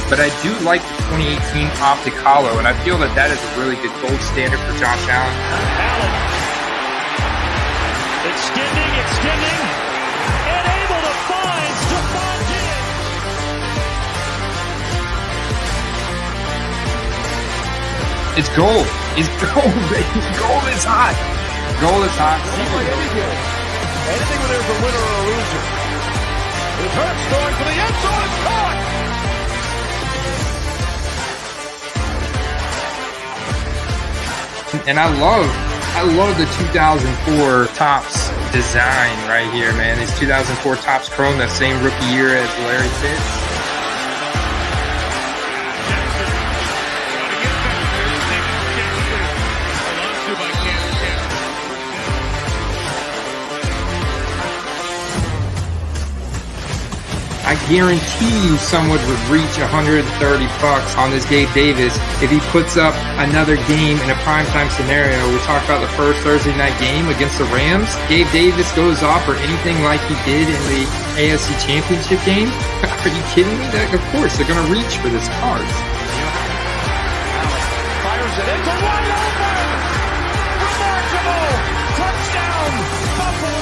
but I do like the 2018 Optic Hollow, and I feel that that is a really good gold standard for Josh Allen. Extending, and able to find Stephon Diggs. It's gold. It's gold, baby. Gold is hot. Gold is hot. Anything where there's a winner or a loser. It hurts, going for the end zone. It's caught. And I love the 2004 Topps design right here, man. These 2004 Topps Chrome, that same rookie year as Larry Fitz. I guarantee you someone would reach $130 on this Gabe Davis if he puts up another game in a primetime scenario. We talked about the first Thursday night game against the Rams. Gabe Davis goes off for anything like he did in the AFC Championship game. Are you kidding me? Of course, they're going to reach for this card. Fires it into wide open. Remarkable. Touchdown, Buffalo.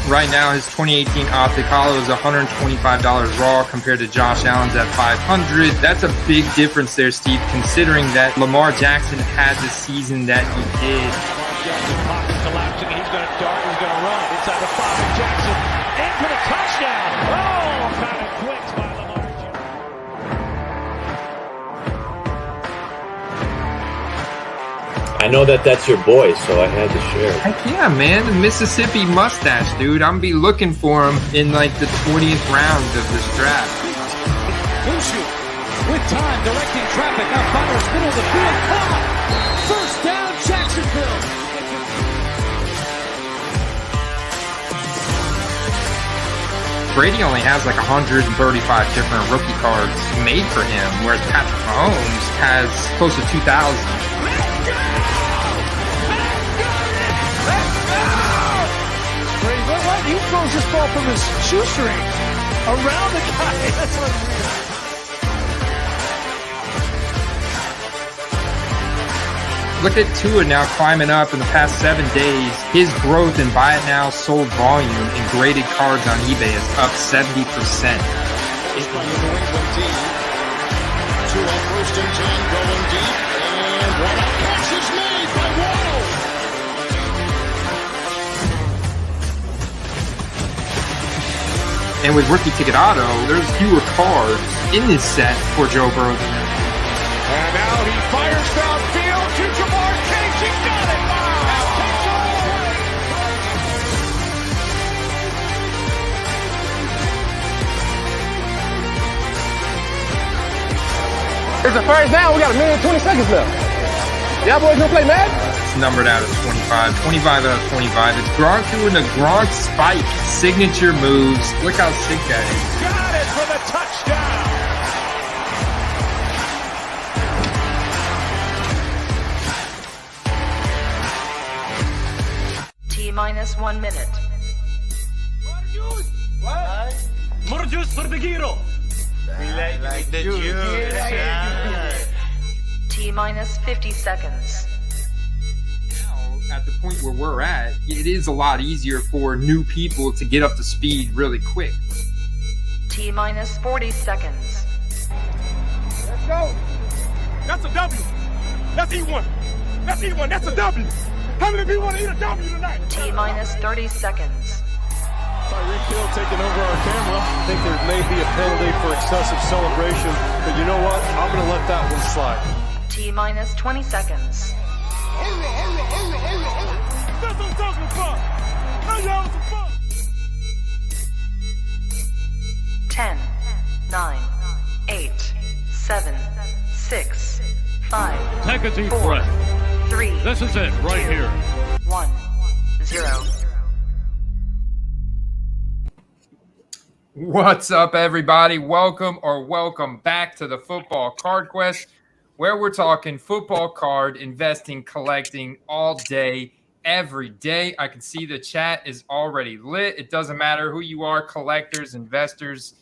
Right now, his 2018 Optic Hollow is $125 raw compared to Josh Allen's at $500. That's a big difference there, Steve, considering that Lamar Jackson had the season that he did. Pocket collapsing. He's going to dart. He's going to run inside the 5. Jackson in for the touchdown. Oh, kind of quick by Lamar Jackson. I know that that's your boy, so I had to share. Heck yeah, man. The Mississippi mustache, dude. I'm going to be looking for him in like the 20th round of this draft. Lucian with time, directing traffic. Now fires middle of the field. First down, Jacksonville. Brady only has like 135 different rookie cards made for him, whereas Patrick Mahomes has close to 2,000. He throws this ball from his shoestring around the guy. That's what Look at Tua now climbing up in the past 7 days. His growth in buy it now, sold volume in graded cards on eBay is up 70%. It's by the New England team. 2 on 1st and 10 going deep. And one out catch is made by Waddle. And with Rookie Ticket Auto, there's fewer cards in this set for Joe Burrow. And now he fires downfield to Jamar Chase. He got it. Wow. Takes all the way. It's a first down. We got 1:20 seconds left. Y'all boys gonna play Madden? It's numbered out of 25. 25 out of 25. It's Gronk doing the Gronk spike signature moves. Look how sick that is. Got it for the touchdown. T-minus 1 minute. More juice for the gyro. Like the juice. T-minus 50 seconds. Now, at the point where we're at, it is a lot easier for new people to get up to speed really quick. T-minus 40 seconds. Let's go. That's a W. That's E1. That's E1. That's a W. How many people want to eat a W tonight? T-minus 30 seconds. Tyreek Hill taking over our camera. I think there may be a penalty for excessive celebration, but you know what? I'm going to let that one slide. T-minus 20 seconds. That's what I'm talking about. Now y'all some fun. 10, 9, 8, 7, 6, 5, Take a deep 4, breath. 3, This is it right 2, here. 1, 0. What's up, everybody? Welcome back to the Football Card Quest, where we're talking football card investing, collecting all day, every day. I can see the chat is already lit. It doesn't matter who you are, collectors, investors.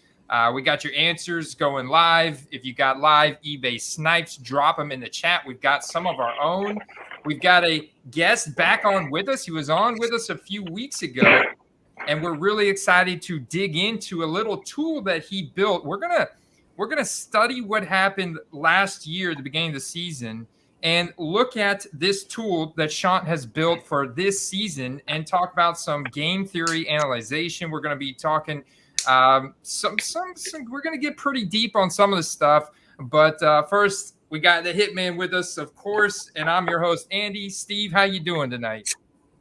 We got your answers going live. If you got live eBay snipes, drop them in the chat. We've got some of our own. We've got a guest back on with us. He was on with us a few weeks ago, and we're really excited to dig into a little tool that he built. We're gonna study what happened last year at the beginning of the season and look at this tool that Sean has built for this season and talk about some game theory analyzation. We're going to be talking some we're going to get pretty deep on some of the stuff. But first, we got the Hitman with us, of course, and I'm your host, Andy. Steve, how you doing tonight?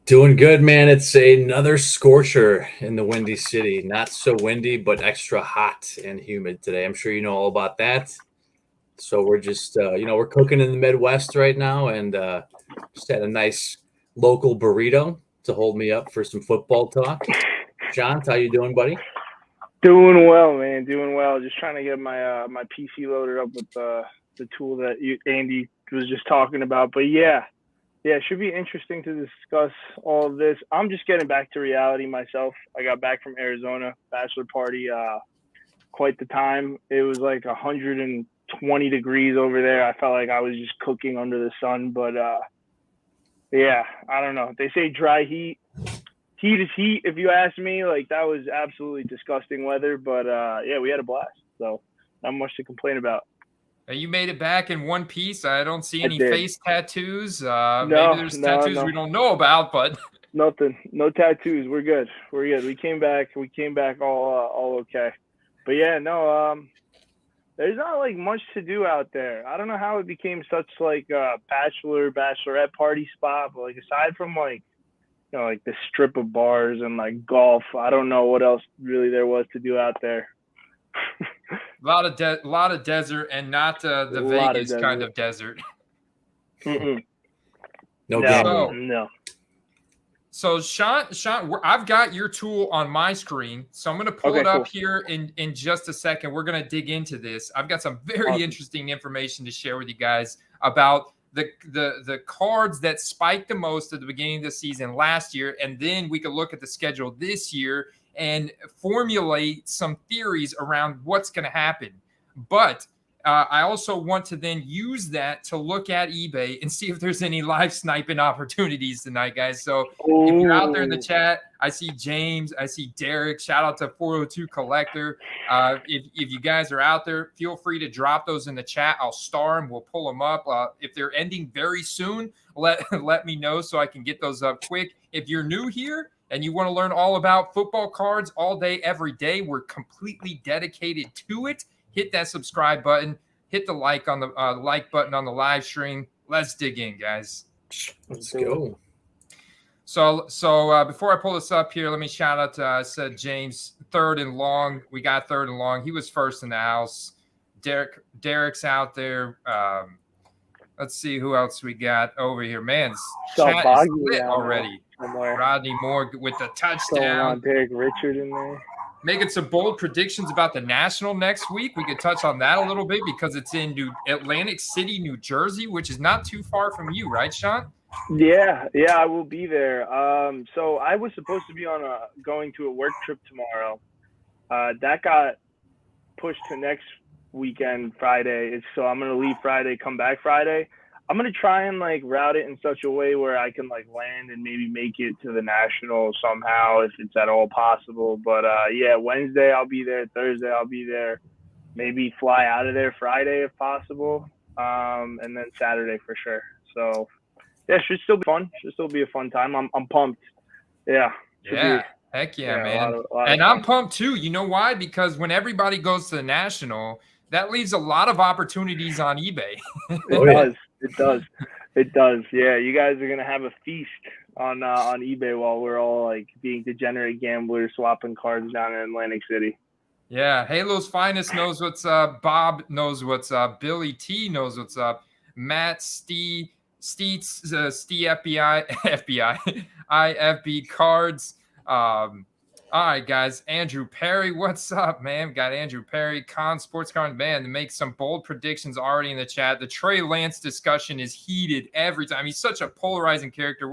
Doing good, man. It's another scorcher in the Windy City. Not so windy, but extra hot and humid today. I'm sure you know all about that. So we're just, we're cooking in the Midwest right now, and just had a nice local burrito to hold me up for some football talk. John, how you doing, buddy? Doing well, man. Doing well. Just trying to get my my PC loaded up with the tool that Andy was just talking about. But yeah, it should be interesting to discuss all of this. I'm just getting back to reality myself. I got back from Arizona, bachelor party. Quite the time. It was like 120 degrees over there. I felt like I was just cooking under the sun. But yeah, I don't know. They say dry heat. Heat is heat, if you ask me. Like, that was absolutely disgusting weather. But yeah, we had a blast. So not much to complain about. You made it back in one piece. I don't see any face tattoos. No, maybe there's tattoos we don't know about, but nothing. No tattoos. We're good. We came back all okay. But yeah, no, there's not like much to do out there. I don't know how it became such like a bachelorette party spot, but like aside from like, like the strip of bars and like golf, I don't know what else really there was to do out there. a lot of desert, and not the Vegas kind of desert. Mm-mm. No. So Sean, I've got your tool on my screen, so I'm going to pull it up here in just a second. We're going to dig into this. I've got some very interesting information to share with you guys about the cards that spiked the most at the beginning of the season last year, and then we could look at the schedule this year and formulate some theories around what's going to happen. But I also want to then use that to look at eBay and see if there's any live sniping opportunities tonight, guys. So if you're out there in the chat, I see James, I see Derek. Shout out to 402 Collector. If you guys are out there, feel free to drop those in the chat. I'll star them. We'll pull them up. If they're ending very soon, let me know so I can get those up quick. If you're new here and you want to learn all about football cards all day, every day, we're completely dedicated to it. Hit that subscribe button. Hit the like on the like button on the live stream. Let's dig in, guys. Let's go. So before I pull this up here, let me shout out to said James, third and long. We got third and long. He was first in the house. Derek's out there. Let's see who else we got over here. Man, chat is lit already. Rodney Moore with the touchdown. Derek Richard in there. Making some bold predictions about the National next week. We could touch on that a little bit because it's in Atlantic City, New Jersey, which is not too far from you, right, Sean? Yeah, I will be there. So I was supposed to be going to a work trip tomorrow. That got pushed to next weekend, Friday. So I'm gonna leave Friday, come back Friday. I'm gonna try and like route it in such a way where I can like land and maybe make it to the National somehow if it's at all possible. But yeah, Wednesday I'll be there. Thursday I'll be there. Maybe fly out of there Friday if possible, and then Saturday for sure. So yeah, should still be fun. Should still be a fun time. I'm pumped. Yeah. Heck yeah, man. A lot and I'm pumped too. You know why? Because when everybody goes to the National, that leaves a lot of opportunities on eBay. It does. Yeah, you guys are gonna have a feast on eBay while we're all like being degenerate gamblers swapping cards down in Atlantic City. Yeah, Halo's Finest knows what's up. Bob knows what's up. Billy T knows what's up. Matt Steets, FBI, IFB Cards. All right, guys. Andrew Perry, what's up, man? We got Andrew Perry, Sports Card Man, to make some bold predictions already in the chat. The Trey Lance discussion is heated every time. He's such a polarizing character.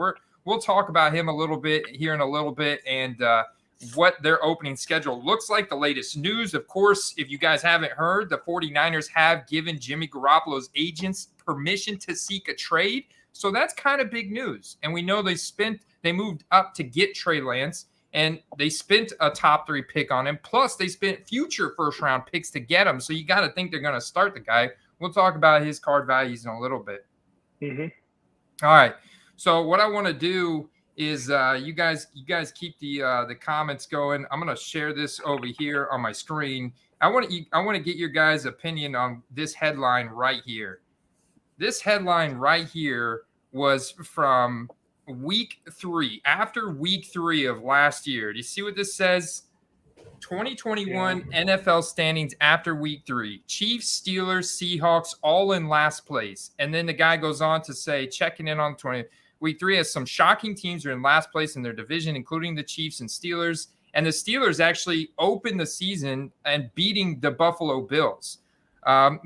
We'll we'll talk about him a little bit here in a little bit and what their opening schedule looks like. The latest news, of course, if you guys haven't heard, the 49ers have given Jimmy Garoppolo's agents permission to seek a trade. So that's kind of big news. And we know they moved up to get Trey Lance, and they spent a top 3 pick on him. Plus, they spent future first-round picks to get him. So you got to think they're going to start the guy. We'll talk about his card values in a little bit. Mm-hmm. All right. So what I want to do is you guys keep the comments going. I'm going to share this over here on my screen. I want to get your guys' opinion on this headline right here. This headline right here was from week 3, after week 3 of last year. Do you see what this says? 2021 NFL standings after week 3. Chiefs, Steelers, Seahawks, all in last place. And then the guy goes on to say, checking in on week 3 has some shocking teams are in last place in their division, including the Chiefs and Steelers. And the Steelers actually opened the season and beating the Buffalo Bills,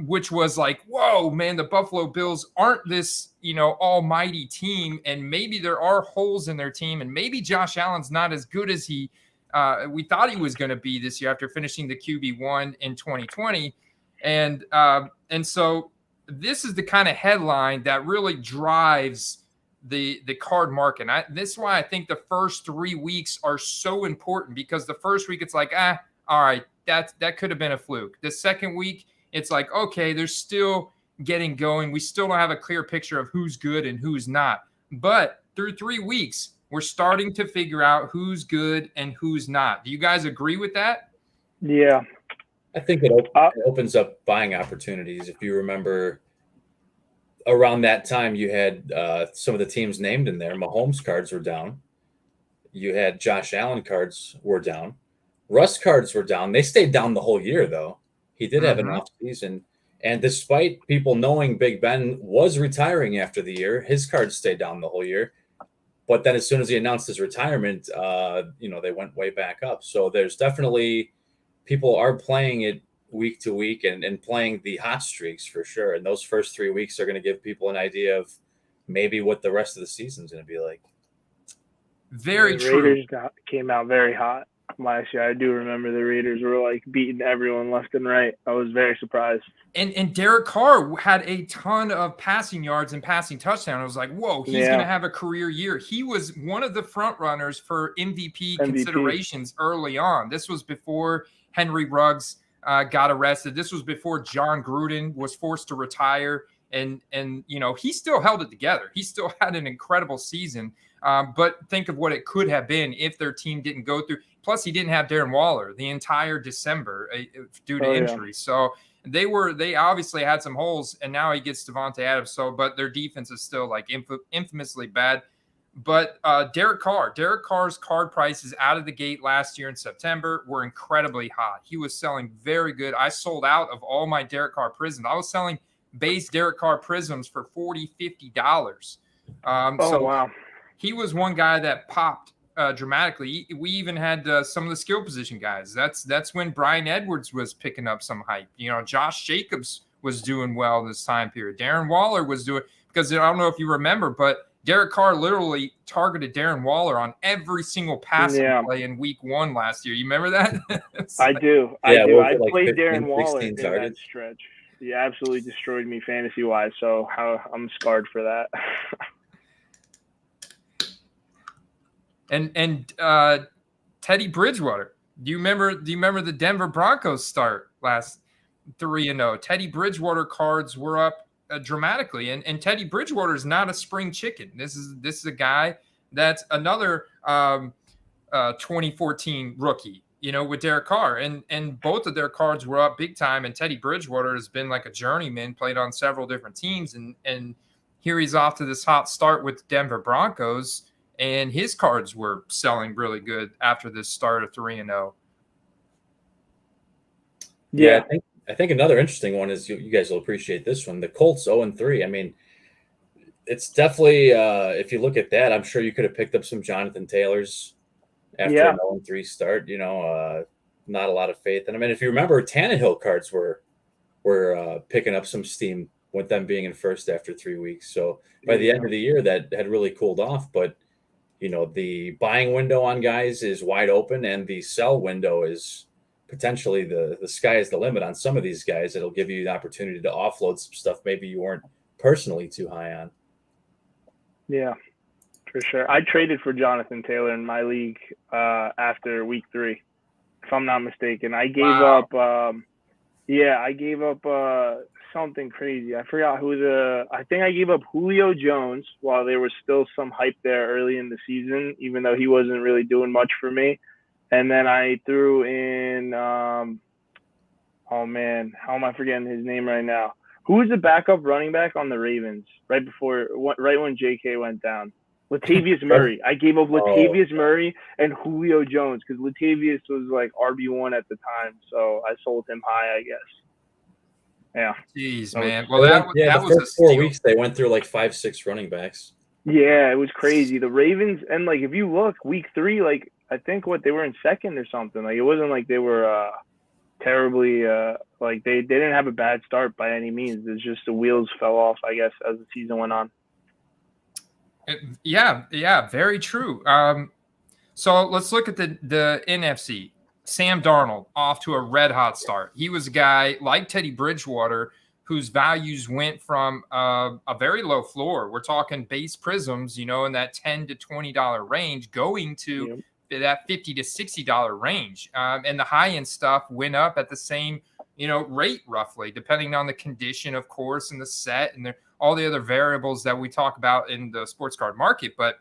which was like, whoa, man, the Buffalo Bills aren't this, almighty team. And maybe there are holes in their team. And maybe Josh Allen's not as good as we thought he was going to be this year after finishing the QB1 in 2020. And so this is the kind of headline that really drives the card market. This is why I think the first 3 weeks are so important, because the first week it's like, all right, that could have been a fluke. The second week, it's like, okay, they're still getting going. We still don't have a clear picture of who's good and who's not. But through 3 weeks, we're starting to figure out who's good and who's not. Do you guys agree with that? Yeah. I think it opens up buying opportunities. If you remember, around that time, you had some of the teams named in there. Mahomes cards were down. You had Josh Allen cards were down. Russ cards were down. They stayed down the whole year, though. He did have an off season. And despite people knowing Big Ben was retiring after the year, his cards stayed down the whole year. But then as soon as he announced his retirement, they went way back up. So there's definitely people are playing it week to week and playing the hot streaks for sure. And those first 3 weeks are going to give people an idea of maybe what the rest of the season's going to be like. Very the true. Raiders came out very hot last year. I do remember the Raiders were like beating everyone left and right. I was very surprised. And Derek Carr had a ton of passing yards and passing touchdowns. I was like, whoa, he's going to have a career year. He was one of the front runners for MVP considerations early on. This was before Henry Ruggs got arrested. This was before John Gruden was forced to retire. And he still held it together. He still had an incredible season. But think of what it could have been if their team didn't go through. Plus, he didn't have Darren Waller the entire December due to injury. So they obviously had some holes, and now he gets Devontae Adams. But their defense is still like infamously bad. But Derek Carr's card prices out of the gate last year in September were incredibly hot. He was selling very good. I sold out of all my Derek Carr prisms. I was selling base Derek Carr prisms for $40, $50. Wow. He was one guy that popped dramatically. We even had some of the skill position guys. That's when Brian Edwards was picking up some hype. Josh Jacobs was doing well this time period. Darren Waller was doing, because I don't know if you remember, but Derek Carr literally targeted Darren Waller on every single passing play in week 1 last year. You remember that? I do. I played 15, Darren Waller in targets. that stretch. He absolutely destroyed me fantasy-wise, so I'm scarred for that. And Teddy Bridgewater. Do you remember the Denver Broncos start last 3-0? Teddy Bridgewater cards were up dramatically, and Teddy Bridgewater is not a spring chicken. This is a guy that's another 2014 rookie, with Derek Carr, and both of their cards were up big time. And Teddy Bridgewater has been like a journeyman, played on several different teams, and here he's off to this hot start with Denver Broncos. And his cards were selling really good after this start of 3-0. Yeah, I think another interesting one is you guys will appreciate this one. The Colts 0-3. I mean, it's definitely if you look at that, I'm sure you could have picked up some Jonathan Taylors after an 0-3 start. Not a lot of faith. And I mean, if you remember, Tannehill cards were picking up some steam with them being in first after 3 weeks. So by the end of the year, that had really cooled off. But the buying window on guys is wide open, and the sell window is potentially the sky is the limit on some of these guys. It'll give you the opportunity to offload some stuff maybe you weren't personally too high on. Yeah, for sure. I traded for Jonathan Taylor in my league after week 3, if I'm not mistaken. I gave up. I gave up something crazy. I forgot I think I gave up Julio Jones while there was still some hype there early in the season, even though he wasn't really doing much for me. And then I threw in, oh man, how am I forgetting his name right now? Who was the backup running back on the Ravens right when JK went down? Latavius Murray. I gave up Latavius Murray and Julio Jones because Latavius was like RB1 at the time, so I sold him high, I guess. Yeah. Jeez, man. Well, that was first 4 weeks they went through like 5-6 running backs. Yeah, it was crazy. The Ravens, and like if you look, week 3, like I think they were in second or something. Like it wasn't like they were terribly like they didn't have a bad start by any means. It's just the wheels fell off, I guess, as the season went on. Yeah, very true. So let's look at the NFC. Sam Darnold off to a red hot start. He was a guy like Teddy Bridgewater whose values went from a very low floor. We're talking base prisms, in that $10 to $20 range, going to that $50 to $60 range. And the high end stuff went up at the same, rate roughly, depending on the condition, of course, and the set and all the other variables that we talk about in the sports card market. But,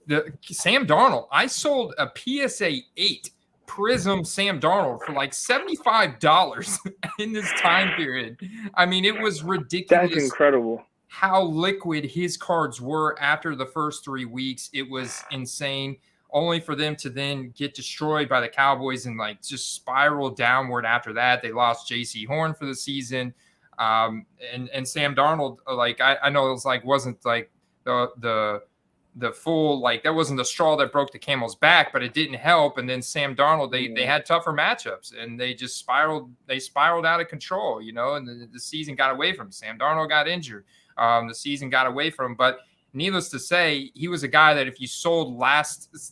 the Sam Darnold, I sold a PSA 8 Prism Sam Darnold for like $75 in this time period. I mean, it was ridiculous. That's incredible. How liquid his cards were after the first 3 weeks. It was insane, only for them to then get destroyed by the Cowboys and like just spiral downward after that. They lost J.C. Horn for the season. And Sam Darnold, like, I know it was like, wasn't like the full, like that wasn't the straw that broke the camel's back, but it didn't help. And then Sam Darnold, they had tougher matchups and they just spiraled out of control, and the season got away from him. Sam Darnold got injured. The season got away from him, but needless to say, he was a guy that if you sold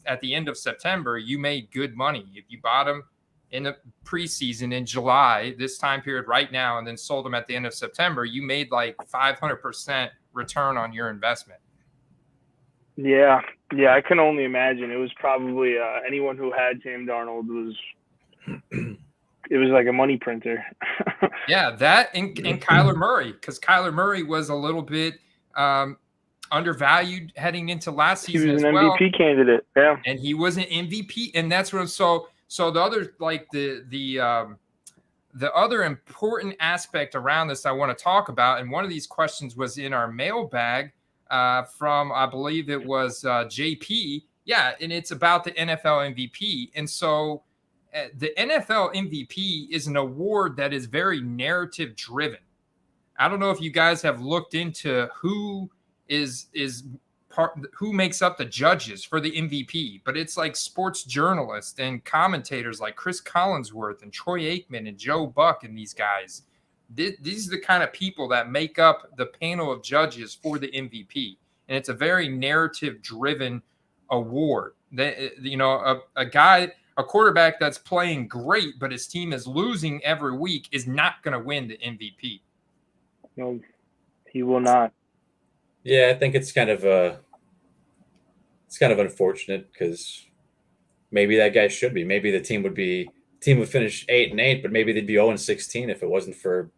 at the end of September, you made good money. If you bought him in the preseason in July, this time period right now, and then sold him at the end of September, you made like 500% return on your investment. Yeah, I can only imagine. It was probably anyone who had Sam Darnold it was like a money printer. Yeah, that and Kyler Murray, because Kyler Murray was a little bit undervalued heading into last season. He was an MVP candidate, yeah, and he was an MVP, and that's what. So the other like the other important aspect around this I want to talk about, and one of these questions was in our mailbag. From, I believe it was JP. Yeah, and it's about the NFL MVP. And so the NFL MVP is an award that is very narrative driven. I don't know if you guys have looked into who makes up the judges for the MVP, but it's like sports journalists and commentators like Chris Collinsworth and Troy Aikman and Joe Buck and these guys. These are the kind of people that make up the panel of judges for the MVP. And it's a very narrative-driven award. A quarterback that's playing great, but his team is losing every week is not going to win the MVP. No, he will not. Yeah, I think it's kind of unfortunate because maybe that guy should be. Maybe the team would finish 8-8, but maybe they'd be 0-16 if it wasn't for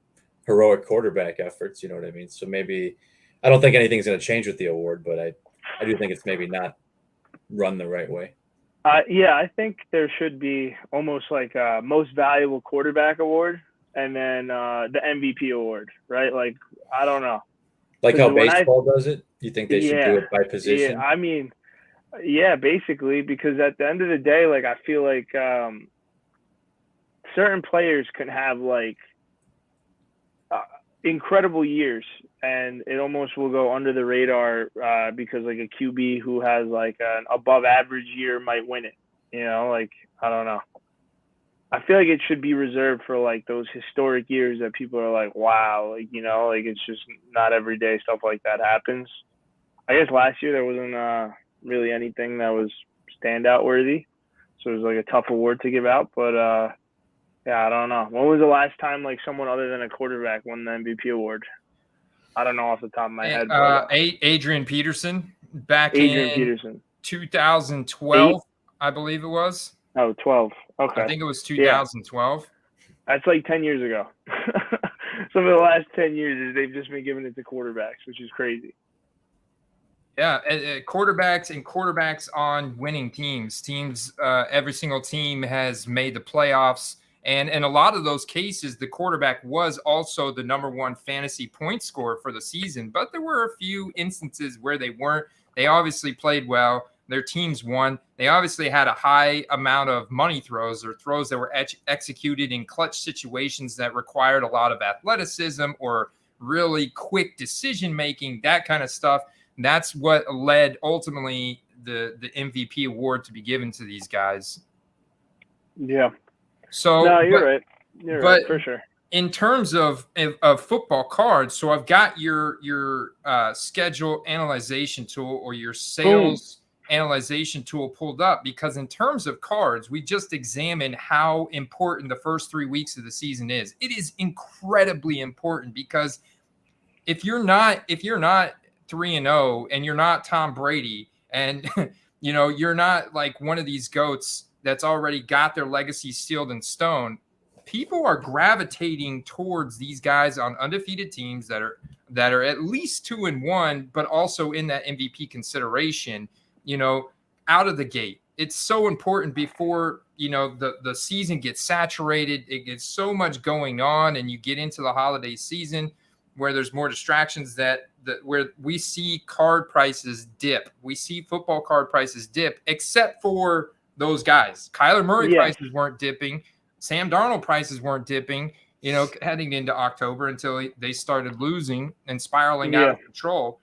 heroic quarterback efforts, you know what I mean? So maybe I don't think anything's going to change with the award, but I do think it's maybe not run the right way. Yeah, I think there should be almost like a most valuable quarterback award and then the MVP award, right? Like, I don't know. Like how baseball does it? You think they should do it by position? Yeah, I mean, yeah, basically, because at the end of the day, like, I feel like certain players can have like incredible years and it almost will go under the radar because like a QB who has like an above average year might win it, like, I don't know. I feel like it should be reserved for like those historic years that people are like, wow, like, like it's just not every day stuff like that happens. I guess last year there wasn't really anything that was standout worthy, so it was like a tough award to give out. But yeah, I don't know. When was the last time like someone other than a quarterback won the MVP award? I don't know off the top of my head. But, Adrian Peterson back Adrian in Peterson. 2012, I believe it was. Oh, 12. Okay. I think it was 2012. That's like 10 years ago. So for the last 10 years, they've just been giving it to quarterbacks, which is crazy. Yeah, quarterbacks on winning teams. Every single team has made the playoffs. And in a lot of those cases, the quarterback was also the number one fantasy point scorer for the season. But there were a few instances where they weren't. They obviously played well. Their teams won. They obviously had a high amount of money throws or throws that were executed in clutch situations that required a lot of athleticism or really quick decision-making, that kind of stuff. That's what led ultimately the MVP award to be given to these guys. Yeah. So no, you're right. You're right, for sure. In terms of football cards, so I've got your schedule analyzation tool or your sales analyzation tool pulled up, because in terms of cards, we just examined how important the first 3 weeks of the season is. It is incredibly important, because if you're not 3-0 and you're not Tom Brady, and you're not like one of these goats that's already got their legacy sealed in stone, people are gravitating towards these guys on undefeated teams that are at least 2-1, but also in that MVP consideration, out of the gate. It's so important before, the season gets saturated. It gets so much going on, and you get into the holiday season where there's more distractions where we see card prices dip. We see football card prices dip, except for those guys. Kyler Murray prices weren't dipping. Sam Darnold prices weren't dipping, heading into October until they started losing and spiraling out of control.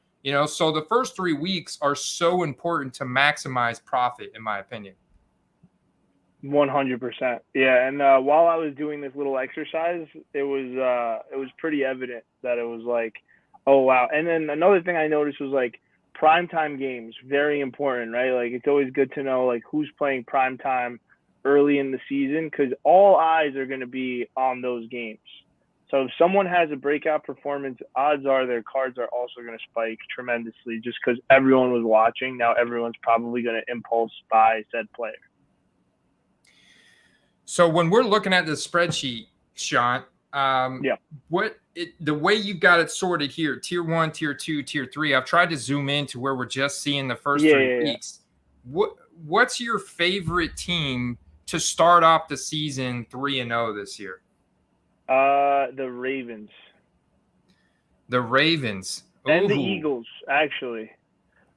So the first 3 weeks are so important to maximize profit, in my opinion. 100%. Yeah, and while I was doing this little exercise, it was pretty evident that it was like, oh wow. And then another thing I noticed was like primetime games, very important, right? Like it's always good to know like who's playing primetime early in the season, because all eyes are going to be on those games. So if someone has a breakout performance, odds are their cards are also going to spike tremendously, just because everyone was watching. Now everyone's probably going to impulse buy said player. So when we're looking at the spreadsheet, Sean, the way you got it sorted here, tier 1, tier 2, tier 3, I've tried to zoom in to where we're just seeing the first 3 weeks. What's your favorite team to start off the season 3-0 this year? The Ravens. The Ravens. And the Eagles, actually.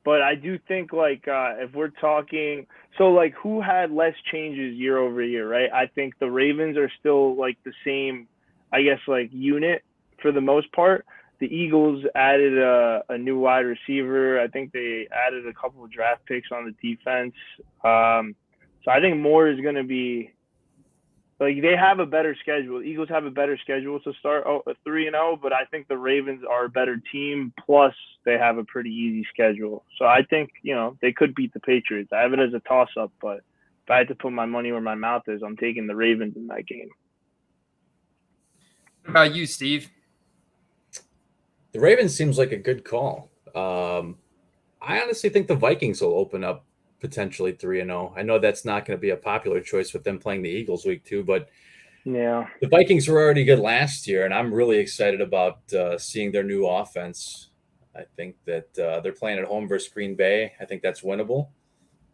But I do think, like, if we're talking – so, like, who had less changes year over year, right? I think the Ravens are still, like, the same, I guess, like, unit for the most part. The Eagles added a new wide receiver. I think they added a couple of draft picks on the defense. So I think more is going to be – like, they have a better schedule. The Eagles have a better schedule to start 3-0, but I think the Ravens are a better team, plus they have a pretty easy schedule. So I think, they could beat the Patriots. I have it as a toss-up, but if I had to put my money where my mouth is, I'm taking the Ravens in that game. What about you, Steve? The Ravens seems like a good call. I honestly think the Vikings will open up potentially 3-0. I know that's not going to be a popular choice with them playing the Eagles week 2, but yeah, the Vikings were already good last year, and I'm really excited about seeing their new offense. I think that they're playing at home versus Green Bay. I think that's winnable.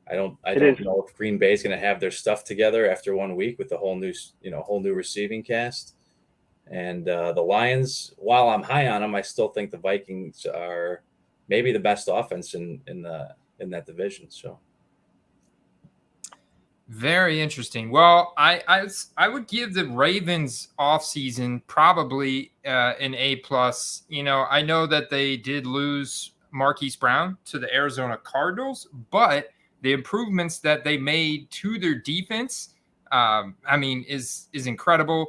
I don't know if Green Bay is going to have their stuff together after 1 week with the whole new receiving cast. And the Lions, while I'm high on them, I still think the Vikings are maybe the best offense in that division. So. Very interesting. Well, I would give the Ravens offseason probably an A+. I know that they did lose Marquise Brown to the Arizona Cardinals, but the improvements that they made to their defense, is incredible.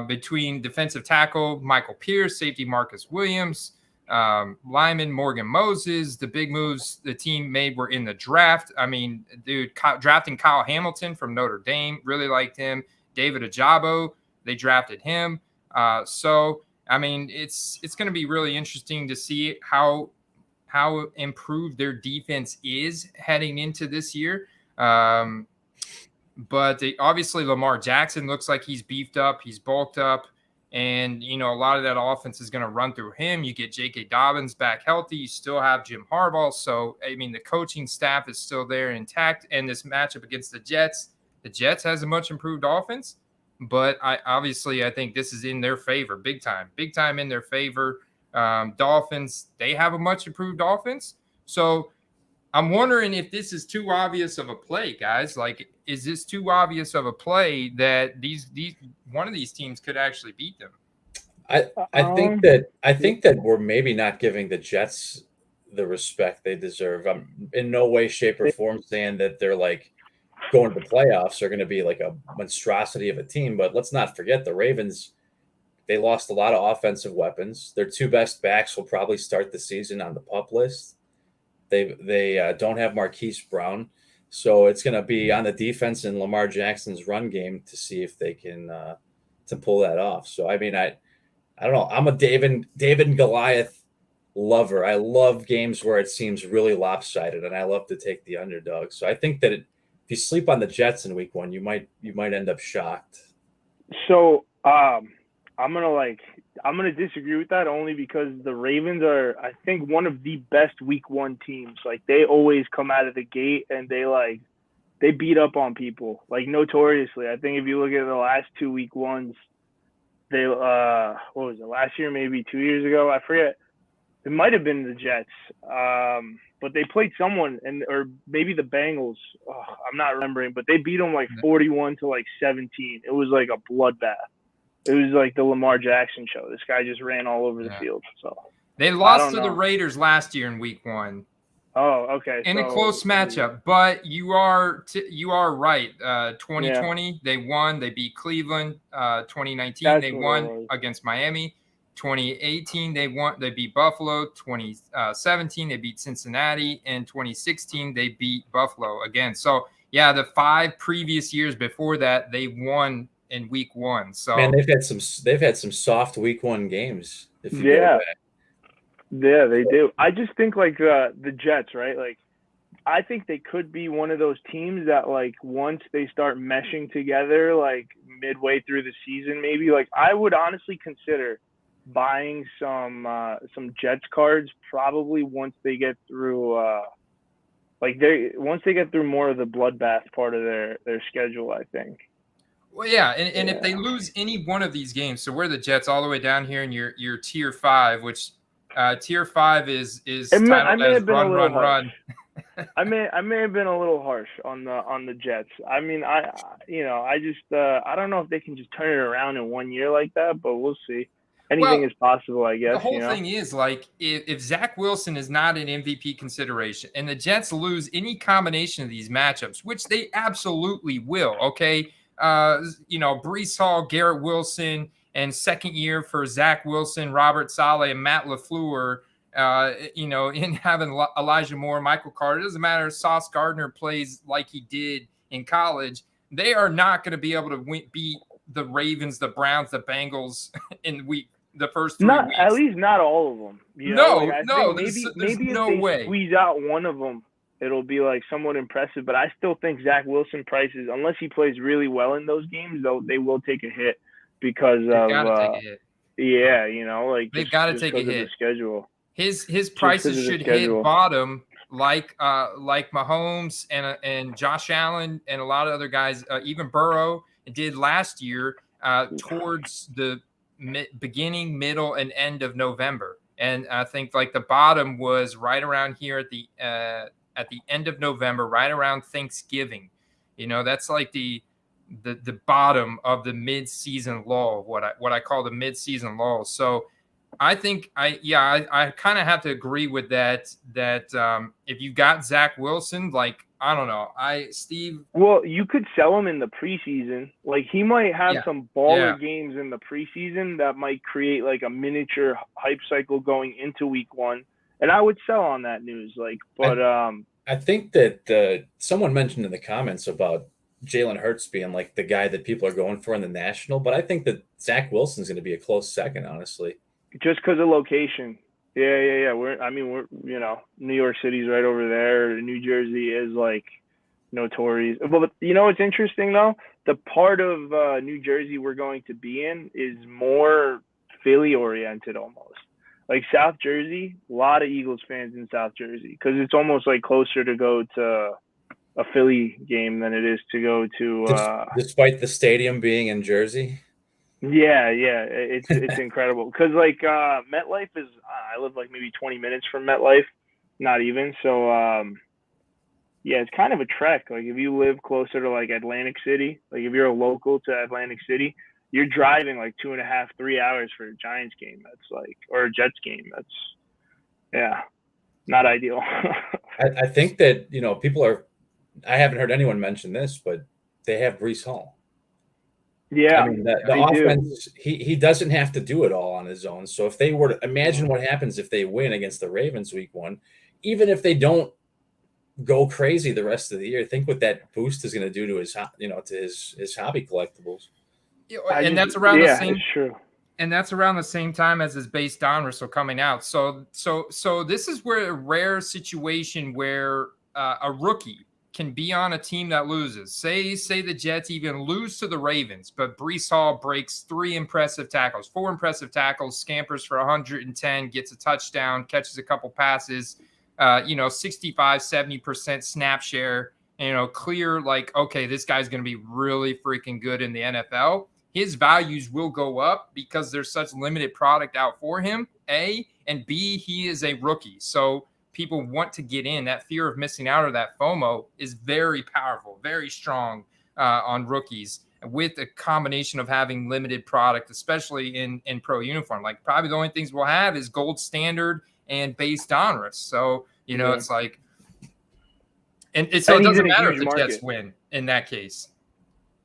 Between defensive tackle Michael Pierce, safety Marcus Williams, Lyman, Morgan Moses, the big moves the team made were in the draft. I mean, dude, drafting Kyle Hamilton from Notre Dame, really liked him. David Ajabo, they drafted him. So, I mean, it's going to be really interesting to see how improved their defense is heading into this year. But obviously Lamar Jackson looks like he's beefed up, he's bulked up, and a lot of that offense is going to run through him. You get J.K. Dobbins back healthy, you still have Jim Harbaugh, so I mean the coaching staff is still there intact. And this matchup against the Jets has a much improved offense, but I think this is in their favor, big time in their favor. Dolphins, they have a much improved offense, so I'm wondering if this is too obvious of a play, guys. Like, is this too obvious of a play that these one of these teams could actually beat them? I think that we're maybe not giving the Jets the respect they deserve. I'm in no way, shape, or form saying that they're like going to the playoffs are going to be like a monstrosity of a team. But let's not forget the Ravens. They lost a lot of offensive weapons. Their 2 best backs will probably start the season on the PUP list. They don't have Marquise Brown, so it's going to be on the defense and Lamar Jackson's run game to see if they can to pull that off. So I mean, I don't know. I'm a David and Goliath lover. I love games where it seems really lopsided, and I love to take the underdog. So I think that if you sleep on the Jets in week 1, you might end up shocked. So I'm gonna disagree with that only because the Ravens are, I think, one of the best week 1 teams. Like, they always come out of the gate and they beat up on people, like, notoriously. I think if you look at the last 2 week 1s, they what was it, last year, maybe 2 years ago, I forget. It might have been the Jets, but they played someone, or maybe the Bengals. I'm not remembering, but they beat them like 41 to like 17. It was like a bloodbath. It was like the Lamar Jackson show. This guy just ran all over the field. So they lost to the Raiders last year in week 1. Oh, okay. In a close matchup, but you are right. 2020 they won. They beat Cleveland. 2019 they won against Miami. 2018 they won. They beat Buffalo. 2017 they beat Cincinnati, and 2016 they beat Buffalo again. So yeah, the 5 previous years before that they won in week 1. So man, they've had some soft week 1 games. Yeah, they do. I just think like the Jets, right? Like, I think they could be one of those teams that, like, once they start meshing together, like midway through the season, maybe, like, I would honestly consider buying some Jets cards probably once they get through once they get through more of the bloodbath part of their schedule, I think. Well, yeah, and if they lose any one of these games, so we're the Jets all the way down here in your tier 5, which tier 5 is titled as run. I may have been a little harsh on the Jets. I mean, I don't know if they can just turn it around in 1 year like that, but we'll see. Anything is possible, I guess. The whole thing is, like, if Zach Wilson is not an MVP consideration and the Jets lose any combination of these matchups, which they absolutely will, okay? Breece Hall, Garrett Wilson, and second year for Zach Wilson, Robert Saleh, and Matt LaFleur, in having Elijah Moore, Michael Carter. It doesn't matter if Sauce Gardner plays like he did in college. They are not going to be able to beat the Ravens, the Browns, the Bengals in the first 3 weeks. At least not all of them. Maybe if no they way. Squeeze out one of them, it'll be like somewhat impressive. But I still think Zach Wilson prices, unless he plays really well in those games, they will take a hit because They've got to take a hit. Yeah, they've got to take a hit. The schedule. His prices should hit bottom like Mahomes and Josh Allen and a lot of other guys, even Burrow did last year towards the beginning, middle, and end of November. And I think like the bottom was right around here at the end of November, right around Thanksgiving. That's like the bottom of the mid-season lull, what I call the mid-season lull. So I think I kind of have to agree with that if you got Zach Wilson, like I don't know. Steve. Well, you could sell him in the preseason. Like he might have Yeah. some baller Yeah. games in the preseason that might create like a miniature hype cycle going into week 1. And I would sell on that news. Like, but I think that someone mentioned in the comments about Jalen Hurts being like the guy that people are going for in the national, but I think that Zach Wilson's going to be a close second, honestly. just because of location. Yeah. We're New York City's right over there. New Jersey is like notorious. But you know what's interesting though? The part of New Jersey we're going to be in is more Philly oriented almost. Like South Jersey, a lot of Eagles fans in South Jersey because it's almost like closer to go to a Philly game than it is to go to. Despite the stadium being in Jersey. Yeah, it's incredible because like MetLife is. I live like maybe 20 minutes from MetLife, not even. So yeah, it's kind of a trek. Like if you live closer to like Atlantic City, like if you're a local to Atlantic City, you're driving like 2.5, 3 hours for a Giants game. That's like, or a Jets game. That's not ideal. I think that, people are, I haven't heard anyone mention this, but they have Breece Hall. Yeah. I mean, the offense, he doesn't have to do it all on his own. So if they were to imagine what happens if they win against the Ravens week 1, even if they don't go crazy the rest of the year, think what that boost is going to do to his, to his hobby collectibles. And that's around the same. It's true. And that's around the same time as his base Donrussell coming out. So this is where a rare situation where a rookie can be on a team that loses. Say the Jets even lose to the Ravens, but Breece Hall breaks 4 impressive tackles, scampers for 110, gets a touchdown, catches a couple passes, 65, 70% snap share, clear like, okay, this guy's going to be really freaking good in the NFL. His values will go up because there's such limited product out for him, A, and B, he is a rookie. So people want to get in. That fear of missing out or that FOMO is very powerful, very strong on rookies with a combination of having limited product, especially in pro uniform. Like probably the only things we'll have is gold standard and base Donruss. So, it's like, and so it doesn't matter if the Jets win in that case.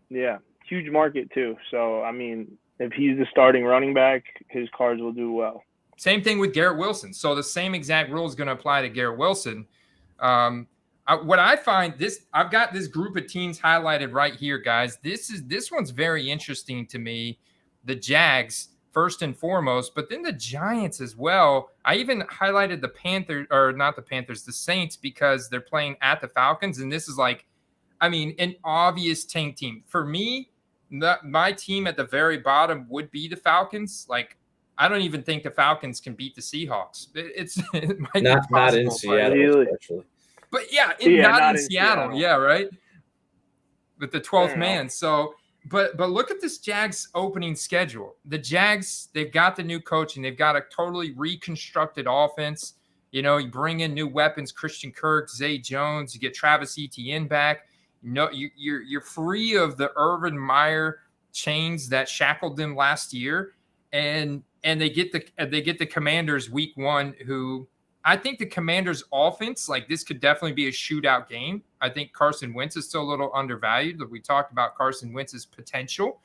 Yeah. Huge market too. So, I mean, if he's the starting running back, his cards will do well. Same thing with Garrett Wilson. So the same exact rule is going to apply to Garrett Wilson. What I find I've got this group of teams highlighted right here, guys. This one's very interesting to me. The Jags first and foremost, but then the Giants as well. I even highlighted the Saints because they're playing at the Falcons, and this is like, I mean, an obvious tank team for me. My team at the very bottom would be the Falcons. Like, I don't even think the Falcons can beat the Seahawks. It might not in Seattle, especially. But not in Seattle. Yeah, right. With the 12th man. So, but look at this Jags opening schedule. The Jags, they've got the new coach and they've got a totally reconstructed offense. You bring in new weapons, Christian Kirk, Zay Jones. You get Travis Etienne back. You're free of the Urban Meyer chains that shackled them last year, and they get the Commanders week 1, who I think the Commanders offense, like this could definitely be a shootout game. I think Carson Wentz is still a little undervalued, but we talked about Carson Wentz's potential,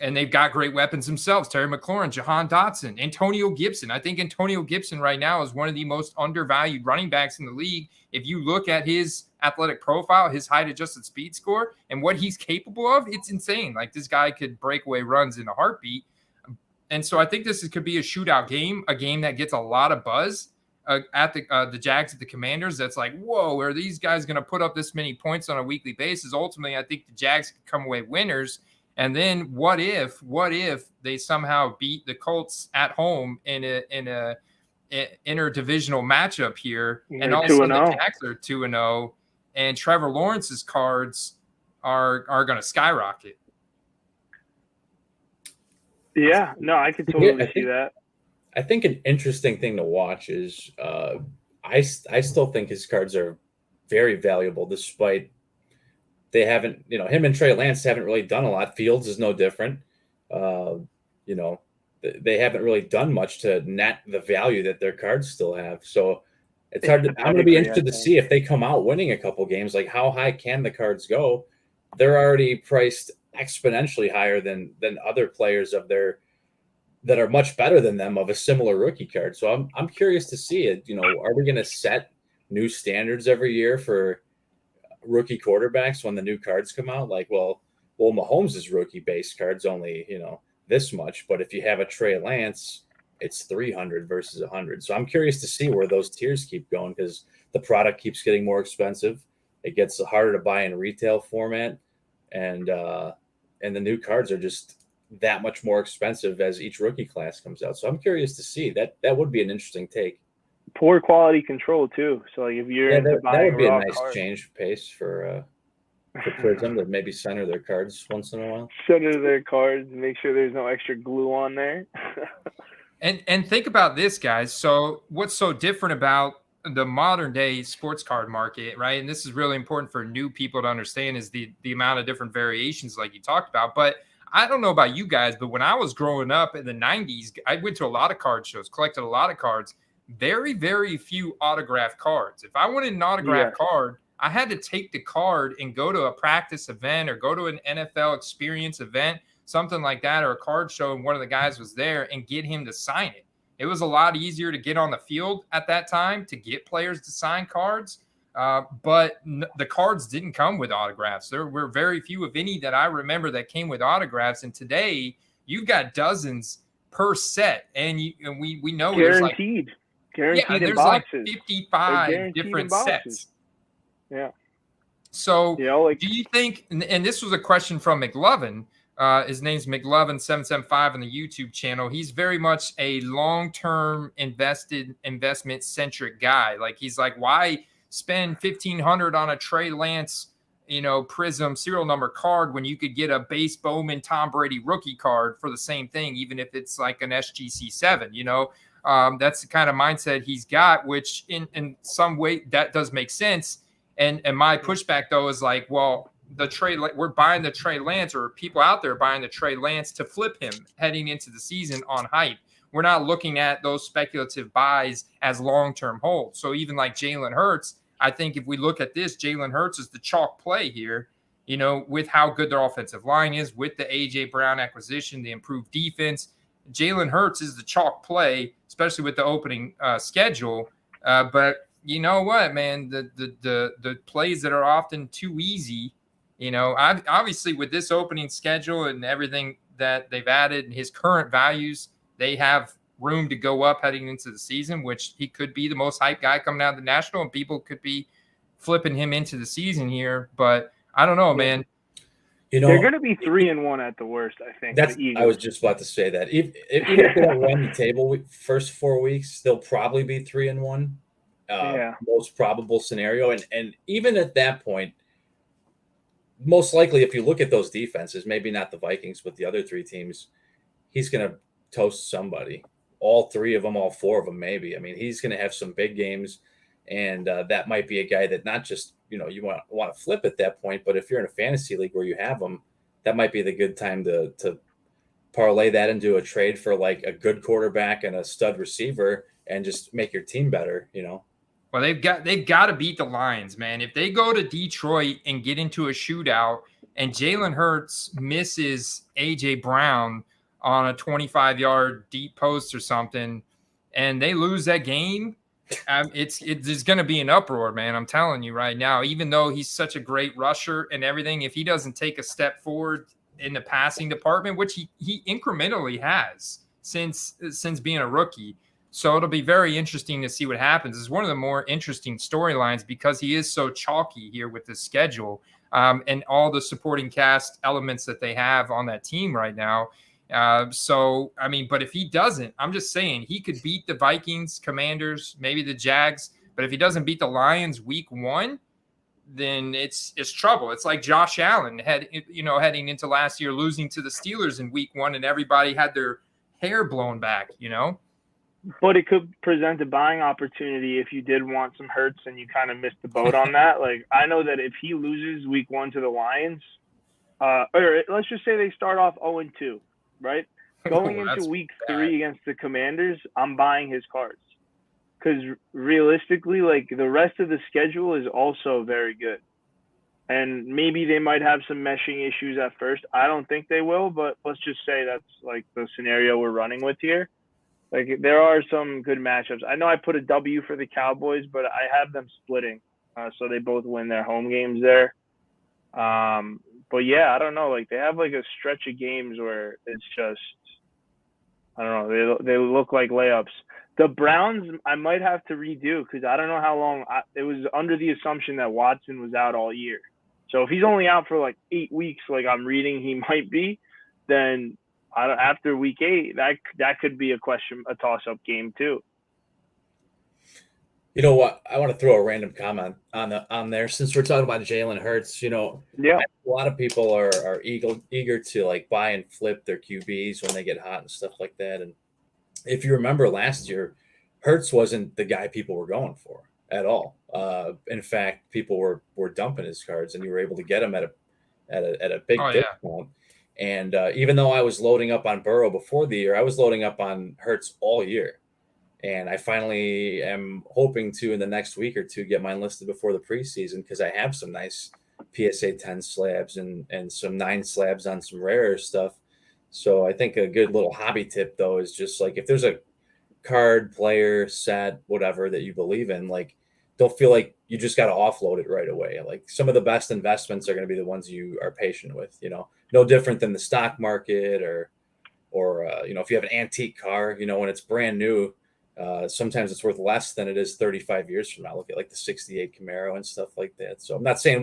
and they've got great weapons themselves. Terry McLaurin, Jahan Dotson, Antonio Gibson. I think Antonio Gibson right now is one of the most undervalued running backs in the league. If you look at his athletic profile, his height adjusted speed score, and what he's capable of, it's insane. Like this guy could break away runs in a heartbeat. And so I think this could be a shootout game, a game that gets a lot of buzz at the Jags at the Commanders. That's like, whoa, are these guys going to put up this many points on a weekly basis? Ultimately, I think the Jags could come away winners. And then what if they somehow beat the Colts at home in a interdivisional matchup here, and also the Jags are 2-0, and Trevor Lawrence's cards are going to skyrocket. Yeah, no, I could totally see that. I think an interesting thing to watch is I still think his cards are very valuable, despite they haven't, him and Trey Lance haven't really done a lot. Fields is no different. They haven't really done much to net the value that their cards still have. So It's hard. I'm going to be interested to think. see if they come out winning a couple games. Like, how high can the cards go? They're already priced exponentially higher than other players of their that are much better than them of a similar rookie card. So I'm curious to see it. You know, are we going to set new standards every year for rookie quarterbacks when the new cards come out? Like, well, Mahomes' rookie base card's only, you know, this much, but if you have a Trey Lance, it's 300 versus 100. So I'm curious to see where those tiers keep going, because the product keeps getting more expensive. It gets harder to buy in retail format, and the new cards are just that much more expensive as each rookie class comes out. So I'm curious to see that. That would be an interesting take. Poor quality control too. So like if you're into that buying would be a raw nice cards, change of pace for Prism to maybe center their cards once in a while. center their cards, make sure there's no extra glue on there. And think about this, guys. So what's so different about the modern day sports card market, right? And this is really important for new people to understand, is the amount of different variations like you talked about. But I don't know about you guys, but when I was growing up in the 90s, I went to a lot of card shows, collected a lot of cards, very, very few autographed cards. If I wanted an autographed card, I had to take the card and go to a practice event or go to an NFL experience event, something like that, or a card show, and one of the guys was there, and get him to sign it. It was a lot easier to get on the field at that time to get players to sign cards, but the cards didn't come with autographs. There were very few, if any, that I remember that came with autographs. And today, you've got dozens per set, and we know Guaranteed. There's in like boxes. 55 different sets. Yeah. So like, do you think, and this was a question from McLovin, his name's McLovin775 on the YouTube channel. He's very much a long-term investment-centric guy. Like, he's like, why spend $1,500 on a Trey Lance, Prism serial number card when you could get a base Bowman Tom Brady rookie card for the same thing, even if it's like an SGC7, that's the kind of mindset he's got, which in some way that does make sense. And my pushback though is like, well, we're buying the Trey Lance, or people out there buying the Trey Lance to flip him heading into the season on hype. We're not looking at those speculative buys as long-term holds. So even like Jalen Hurts, I think if we look at this, Jalen Hurts is the chalk play here, with how good their offensive line is, with the A.J. Brown acquisition, the improved defense. Jalen Hurts is the chalk play, especially with the opening schedule. But you know what, man, the plays that are often too easy, obviously with this opening schedule and everything that they've added and his current values, they have room to go up heading into the season, which he could be the most hyped guy coming out of the National, and people could be flipping him into the season here. But I don't know, man. They're going to be 3-1 at the worst, I think. I was just about to say that. If they don't run the table first 4 weeks, they'll probably be 3-1. Most probable scenario. And even at that point, most likely, if you look at those defenses, maybe not the Vikings, but the other three teams, he's going to toast somebody. All three of them, all four of them, maybe. I mean, he's going to have some big games, and that might be a guy that not just, you want to flip at that point, but if you're in a fantasy league where you have him, that might be the good time to parlay that into a trade for like a good quarterback and a stud receiver and just make your team better, Well, they've got to beat the Lions, man. If they go to Detroit and get into a shootout and Jalen Hurts misses A.J. Brown on a 25-yard deep post or something, and they lose that game, it's going to be an uproar, man. I'm telling you right now, even though he's such a great rusher and everything, if he doesn't take a step forward in the passing department, which he incrementally has since being a rookie. So it'll be very interesting to see what happens. It's one of the more interesting storylines because he is so chalky here with the schedule and all the supporting cast elements that they have on that team right now. But if he doesn't, I'm just saying he could beat the Vikings, Commanders, maybe the Jags. But if he doesn't beat the Lions week 1, then it's trouble. It's like Josh Allen heading into last year, losing to the Steelers in week 1, and everybody had their hair blown back, But it could present a buying opportunity if you did want some Hurts and you kind of missed the boat on that. Like, I know that if he loses week 1 to the Lions, or let's just say they start off 0-2, right? Going into week 3 against the Commanders, I'm buying his cards. because realistically, like the rest of the schedule is also very good. And maybe they might have some meshing issues at first. I don't think they will, but let's just say that's like the scenario we're running with here. Like there are some good matchups. I know I put a W for the Cowboys, but I have them splitting, so they both win their home games there. But yeah, I don't know. Like they have like a stretch of games where it's just, I don't know. They look like layups. The Browns, I might have to redo because I don't know how long. It was under the assumption that Watson was out all year. So if he's only out for like 8 weeks, like I'm reading he might be, then after week 8, that could be a toss-up game too. You know what? I want to throw a random comment on there since we're talking about Jalen Hurts. Yeah, a lot of people are eager to like buy and flip their QBs when they get hot and stuff like that. And if you remember last year, Hurts wasn't the guy people were going for at all. In fact, people were dumping his cards, and you were able to get him at a big discount. And even though I was loading up on Burrow before the year, I was loading up on Hurts all year. And I finally am hoping to, in the next week or two, get mine listed before the preseason because I have some nice PSA 10 slabs and some 9 slabs on some rarer stuff. So I think a good little hobby tip, though, is just like if there's a card, player, set, whatever that you believe in, like don't feel like you just got to offload it right away. Like some of the best investments are going to be the ones you are patient with, no different than the stock market or if you have an antique car, when it's brand new, sometimes it's worth less than it is 35 years from now. Look at like the 68 Camaro and stuff like that. So I'm not saying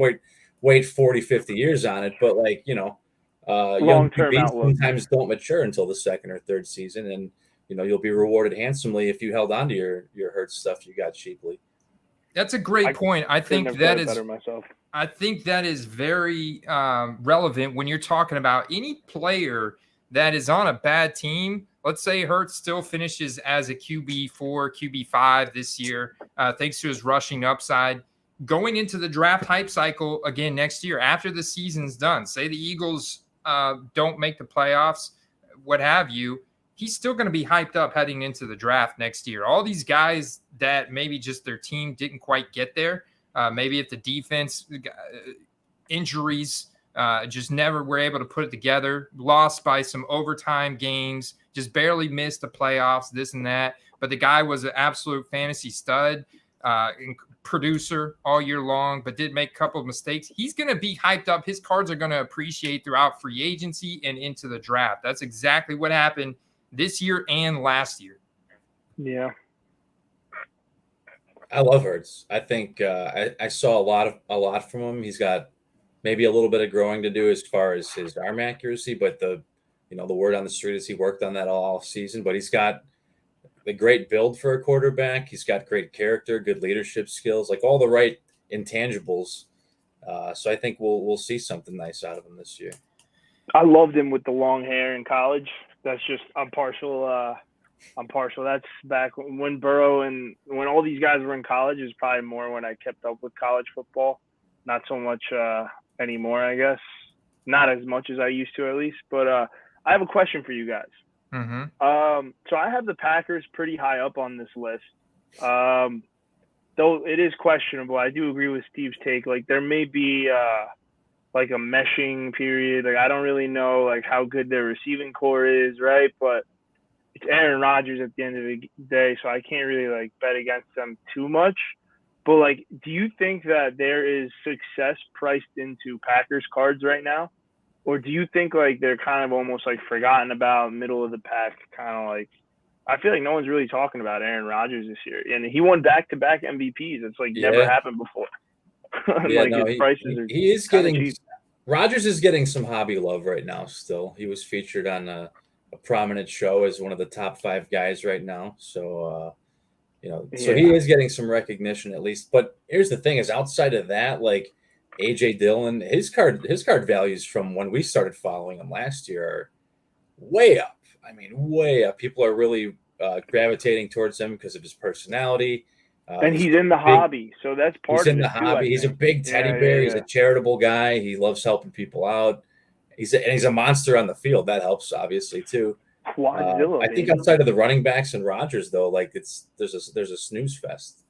wait 40, 50 years on it, but like, long-term outlook sometimes don't mature until the second or third season. And, you'll be rewarded handsomely if you held on to your Hurts stuff you got cheaply. That's a great point. I think that is very relevant when you're talking about any player that is on a bad team. Let's say Hurts still finishes as a QB4, QB5 this year, thanks to his rushing upside. Going into the draft hype cycle again next year after the season's done, say the Eagles don't make the playoffs, what have you, he's still going to be hyped up heading into the draft next year. All these guys that maybe just their team didn't quite get there, maybe if the defense injuries just never were able to put it together, lost by some overtime games, just barely missed the playoffs, this and that. But the guy was an absolute fantasy stud, producer all year long, but did make a couple of mistakes. He's going to be hyped up. His cards are going to appreciate throughout free agency and into the draft. That's exactly what happened this year and last year. Yeah. I love Hurts. I think I saw a lot from him. He's got maybe a little bit of growing to do as far as his arm accuracy, but the word on the street is he worked on that all season. But he's got a great build for a quarterback. He's got great character, good leadership skills, like all the right intangibles. So I think we'll see something nice out of him this year. I loved him with the long hair in college. That's just I'm partial. That's back when Burrow and when all these guys were in college. Is probably more when I kept up with college football. Not so much anymore, I guess. Not as much as I used to, at least. But I have a question for you guys. Mm-hmm. So I have the Packers pretty high up on this list. Though it is questionable. I do agree with Steve's take. Like there may be like a meshing period. Like I don't really know like how good their receiving core is, right? But it's Aaron Rodgers at the end of the day, so I can't really like bet against them too much. But like, do you think that there is success priced into Packers cards right now? Or do you think like they're kind of almost like forgotten about, middle of the pack, kind of like, I feel like no one's really talking about Aaron Rodgers this year. And he won back-to-back MVPs. It's like never happened before. Rodgers is getting some hobby love right now still. He was featured on a prominent show as one of the top 5 guys right now. So, so he is getting some recognition at least. But here's the thing is outside of that, like AJ Dillon, his card values from when we started following him last year are way up. I mean, way up. People are really gravitating towards him because of his personality. And he's in the hobby, so that's part of it. He's in the hobby. He's a big teddy bear. He's a charitable guy. He loves helping people out. He's a monster on the field. That helps, obviously, too. Quadzilla. I think baby. outside of the running backs and Rodgers, though, like there's a snooze fest.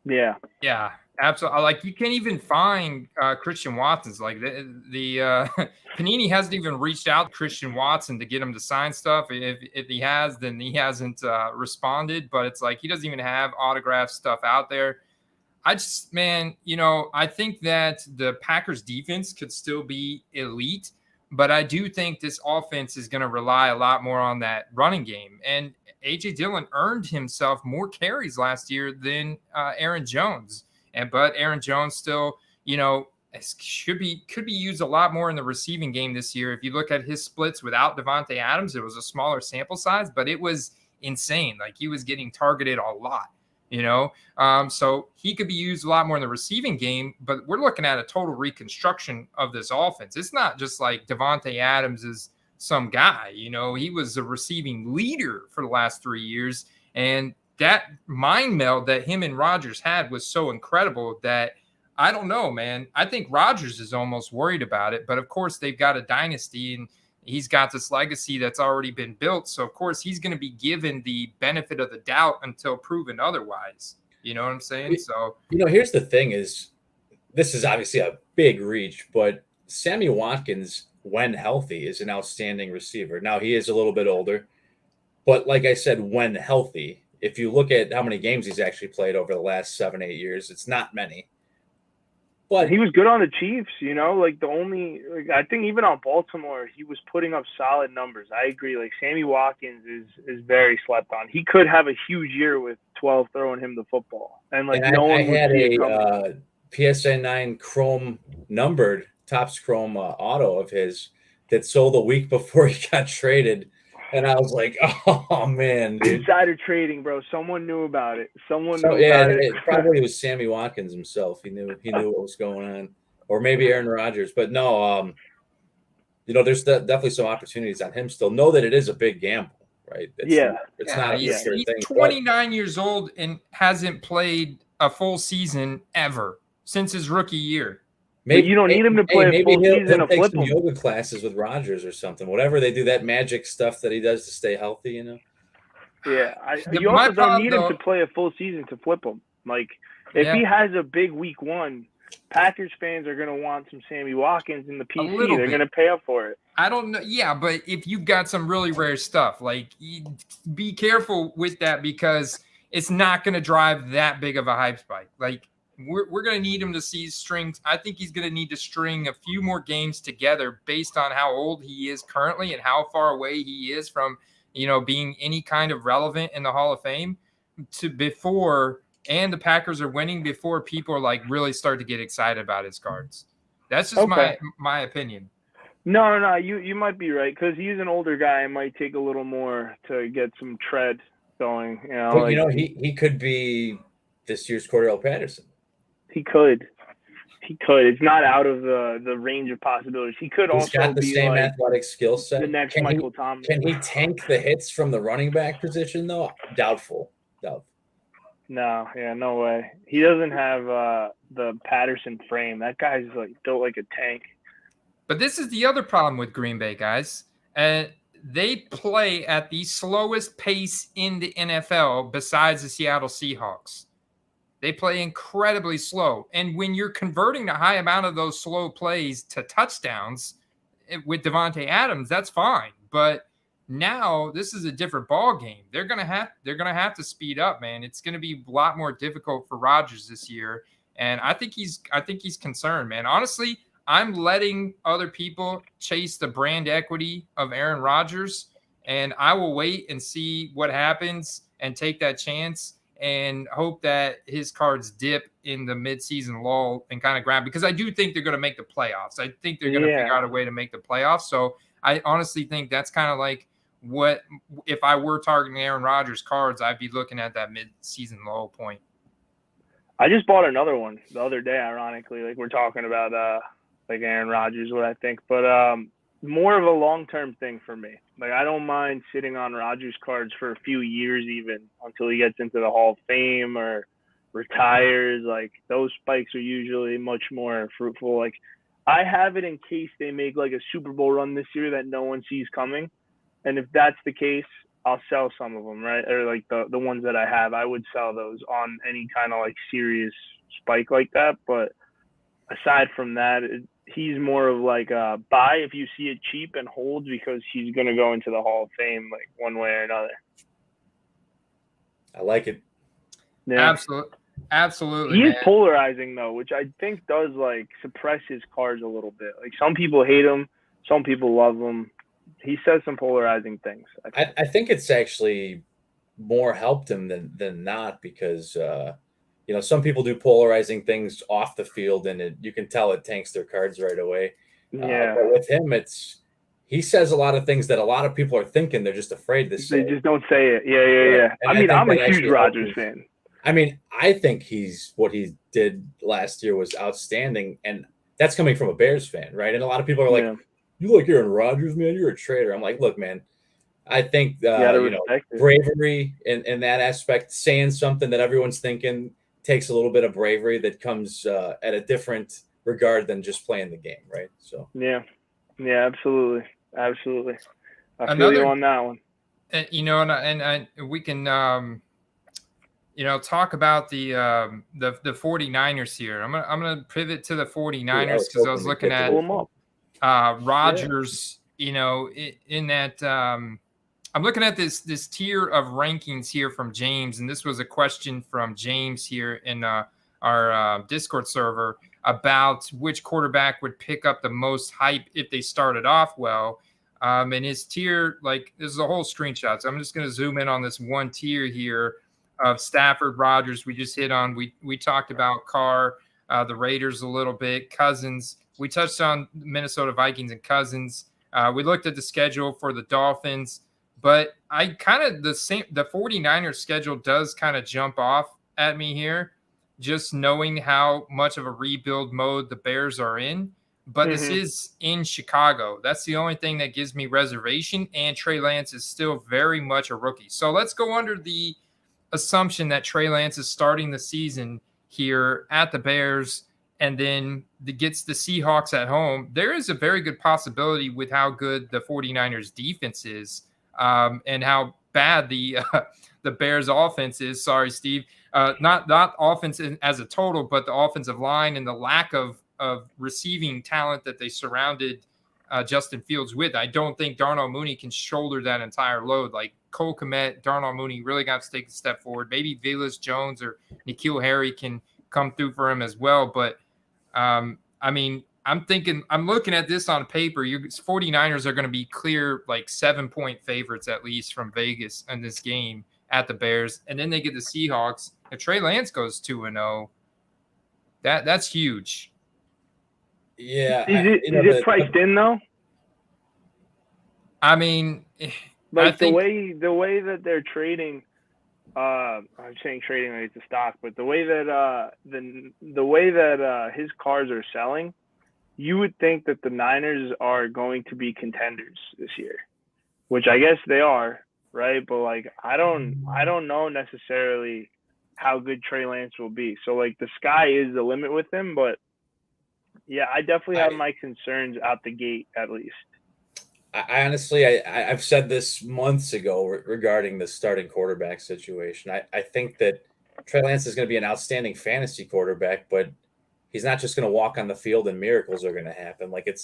Yeah. Yeah, absolutely. Like you can't even find Christian Watson's. Like the Panini hasn't even reached out to Christian Watson to get him to sign stuff. If he has, then he hasn't responded. But it's like he doesn't even have autograph stuff out there. I just, man, I think that the Packers defense could still be elite, but I do think this offense is going to rely a lot more on that running game. And A.J. Dillon earned himself more carries last year than Aaron Jones. But Aaron Jones still, could be used a lot more in the receiving game this year. If you look at his splits without Devontae Adams, it was a smaller sample size, but it was insane. Like he was getting targeted a lot. So he could be used a lot more in the receiving game, but we're looking at a total reconstruction of this offense. It's not just like Devontae Adams is some guy, he was a receiving leader for the last 3 years. And that mind meld that him and Rodgers had was so incredible that I don't know, man. I think Rodgers is almost worried about it, but of course they've got a dynasty and he's got this legacy that's already been built. So, of course, he's going to be given the benefit of the doubt until proven otherwise. You know what I'm saying? So, here's the thing is, this is obviously a big reach, but Sammy Watkins, when healthy, is an outstanding receiver. Now, he is a little bit older, but like I said, when healthy, if you look at how many games he's actually played over the last 7-8 years, it's not many. But he was good on the Chiefs, I think even on Baltimore, he was putting up solid numbers. I agree. Like Sammy Watkins is very slept on. He could have a huge year with 12 throwing him the football. And I had a PSA 9 chrome numbered Topps Chrome auto of his that sold a week before he got traded. And I was like, oh, man, dude. Insider trading, bro. Someone knew about it. It probably was Sammy Watkins himself. He knew what was going on. Or maybe Aaron Rodgers. But no, there's definitely some opportunities on him still. Know that it is a big gamble, right? It's not he's thing. 29 years old and hasn't played a full season ever since his rookie year. Maybe you don't need him to play a full season to take flip some him. yoga classes with Rodgers or something. Whatever they do, that magic stuff that he does to stay healthy, Yeah, you also don't need him to play a full season to flip him. Like, if he has a big week one, Packers fans are going to want some Sammy Watkins in the PC. They're going to pay up for it. I don't know. Yeah, but if you've got some really rare stuff, like, be careful with that because it's not going to drive that big of a hype spike. Like, we're going to need him to see strings. I think he's going to need to string a few more games together based on how old he is currently and how far away he is from, being any kind of relevant in the Hall of Fame and the Packers are winning before people are like really start to get excited about his cards. That's just my opinion. No, you might be right because he's an older guy. It might take a little more to get some tread going. But he could be this year's Cordell Patterson. He could. It's not out of the range of possibilities. He could He's also got the be same like athletic skill set. the next Michael Thomas. Can he tank the hits from the running back position though? Doubtful. No way. He doesn't have the Patterson frame. That guy's built like a tank. But this is the other problem with Green Bay, guys. They play at the slowest pace in the NFL besides the Seattle Seahawks. They play incredibly slow. And when you're converting a high amount of those slow plays to touchdowns with Devontae Adams, that's fine. But now this is a different ball game. They're gonna have to speed up, man. It's gonna be a lot more difficult for Rodgers this year. And I think he's concerned, man. Honestly, I'm letting other people chase the brand equity of Aaron Rodgers, and I will wait and see what happens and take that chance and hope that his cards dip in the midseason lull and kind of grab, because I do think they're going to make the playoffs. I think they're going to figure out a way to make the playoffs. So I honestly think that's kind of like what, if I were targeting Aaron Rodgers cards, I'd be looking at that midseason lull point. I just bought another one the other day, ironically. Like we're talking about like Aaron Rodgers, what I think, but more of a long-term thing for me. Like I don't mind sitting on Rodgers cards for a few years even until he gets into the Hall of Fame or retires. Like those spikes are usually much more fruitful. Like I have it in case they make like a Super Bowl run this year that no one sees coming. And if that's the case, I'll sell some of them, right? Or like the ones that I have, I would sell those on any kind of like serious spike like that. But aside from that, he's more of like a buy if you see it cheap and hold because he's going to go into the Hall of Fame like one way or another. I like it. Yeah. Absolutely. He is man. polarizing though, which I think does like suppress his cards a little bit. Like some people hate him, some people love him. He says some polarizing things. I think it's actually more helped him than not because some people do polarizing things off the field and you can tell it tanks their cards right away. Yeah. But with him, he says a lot of things that a lot of people are thinking they're just afraid to say. They just don't say it. Yeah. And I mean, I'm a that huge actually Rodgers helps. fan. I mean, I think what he did last year was outstanding, and that's coming from a Bears fan, right? And a lot of people are like, "You like Aaron Rodgers, man? You're a traitor." I'm like, "Look, man, I think bravery in that aspect, saying something that everyone's thinking takes a little bit of bravery that comes at a different regard than just playing the game, right?" So yeah, absolutely. I feel you on that one. And we can talk about the 49ers here. I'm gonna pivot to the 49ers because I was looking at Rodgers. In that I'm looking at this tier of rankings here from James, and this was a question from James here in our Discord server about which quarterback would pick up the most hype if they started off well. And his tier, like, this is a whole screenshot. So I'm just going to zoom in on this one tier here of Stafford, Rodgers. We just hit on. We talked about Carr, the Raiders a little bit, Cousins. We touched on Minnesota Vikings and Cousins. We looked at the schedule for the Dolphins, but the 49ers schedule does kind of jump off at me here, just knowing how much of a rebuild mode the Bears are in. But this is in Chicago. That's the only thing that gives me reservation, and Trey Lance is still very much a rookie. So let's go under the assumption that Trey Lance is starting the season here at the Bears and then gets the Seahawks at home. There is a very good possibility with how good the 49ers defense is and how bad the Bears offense is. Sorry, Steve. Not offense as a total, but the offensive line and the lack of receiving talent that they surrounded Justin Fields with. I don't think Darnell Mooney can shoulder that entire load. Like Cole Kmet, Darnell Mooney really got to take a step forward. Maybe Velus Jones or N'Keal Harry can come through for him as well. But I'm looking at this on paper. 49ers are going to be clear, like 7-point favorites at least from Vegas in this game at the Bears. And then they get the Seahawks. If Trey Lance goes 2-0, that's huge. Yeah. Is it priced in though? I mean, like I think the way that they're trading, I'm saying trading like it's a stock, but the way that his cars are selling, you would think that the Niners are going to be contenders this year, which I guess they are, right? But like I don't know necessarily how good Trey Lance will be. So like the sky is the limit with him, but yeah, I definitely have my concerns out the gate at least. I honestly, I've said this months ago regarding the starting quarterback situation. I think that Trey Lance is going to be an outstanding fantasy quarterback, but he's not just going to walk on the field and miracles are going to happen. Like it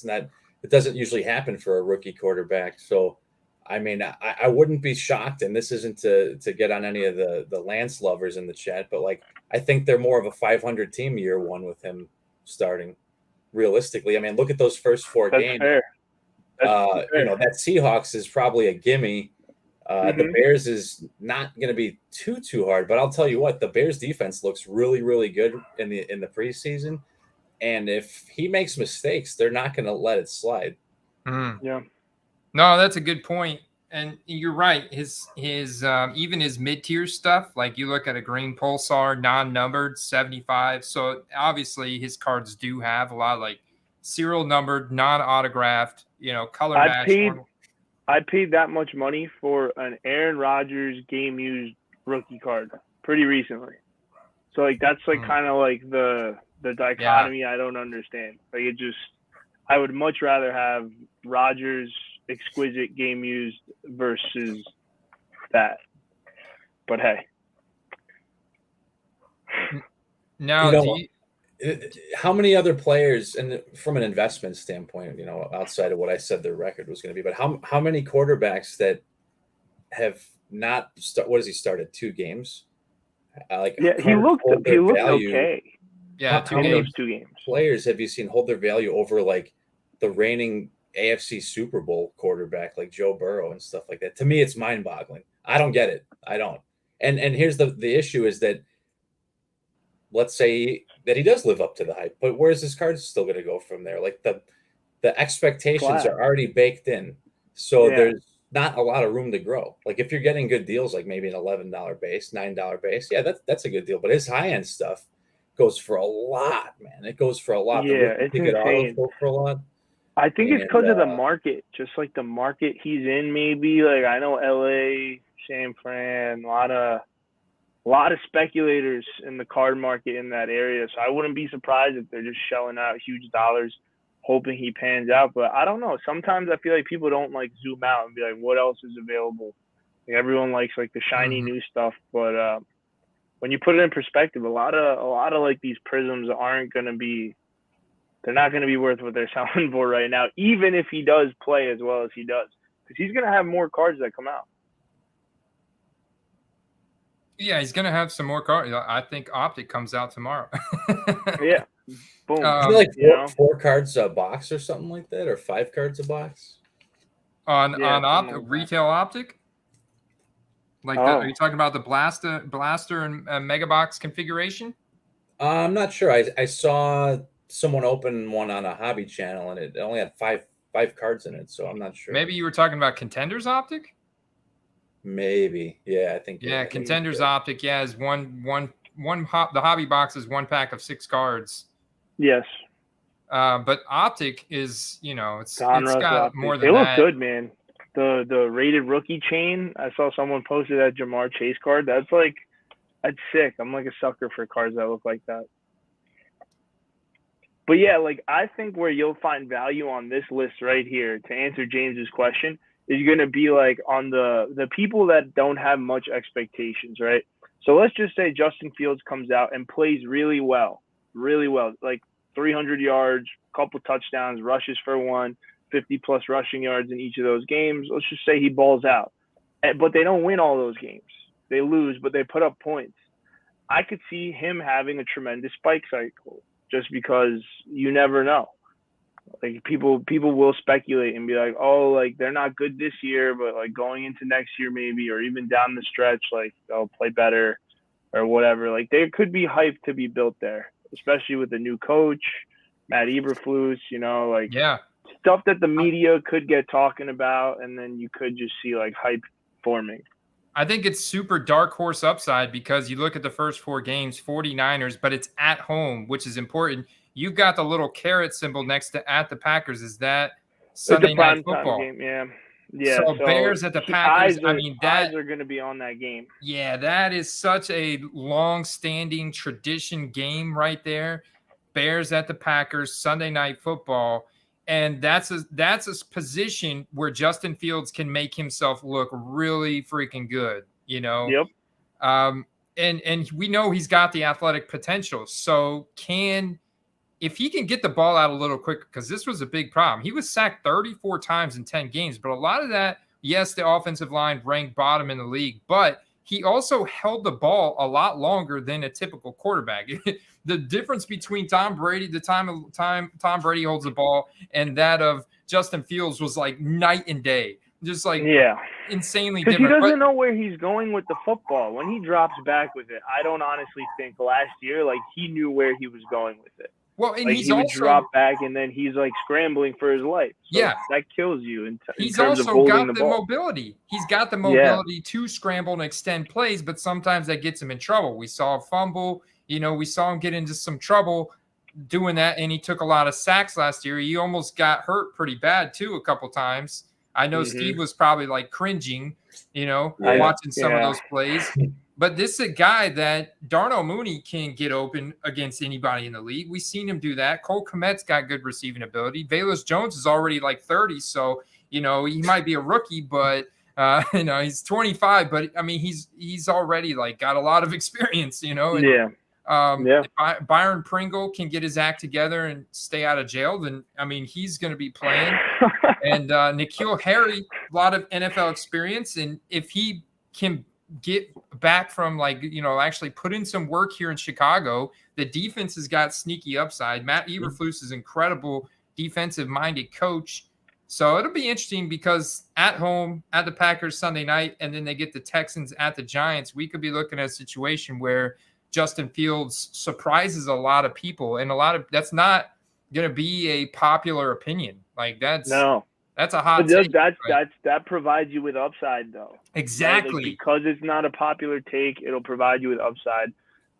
doesn't usually happen for a rookie quarterback. So, I mean, I wouldn't be shocked, and this isn't to get on any of the Lance lovers in the chat, but like I think they're more of a 500 team year one with him starting. Realistically, I mean, look at those first 4 games. Fair. That Seahawks is probably a gimme. The Bears is not going to be too hard, but I'll tell you what, the Bears defense looks really, really good in the preseason. And if he makes mistakes, they're not going to let it slide. Yeah. No, that's a good point. And you're right. His even his mid-tier stuff, like you look at a green pulsar, non-numbered, 75. So obviously his cards do have a lot of like serial numbered, non-autographed, color match. I paid that much money for an Aaron Rodgers game used rookie card pretty recently. So like that's like kind of like the dichotomy I don't understand. Like I would much rather have Rodgers exquisite game used versus that. But hey. Now, how many other players, and from an investment standpoint, outside of what I said their record was going to be, but how many quarterbacks that have not what has he started 2 games? He looked okay. Yeah, how many 2 games. Players have you seen hold their value over like the reigning AFC Super Bowl quarterback like Joe Burrow and stuff like that? To me, it's mind-boggling. I don't get it. I don't. And here's the issue is that, let's say that he does live up to the hype, but where's his cards still going to go from there? Like the expectations are already baked in, so there's not a lot of room to grow. Like if you're getting good deals, like maybe an $11 base, $9 base, yeah, that's a good deal. But his high end stuff goes for a lot, man. It goes for a lot. Yeah, it's insane. Go for a lot. I think it's because of the market, just like the market he's in. Maybe like I know LA, San Fran, a lot of speculators in the card market in that area. So I wouldn't be surprised if they're just shelling out huge dollars, hoping he pans out. But I don't know. Sometimes I feel like people don't like zoom out and be like, what else is available? Like, everyone likes like the shiny new stuff. But when you put it in perspective, a lot of like these prisms they're not going to be worth what they're selling for right now, even if he does play as well as he does, because he's going to have more cards that come out. Yeah, he's going to have some more cards. I think Optic comes out tomorrow. Yeah. Boom. Like 4 cards a box or something like that, or 5 cards a box? On retail Optic? Are you talking about the blaster and mega box configuration? I'm not sure. I saw someone open one on a hobby channel, and it only had five cards in it, so I'm not sure. Maybe you were talking about Contenders Optic? Maybe. Yeah, I think. Yeah, Contenders Optic, is the hobby box is 1 pack of 6 cards. Yes. But Optic is, it's got Optic. more than they that. They look good, man. The rated rookie chain, I saw someone posted that Jamar Chase card. That's sick. I'm like a sucker for cards that look like that. But yeah, like I think where you'll find value on this list right here, to answer James's question, is going to be like on the people that don't have much expectations, right? So let's just say Justin Fields comes out and plays really well, like 300 yards, couple touchdowns, rushes for 1, 50-plus rushing yards in each of those games. Let's just say he balls out. But they don't win all those games. They lose, but they put up points. I could see him having a tremendous spike cycle just because you never know. Like people will speculate and be like, oh, like they're not good this year, but like going into next year maybe, or even down the stretch, like they'll play better or whatever. Like there could be hype to be built there, especially with the new coach, Matt Eberflus, stuff that the media could get talking about, and then you could just see like hype forming. I think it's super dark horse upside because you look at the first 4 games, 49ers, but it's at home, which is important. You've got the little carrot symbol next to at the Packers. Is that Sunday Night Football? Game, yeah. So Bears at the Packers. Eyes are going to be on that game. Yeah, that is such a long-standing tradition game right there. Bears at the Packers, Sunday Night Football. And that's a position where Justin Fields can make himself look really freaking good, Yep. And we know he's got the athletic potential. So if he can get the ball out a little quicker, because this was a big problem. He was sacked 34 times in 10 games, but a lot of that, yes, the offensive line ranked bottom in the league, but he also held the ball a lot longer than a typical quarterback. The difference between Tom Brady, the time Tom Brady holds the ball, and that of Justin Fields was like night and day. Just like insanely different. Because he doesn't know where he's going with the football. When he drops back with it, I don't honestly think last year, like he knew where he was going with it. Well, and like he would drop back, and then he's like scrambling for his life. So that kills you. In he's terms also of holding got the mobility. He's got the mobility to scramble and extend plays, but sometimes that gets him in trouble. We saw a fumble. We saw him get into some trouble doing that, and he took a lot of sacks last year. He almost got hurt pretty bad too a couple times. I know Steve was probably like cringing, watching some of those plays. But this is a guy that Darnell Mooney can get open against anybody in the league. We've seen him do that. Cole Kmet's got good receiving ability. Velus Jones is already like 30, so You know, he might be a rookie, but you know, he's 25, but I mean, he's already like got a lot of experience, you know. And, if Byron Pringle can get his act together and stay out of jail, then I mean, he's going to be playing. And N'Keal Harry, a lot of NFL experience, and if he can get back from like, you know, actually put in some work here in Chicago, the defense has got sneaky upside. Matt Eberflus is incredible defensive-minded coach. So it'll be interesting because at home, at the Packers Sunday night, and then they get the Texans at the Giants, we could be looking at a situation where Justin Fields surprises a lot of people, and that's not going to be a popular opinion. Like that's a hot take. That provides you with upside, though. Exactly. Right? Like, because it's not a popular take, it'll provide you with upside.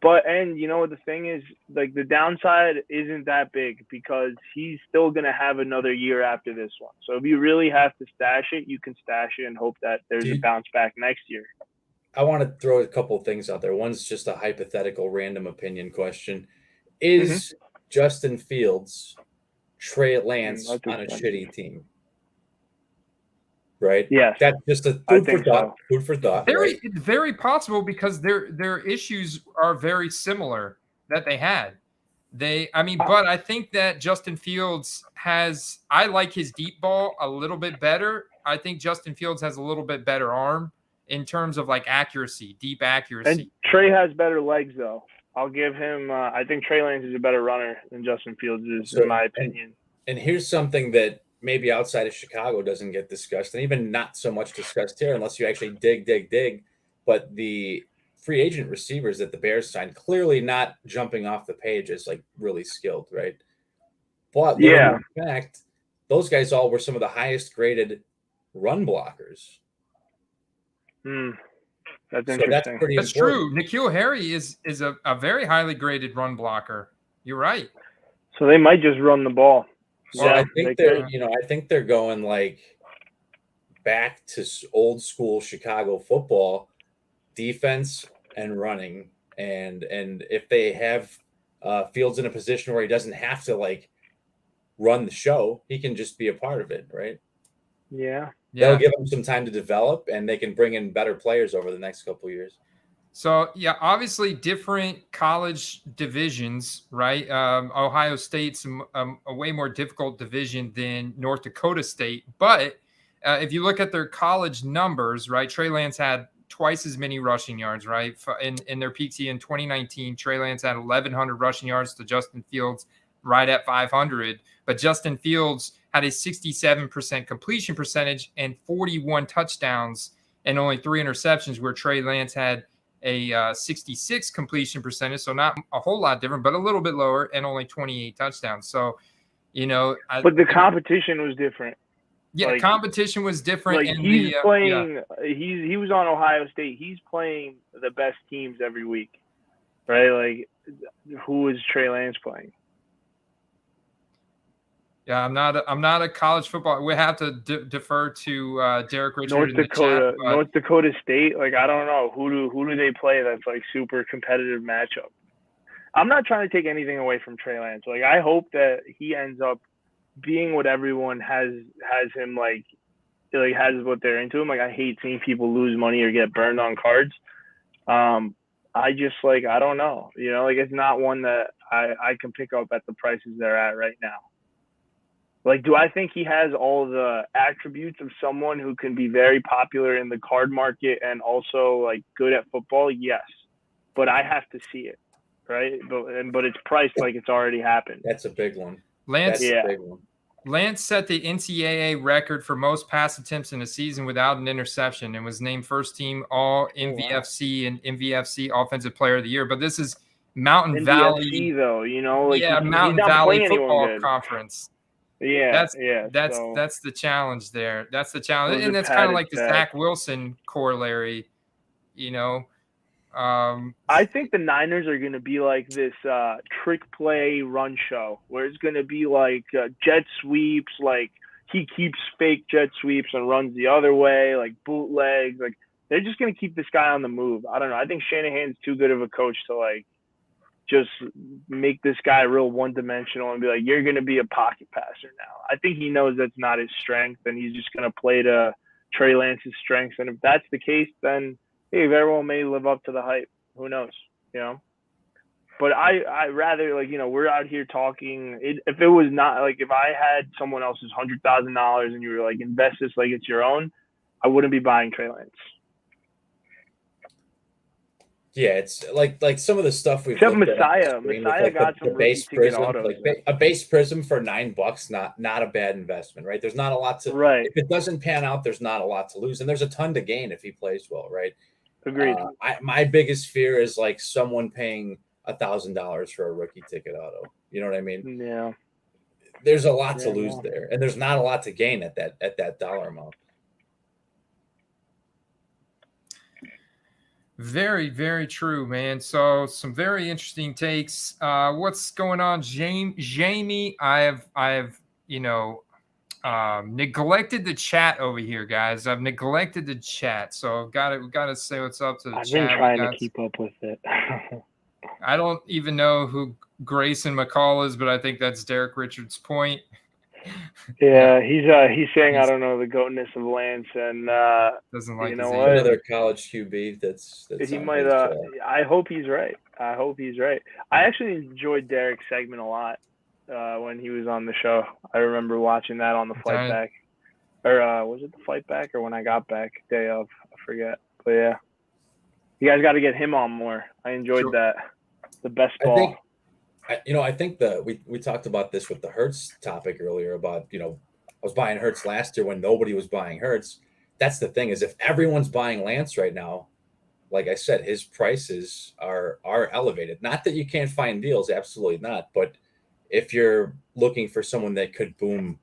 But, and you know what the thing is, like the downside isn't that big because he's still going to have another year after this one. So if you really have to stash it, you can stash it and hope that there's a bounce back next year. I want to throw a couple of things out there. One's just a hypothetical random opinion question. Is Justin Fields Trey Lance on a shitty team? Right? Yes. That's just a food for thought. So. Food for thought. Very possible because their issues are very similar that they had. But I think that Justin Fields I like his deep ball a little bit better. I think Justin Fields has a little bit better arm in terms of like accuracy, deep accuracy. And Trey has better legs, though. I'll give him. I think Trey Lance is a better runner than Justin Fields is, in my opinion. And here's something that maybe outside of Chicago doesn't get discussed, and even not so much discussed here unless you actually dig. But the free agent receivers that the Bears signed, clearly not jumping off the page as like really skilled, right? But in fact, those guys all were some of the highest graded run blockers. That's interesting. That's true. N'Keal Harry is a very highly graded run blocker. You're right. So they might just run the ball. So I think they're going like back to old school Chicago football, defense and running, and if they have Fields in a position where he doesn't have to like run the show, he can just be a part of it, right? Yeah. That'll give them some time to develop, and they can bring in better players over the next couple of years. So, obviously different college divisions, right? Ohio State's a way more difficult division than North Dakota State. But if you look at their college numbers, right, Trey Lance had twice as many rushing yards, right? In their peak season in 2019, Trey Lance had 1,100 rushing yards to Justin Fields right at 500. But Justin Fields had a 67% completion percentage and 41 touchdowns and only 3 interceptions, where Trey Lance had a 66 completion percentage, so not a whole lot different, but a little bit lower, and only 28 touchdowns. So, but the competition was different. Yeah, competition was different. Like he's playing. He was on Ohio State. He's playing the best teams every week, right? Like, who is Trey Lance playing? Yeah, I'm not a college football. We have to defer to Derek Richard in the chat. North Dakota State. Like, I don't know who do they play that's like super competitive matchup. I'm not trying to take anything away from Trey Lance. Like, I hope that he ends up being what everyone has him like has what they're into him. Like, I hate seeing people lose money or get burned on cards. I just I don't know. Like, it's not one that I can pick up at the prices they're at right now. Like, do I think he has all the attributes of someone who can be very popular in the card market and also like good at football? Yes, but I have to see it, right? But it's priced like it's already happened. That's a big one. Lance set the NCAA record for most pass attempts in a season without an interception and was named first team all MVFC and MVFC Offensive Player of the Year. But this is Mountain Valley, though. Mountain Valley Football Conference. That's the challenge there. That's the challenge, and that's kind of like the Zach Wilson corollary, I think the Niners are going to be like this trick play run show where it's going to be like jet sweeps, like he keeps fake jet sweeps and runs the other way, like bootlegs. Like, they're just going to keep this guy on the move. I don't know. I think Shanahan's too good of a coach to just make this guy real one-dimensional and be like, you're going to be a pocket passer now. I think he knows that's not his strength, and he's just going to play to Trey Lance's strengths. And if that's the case, then hey, very well may live up to the hype. Who knows, you know? But I rather, like, you know, we're out here talking. If it was not, like, if I had someone else's $100,000 and you were like, invest this like it's your own, I wouldn't be buying Trey Lance. Yeah, it's like some of the stuff we've Except looked at on the Messiah. screen Messiah with, got the some base rookie ticket prism, autos. like a base prism for $9, not a bad investment, right? There's not a lot to Right. If it doesn't pan out, there's not a lot to lose, and there's a ton to gain if he plays well, right? Agreed. My biggest fear is like someone paying $1,000 for a rookie ticket auto. You know what I mean? Yeah. There's a lot to lose there, and there's not a lot to gain at that dollar amount. Very, very true, man. So some very interesting takes. What's going on, Jamie? I have neglected the chat over here, guys. I've neglected the chat, so we gotta say what's up to the I've chat. been trying to keep up with it. I don't even know who Grayson McCall is, but I think that's Derek Richards' point. Yeah, he's saying I don't know the goatness of Lance, and doesn't like, you know his what? Another college QB that's He on might. his, I hope he's right. I actually enjoyed Derek's segment a lot when he was on the show. I remember watching that on the flight back, or was it the flight back or when I got back day of? I forget. But yeah, you guys got to get him on more. I enjoyed that. The best ball. I think we talked about this with the Hurts topic earlier about, I was buying Hurts last year when nobody was buying Hurts. That's the thing, is if everyone's buying Lance right now, like I said, his prices are elevated. Not that you can't find deals, absolutely not. But if you're looking for someone that could boom,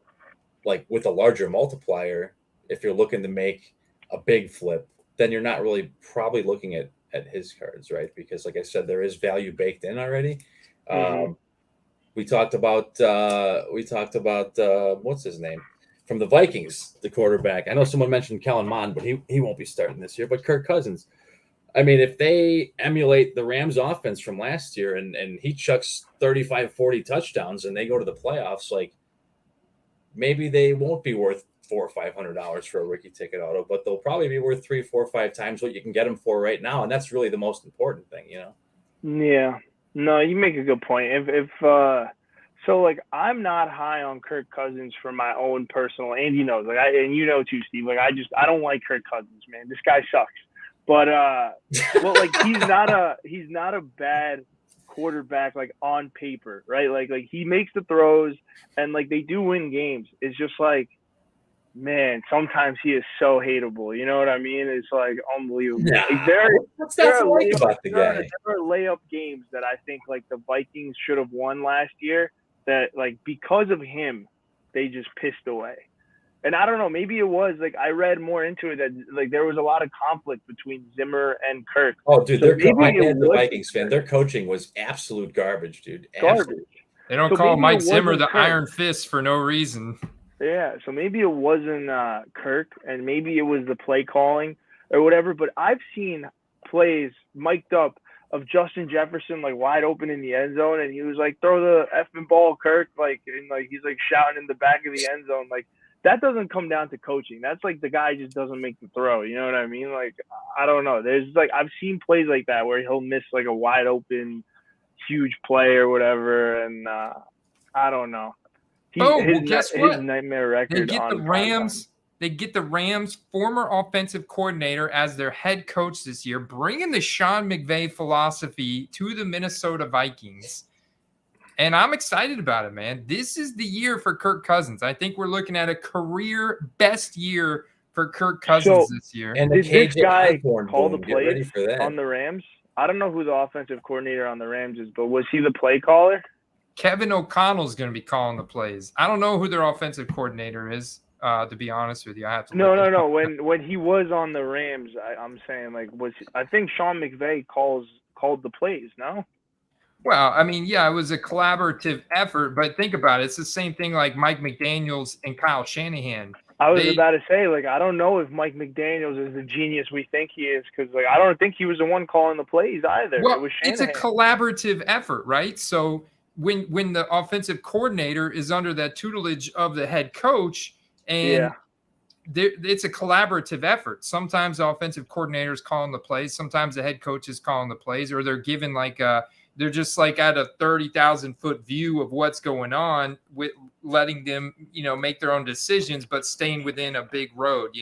like with a larger multiplier, if you're looking to make a big flip, then you're not really probably looking at his cards, right? Because like I said, there is value baked in already. We talked about what's his name from the Vikings, the quarterback. I know someone mentioned Kellen Mond, but he won't be starting this year. But Kirk Cousins, I mean, if they emulate the Rams offense from last year and he chucks 35, 40 touchdowns and they go to the playoffs, like maybe they won't be worth $400 or $500 for a rookie ticket auto, but they'll probably be worth 3, 4, 5 times what you can get them for right now. And that's really the most important thing, Yeah. No, you make a good point. So like I'm not high on Kirk Cousins for my own personal, and knows, and you know too, Steve. Like I don't like Kirk Cousins, man. This guy sucks. But well, like he's not a bad quarterback, like on paper, right? Like he makes the throws and like they do win games. It's just like, man, sometimes he is so hateable. You know what I mean? It's like unbelievable. Yeah. Like, there guy? are layup games that I think like the Vikings should have won last year that like because of him, they just pissed away. And I don't know, maybe it was like I read more into it that like there was a lot of conflict between Zimmer and Kirk. Oh, dude, So the Vikings fan. Their coaching was absolute garbage, dude. Garbage. They don't call Mike Zimmer the Iron Fist for no reason. Yeah, so maybe it wasn't Kirk, and maybe it was the play calling or whatever. But I've seen plays mic'd up of Justin Jefferson like wide open in the end zone, and he was like, "Throw the effing ball, Kirk!" Like, and like he's like shouting in the back of the end zone. Like that doesn't come down to coaching. That's like the guy just doesn't make the throw. You know what I mean? Like I don't know. There's like I've seen plays like that where he'll miss like a wide open, huge play or whatever, and I don't know. Guess what? His nightmare record. They get the Rams former offensive coordinator as their head coach this year, bringing the Sean McVay philosophy to the Minnesota Vikings. And I'm excited about it, man. This is the year for Kirk Cousins. I think we're looking at a career best year for Kirk Cousins this year. And did this guy call the plays for that. on the Rams? I don't know who the offensive coordinator on the Rams is, but was he the play caller? Kevin O'Connell's going to be calling the plays. I don't know who their offensive coordinator is, to be honest with you. I have to. No. When he was on the Rams, I'm saying like I think Sean McVay called the plays. No. Well, I mean, yeah, it was a collaborative effort, but think about it. It's the same thing like Mike McDaniels and Kyle Shanahan. I was about to say, like, I don't know if Mike McDaniels is the genius we think he is, because, like, I don't think he was the one calling the plays either. Well, it was it's a Shanahan. collaborative effort, right? So when the offensive coordinator is under that tutelage of the head coach, and it's a collaborative effort. Sometimes the offensive coordinator is calling the plays, sometimes the head coach is calling the plays, or they're given they're just like at a 30,000-foot view of what's going on, with letting them, make their own decisions, but staying within a big road,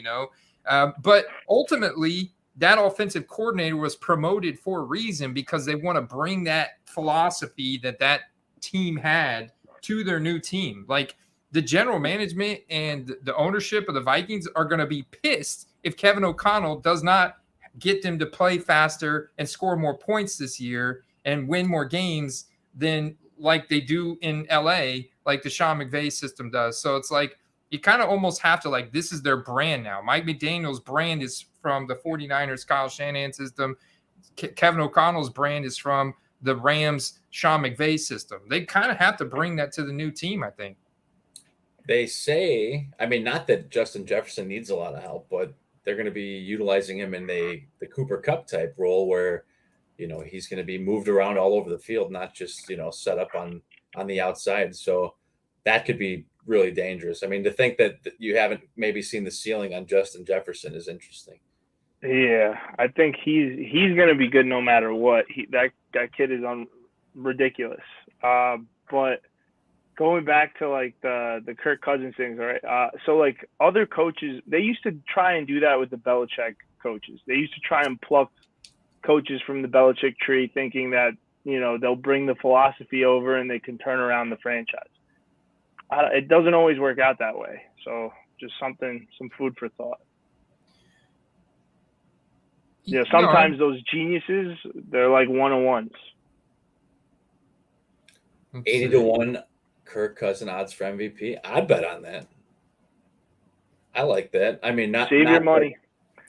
But ultimately, that offensive coordinator was promoted for a reason, because they want to bring that philosophy that team had to their new team. Like, the general management and the ownership of the Vikings are going to be pissed if Kevin O'Connell does not get them to play faster and score more points this year and win more games than like they do in LA, like the Sean McVay system does. So it's like, you kind of almost have to, like, this is their brand now. Mike McDaniel's brand is from the 49ers Kyle Shanahan system. Kevin O'Connell's brand is from the Rams Sean McVay system. They kind of have to bring that to the new team, I think. They say, I mean, not that Justin Jefferson needs a lot of help, but they're going to be utilizing him in the Cooper Kupp type role where, he's going to be moved around all over the field, not just, set up on the outside. So that could be really dangerous. I mean, to think that you haven't maybe seen the ceiling on Justin Jefferson is interesting. Yeah, I think he's going to be good no matter what. That kid is ridiculous. But going back to like the Kirk Cousins things, all right? So like other coaches, they used to try and do that with the Belichick coaches. They used to try and pluck coaches from the Belichick tree, thinking that they'll bring the philosophy over and they can turn around the franchise. It doesn't always work out that way. So just some food for thought. Sometimes those geniuses, they're like one-on-ones. 80-1 Kirk Cousins odds for MVP. I'd bet on that. I like that. I mean, save your money.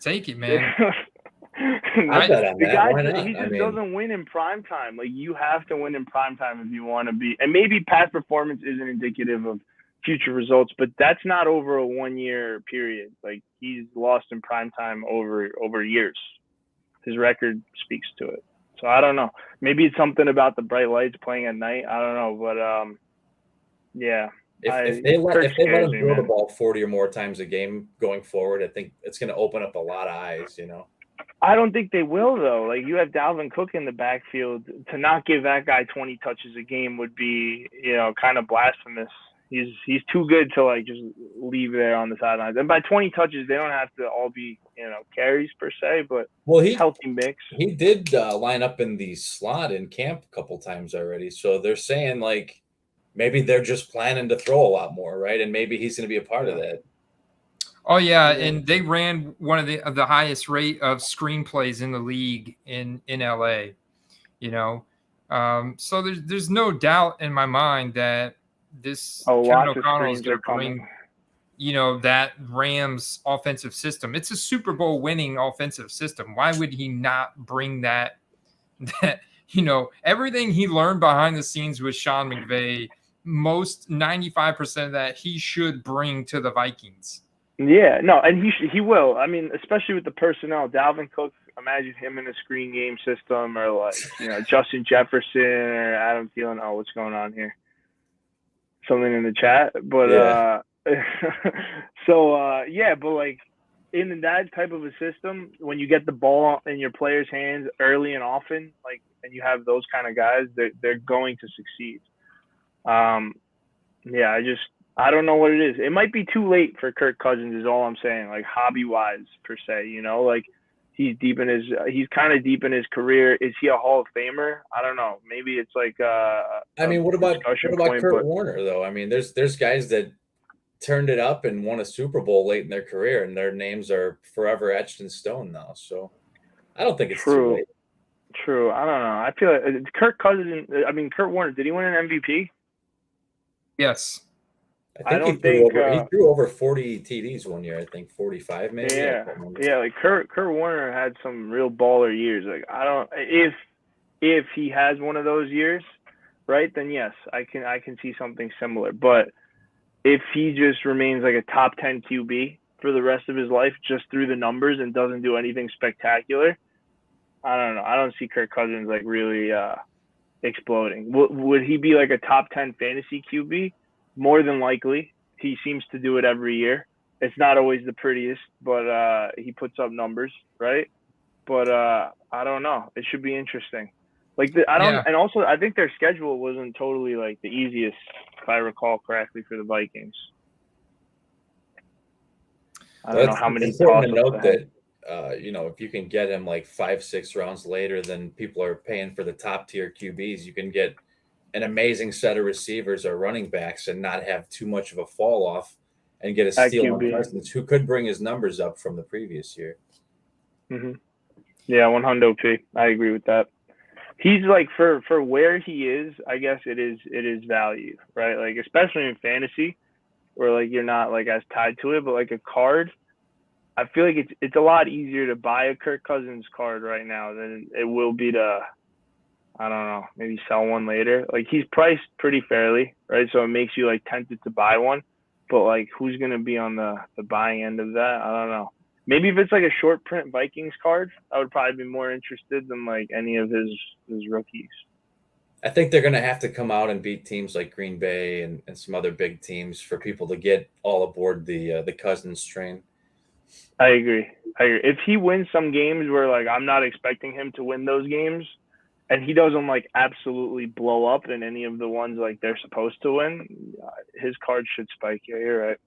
Take it, man. I bet on that. Guy, why not? He just doesn't win in prime time. Like, you have to win in prime time if you want to be. And maybe past performance isn't indicative of future results, but that's not over a 1-year period. Like, he's lost in prime time over years. His record speaks to it. So I don't know. Maybe it's something about the bright lights playing at night. I don't know, but yeah. If they let him throw the ball 40 or more times a game going forward, I think it's going to open up a lot of eyes. I don't think they will, though. Like, you have Dalvin Cook in the backfield. To not give that guy 20 touches a game would be, kind of blasphemous. He's too good to, like, just leave there on the sidelines. And by 20 touches, they don't have to all be, carries per se, but healthy mix. He did line up in the slot in camp a couple times already. So they're saying, like, maybe they're just planning to throw a lot more, right? And maybe he's going to be a part of that. Oh yeah, and they ran one of the highest rate of screenplays in the league in LA. So there's no doubt in my mind that this Kevin O'Connell is going to bring, that Rams offensive system. It's a Super Bowl winning offensive system. Why would he not bring that everything he learned behind the scenes with Sean McVay, 95% of that he should bring to the Vikings. Yeah, no, and he will. I mean, especially with the personnel. Dalvin Cook, imagine him in a screen game system, or like, Justin Jefferson or Adam Thielen. Oh, what's going on here? Something in the chat. But yeah. But like in that type of a system, when you get the ball in your players' hands early and often, like, and you have those kind of guys, they're going to succeed. I don't know what it is. It might be too late for Kirk Cousins is all I'm saying, like hobby-wise per se, like he's kind of deep in his career. Is he a Hall of Famer? I don't know. Maybe it's like what about Kurt Warner though? I mean, there's guys that turned it up and won a Super Bowl late in their career, and their names are forever etched in stone now. So I don't think it's too late. True. I don't know. I feel like Kurt Warner, did he win an MVP? Yes. I think he threw over 40 TDs one year. I think 45 maybe. Yeah. Like Kurt Warner had some real baller years. Like, I don't, if he has one of those years, right? Then yes, I can see something similar. But if he just remains like a top 10 QB for the rest of his life just through the numbers and doesn't do anything spectacular, I don't know. I don't see Kirk Cousins like really exploding. Would he be like a top 10 fantasy QB? More than likely. He seems to do it every year. It's not always the prettiest, but he puts up numbers, right? But I don't know. It should be interesting. Like and also I think their schedule wasn't totally like the easiest, if I recall correctly, for the Vikings. I don't know how many. It's important to note that if you can get him like 5-6 rounds later than people are paying for the top tier QBs, you can get an amazing set of receivers or running backs and not have too much of a fall off and get a steal on Cousins, who could bring his numbers up from the previous year. Mm-hmm. Yeah, 100p. I agree with that. He's like for where he is, I guess it is value, right? Like especially in fantasy, where like you're not like as tied to it, but like a card, I feel like it's a lot easier to buy a Kirk Cousins card right now than it will be to, I don't know, maybe sell one later. Like he's priced pretty fairly, right? So it makes you like tempted to buy one, but like who's gonna be on the buying end of that? I don't know. Maybe if it's like a short print Vikings card, I would probably be more interested than like any of his rookies. I think they're going to have to come out and beat teams like Green Bay and some other big teams for people to get all aboard the Cousins train. I agree. If he wins some games where like I'm not expecting him to win those games, and he doesn't like absolutely blow up in any of the ones like they're supposed to win, his card should spike. Yeah, you're right.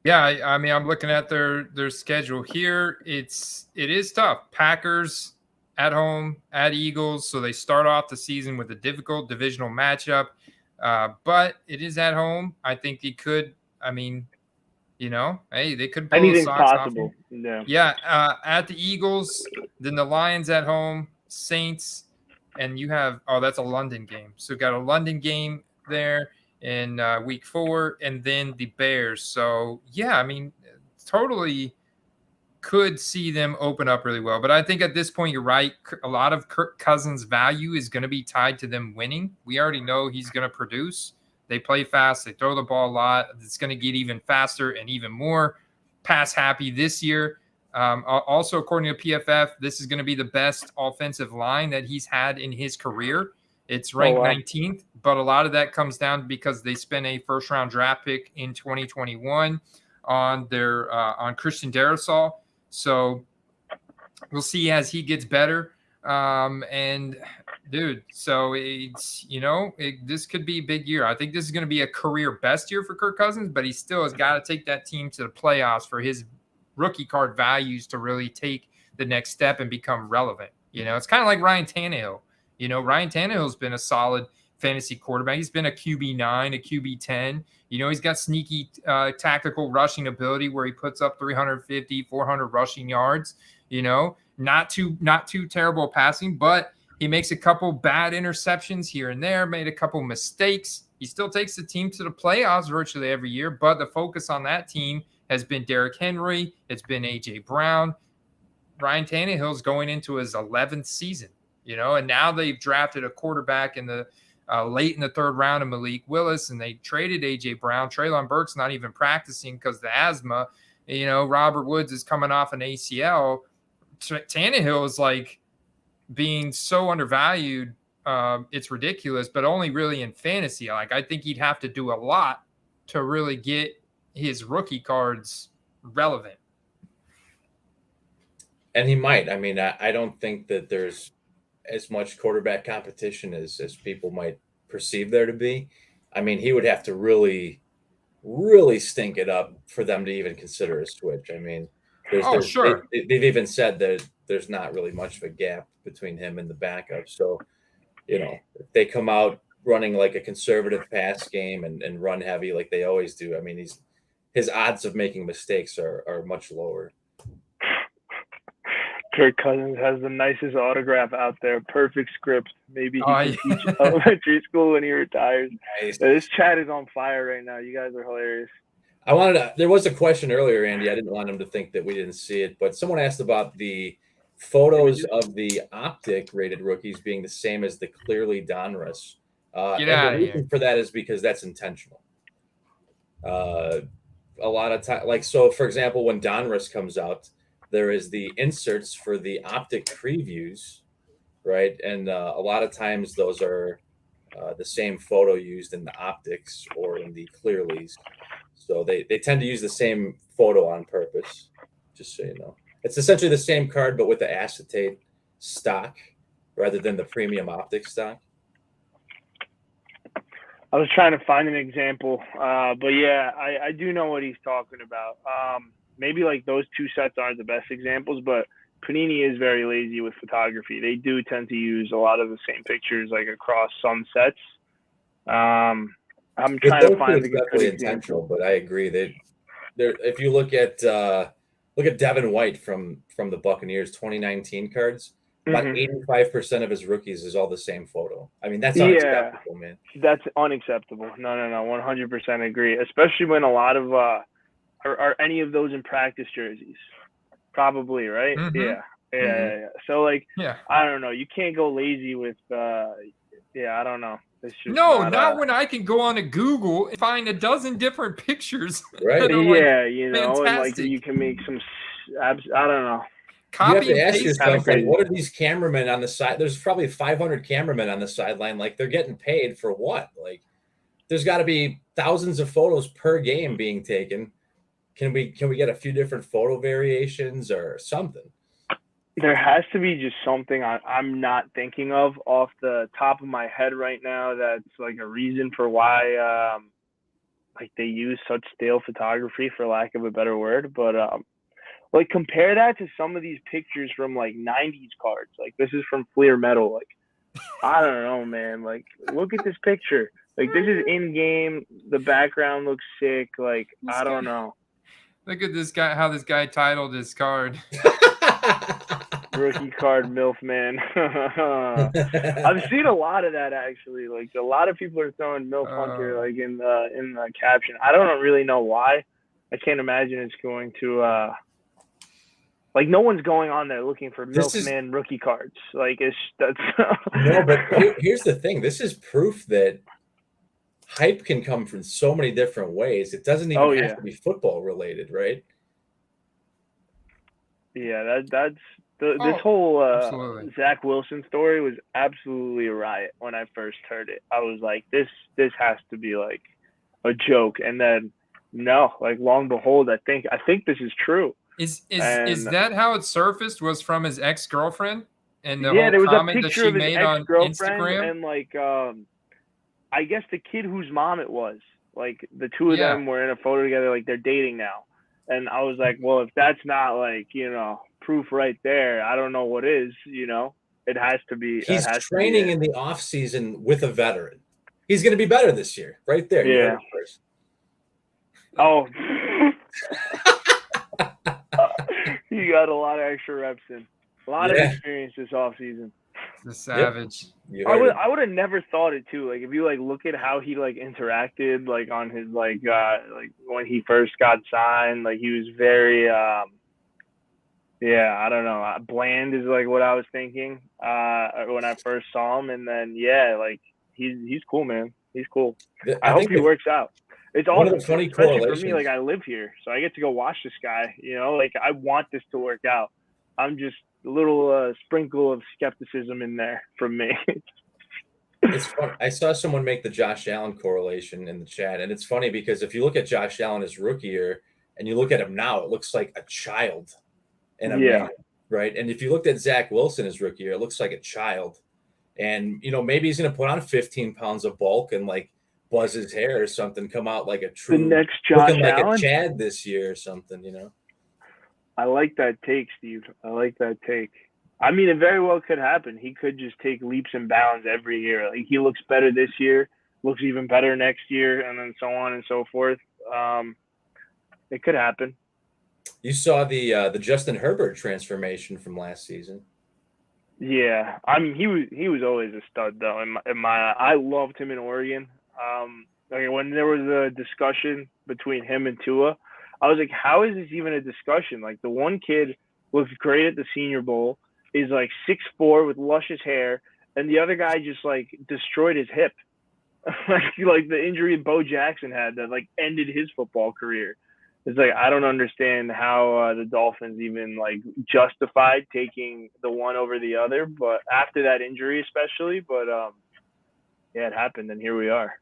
Yeah, I mean, I'm looking at their schedule here. It is tough. Packers at home, at Eagles, so they start off the season with a difficult divisional matchup. But it is at home. I think he could. I mean, they could blow anything's the socks possible. Off. Yeah. At the Eagles, then the Lions at home, Saints, and you have that's a London game. So got a London game there in week 4, and then the Bears. So yeah, I mean, totally could see them open up really well. But I think at this point, you're right. A lot of Kirk Cousins' value is going to be tied to them winning. We already know he's going to produce. They play fast. They throw the ball a lot. It's going to get even faster and even more pass happy this year. Also, according to PFF, this is going to be the best offensive line that he's had in his career. It's ranked 19th, but a lot of that comes down because they spent a first-round draft pick in 2021 on their on Christian Darrisaw. So we'll see as he gets better. And dude, so it's this could be a big year. I think this is going to be a career best year for Kirk Cousins, but he still has got to take that team to the playoffs for his rookie card values to really take the next step and become relevant. It's kind of like Ryan Tannehill. Ryan Tannehill's been a solid fantasy quarterback. He's been a QB9, a QB10. He's got sneaky tactical rushing ability where he puts up 350, 400 rushing yards. Not too terrible passing, but he makes a couple bad interceptions here and there, made a couple mistakes. He still takes the team to the playoffs virtually every year, but the focus on that team has been Derrick Henry. It's been A.J. Brown. Ryan Tannehill's going into his 11th season. And now they've drafted a quarterback in the late in the 3rd round of Malik Willis, and they traded A.J. Brown. Treylon Burks not even practicing because of the asthma. Robert Woods is coming off an ACL. Tannehill is like being so undervalued. It's ridiculous, but only really in fantasy. Like I think he'd have to do a lot to really get his rookie cards relevant. And he might. I mean, I don't think that there's as much quarterback competition as people might perceive there to be. I mean, he would have to really, really stink it up for them to even consider a switch. I mean, sure. They've even said that there's not really much of a gap between him and the backup. So, if they come out running like a conservative pass game and run heavy like they always do, I mean, his odds of making mistakes are much lower. Kirk Cousins has the nicest autograph out there. Perfect script. Maybe he can teach elementary school when he retires. Nice. This chat is on fire right now. You guys are hilarious. There was a question earlier, Andy. I didn't want him to think that we didn't see it, but someone asked about the photos of the optic rated rookies being the same as the clearly Donruss. Get out of here. The reason for that is because that's intentional. A lot of time, like, so for example, when Donruss comes out, there is the inserts for the optic previews, right? And a lot of times those are the same photo used in the optics or in the clearlies. So they tend to use the same photo on purpose, just so you know. It's essentially the same card, but with the acetate stock rather than the premium optic stock. I was trying to find an example, but yeah, I do know what he's talking about. Maybe like those two sets aren't the best examples, but Panini is very lazy with photography. They do tend to use a lot of the same pictures like across some sets. I'm trying to find a good definitely example. intentional, but I agree that there. If you look at Devin White from the Buccaneers 2019 cards, about 85% of his rookies is all the same photo. I mean, that's unacceptable, man. That's unacceptable. No, 100% agree. Especially when a lot of are any of those in practice jerseys? Probably, right? Yeah. So like, I don't know. You can't go lazy with. I don't know. It's just not when I can go on to Google and find a dozen different pictures. Right. And like fantastic. you can make some. I don't know. Copy you have to and ask paste. yourself, like, what are these cameramen on the side? There's probably 500 cameramen on the sideline. Like, they're getting paid for what? Like, there's got to be thousands of photos per game being taken. Can we get a few different photo variations or something? There has to be just something I'm not thinking of off the top of my head right now. That's like a reason for why like they use such stale photography, for lack of a better word. But like compare that to some of these pictures from like 90s cards. Like this is from Fleer Metal. Like I don't know, man. Like look at this picture. Like this is in game. The background looks sick. Like I don't know. Look at this guy. How this guy titled his card. Rookie card MILF man. I've seen a lot of that actually. Like a lot of people are throwing MILF Hunter like in the caption. I don't really know why. I can't imagine it's going to like no one's going on there looking for MILF man rookie cards. Like that's No, but here's the thing. This is proof that hype can come from so many different ways. It doesn't even have to be football related, right? Yeah, this whole Zach Wilson story was absolutely a riot when I first heard it. I was like, this has to be like a joke. And then no, like long and behold, I think this is true. Is that how it surfaced? Was from his ex-girlfriend and the there whole was comment a that picture she of his made on Instagram? And like I guess the kid whose mom it was, like the two of them were in a photo together, like they're dating now. And I was like, well, if that's not like, proof right there, I don't know what is, it has to be. He's training in the off season with a veteran. He's going to be better this year, right there. Yeah. Oh, he got a lot of extra reps in, a lot of experience this off season. The savage. Yep. I would have never thought it too. Like if you like look at how he like interacted like on his like when he first got signed, like he was very I don't know, bland is like what I was thinking when I first saw him, and then like he's cool, man. He's cool. I hope he works out. It's awesome. One of the funny correlations for me, like I live here, so I get to go watch this guy. Like I want this to work out. I'm just a little sprinkle of skepticism in there from me. It's fun. I saw someone make the Josh Allen correlation in the chat, and it's funny because if you look at Josh Allen his rookie year and you look at him now, it looks like a child and a man, right? And if you looked at Zach Wilson his rookie year, it looks like a child. And maybe he's going to put on 15 pounds of bulk and like buzz his hair or something, come out like a true, the next Josh looking like Allen? a Chad this year or something, I like that take, Steve. I like that take. I mean, it very well could happen. He could just take leaps and bounds every year. Like he looks better this year, looks even better next year, and then so on and so forth. It could happen. You saw the Justin Herbert transformation from last season. Yeah, I mean he was always a stud though. I loved him in Oregon. When there was a discussion between him and Tua, I was like, how is this even a discussion? Like the one kid looks great at the Senior Bowl, is like 6'4" with luscious hair, and the other guy just like destroyed his hip. like the injury Bo Jackson had that like ended his football career. It's like I don't understand how the Dolphins even like justified taking the one over the other, but after that injury especially. But yeah, it happened, and here we are.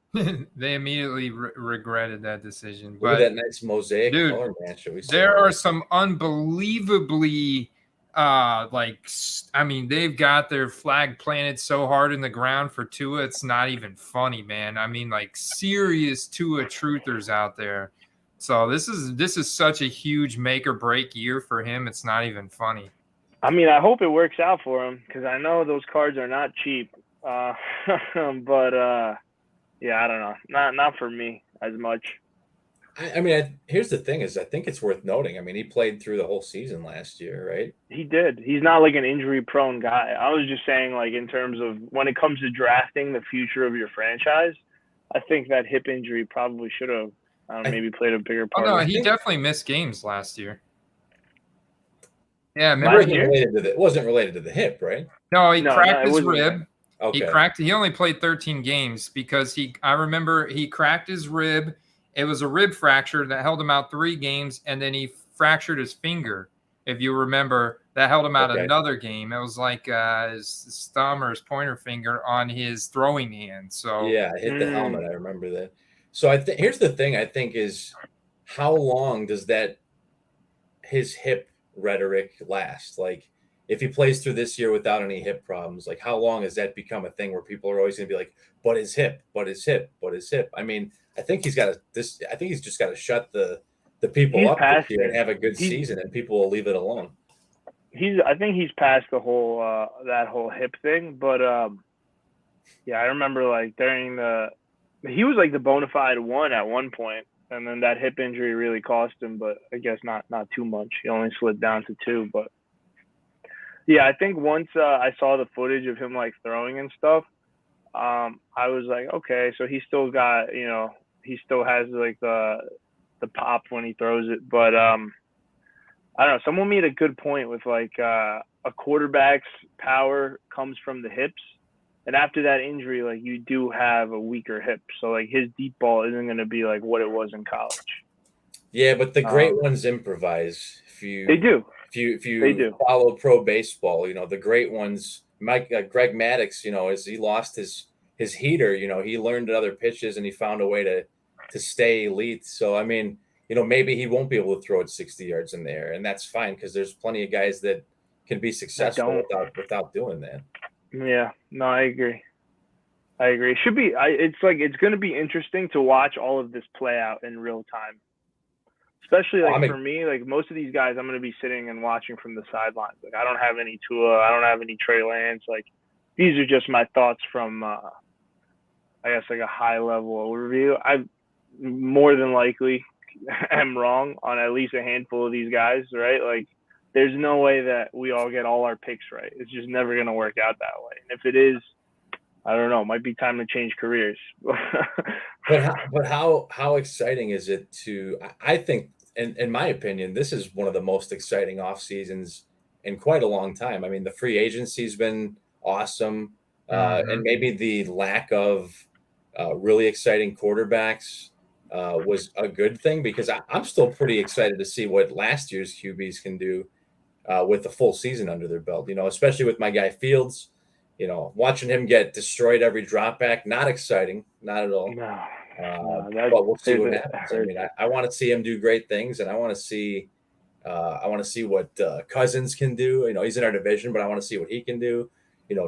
They immediately regretted that decision. Look But at that nice mosaic dude, color match that we see. there are some unbelievably I mean, they've got their flag planted so hard in the ground for Tua, it's not even funny, man. I mean, like serious Tua truthers out there. So this is such a huge make or break year for him. It's not even funny. I mean, I hope it works out for him because I know those cards are not cheap. But yeah, I don't know. Not for me as much. I mean, here's the thing: is I think it's worth noting. I mean, he played through the whole season last year, right? He did. He's not like an injury-prone guy. I was just saying, like in terms of when it comes to drafting the future of your franchise, I think that hip injury probably should have maybe played a bigger part. Oh no, he definitely missed games last year. Yeah, remember it wasn't related to the hip, right? No, he cracked his rib. Okay. He only played 13 games because I remember he cracked his rib. It was a rib fracture that held him out 3 games, and then he fractured his finger. If you remember, that held him out another game. It was like his thumb or his pointer finger on his throwing hand. So yeah, I hit the helmet. I remember that. So here's the thing. I think is how long does his hip rhetoric last? Like, if he plays through this year without any hip problems, like how long has that become a thing where people are always going to be like, but his hip, but his hip, but his hip? I mean, I think he's just got to shut the people up this year and have a good season, and people will leave it alone. I think he's past the whole that whole hip thing, but yeah, I remember like he was like the bona fide one at one point, and then that hip injury really cost him, but I guess not too much. He only slid down to 2, but yeah, I think once I saw the footage of him like throwing and stuff, I was like, okay, so he still got, he still has like the pop when he throws it, but I don't know. Someone made a good point with like a quarterback's power comes from the hips, and after that injury, like you do have a weaker hip, so like his deep ball isn't going to be like what it was in college. Yeah, but the great ones improvise. They do. If you follow pro baseball, the great ones. Greg Maddux, as he lost his heater, he learned other pitches and he found a way to stay elite. So I mean, maybe he won't be able to throw it 60 yards in the air, and that's fine because there's plenty of guys that can be successful without doing that. Yeah, no, I agree. It should be. It's going to be interesting to watch all of this play out in real time. Especially for me, like most of these guys, I'm going to be sitting and watching from the sidelines. Like I don't have any Tua, I don't have any Trey Lance. Like these are just my thoughts from, I guess like a high level overview. I more than likely am wrong on at least a handful of these guys, right? Like there's no way that we all get all our picks right. It's just never going to work out that way. And if it is, I don't know, it might be time to change careers. But how exciting is it to? I think, in my opinion, this is one of the most exciting off seasons in quite a long time. I mean, the free agency's been awesome, and maybe the lack of really exciting quarterbacks was a good thing because I'm still pretty excited to see what last year's QBs can do with the full season under their belt. Especially with my guy Fields. Watching him get destroyed every drop back, not exciting, not at all. But we'll see what happens. I mean, I want to see him do great things, and I want to see what Cousins can do. He's in our division, but I want to see what he can do.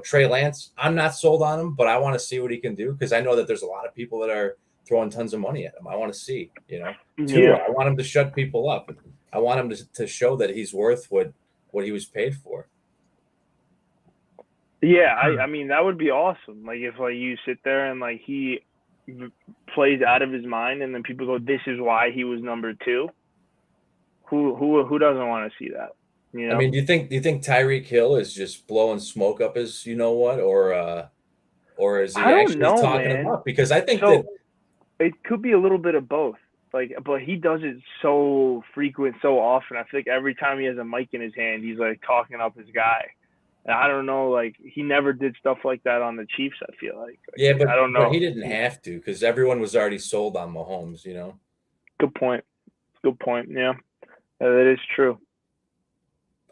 Trey Lance, I'm not sold on him, but I want to see what he can do because I know that there's a lot of people that are throwing tons of money at him. I want to see, Tua, I want him to shut people up. I want him to show that he's worth what he was paid for. Yeah, I mean that would be awesome. Like if like you sit there and like he plays out of his mind, and then people go, "This is why he was number 2." Who doesn't want to see that? I mean, do you think Tyreek Hill is just blowing smoke up his or is he actually talking him up? Because I think that it could be a little bit of both. Like, but he does it so frequent, so often. I feel like every time he has a mic in his hand, he's like talking up his guy. And I don't know, like he never did stuff like that on the Chiefs. I feel like Yeah, but I don't know. But he didn't have to because everyone was already sold on Mahomes. You know. Good point. Good point. Yeah, that is true.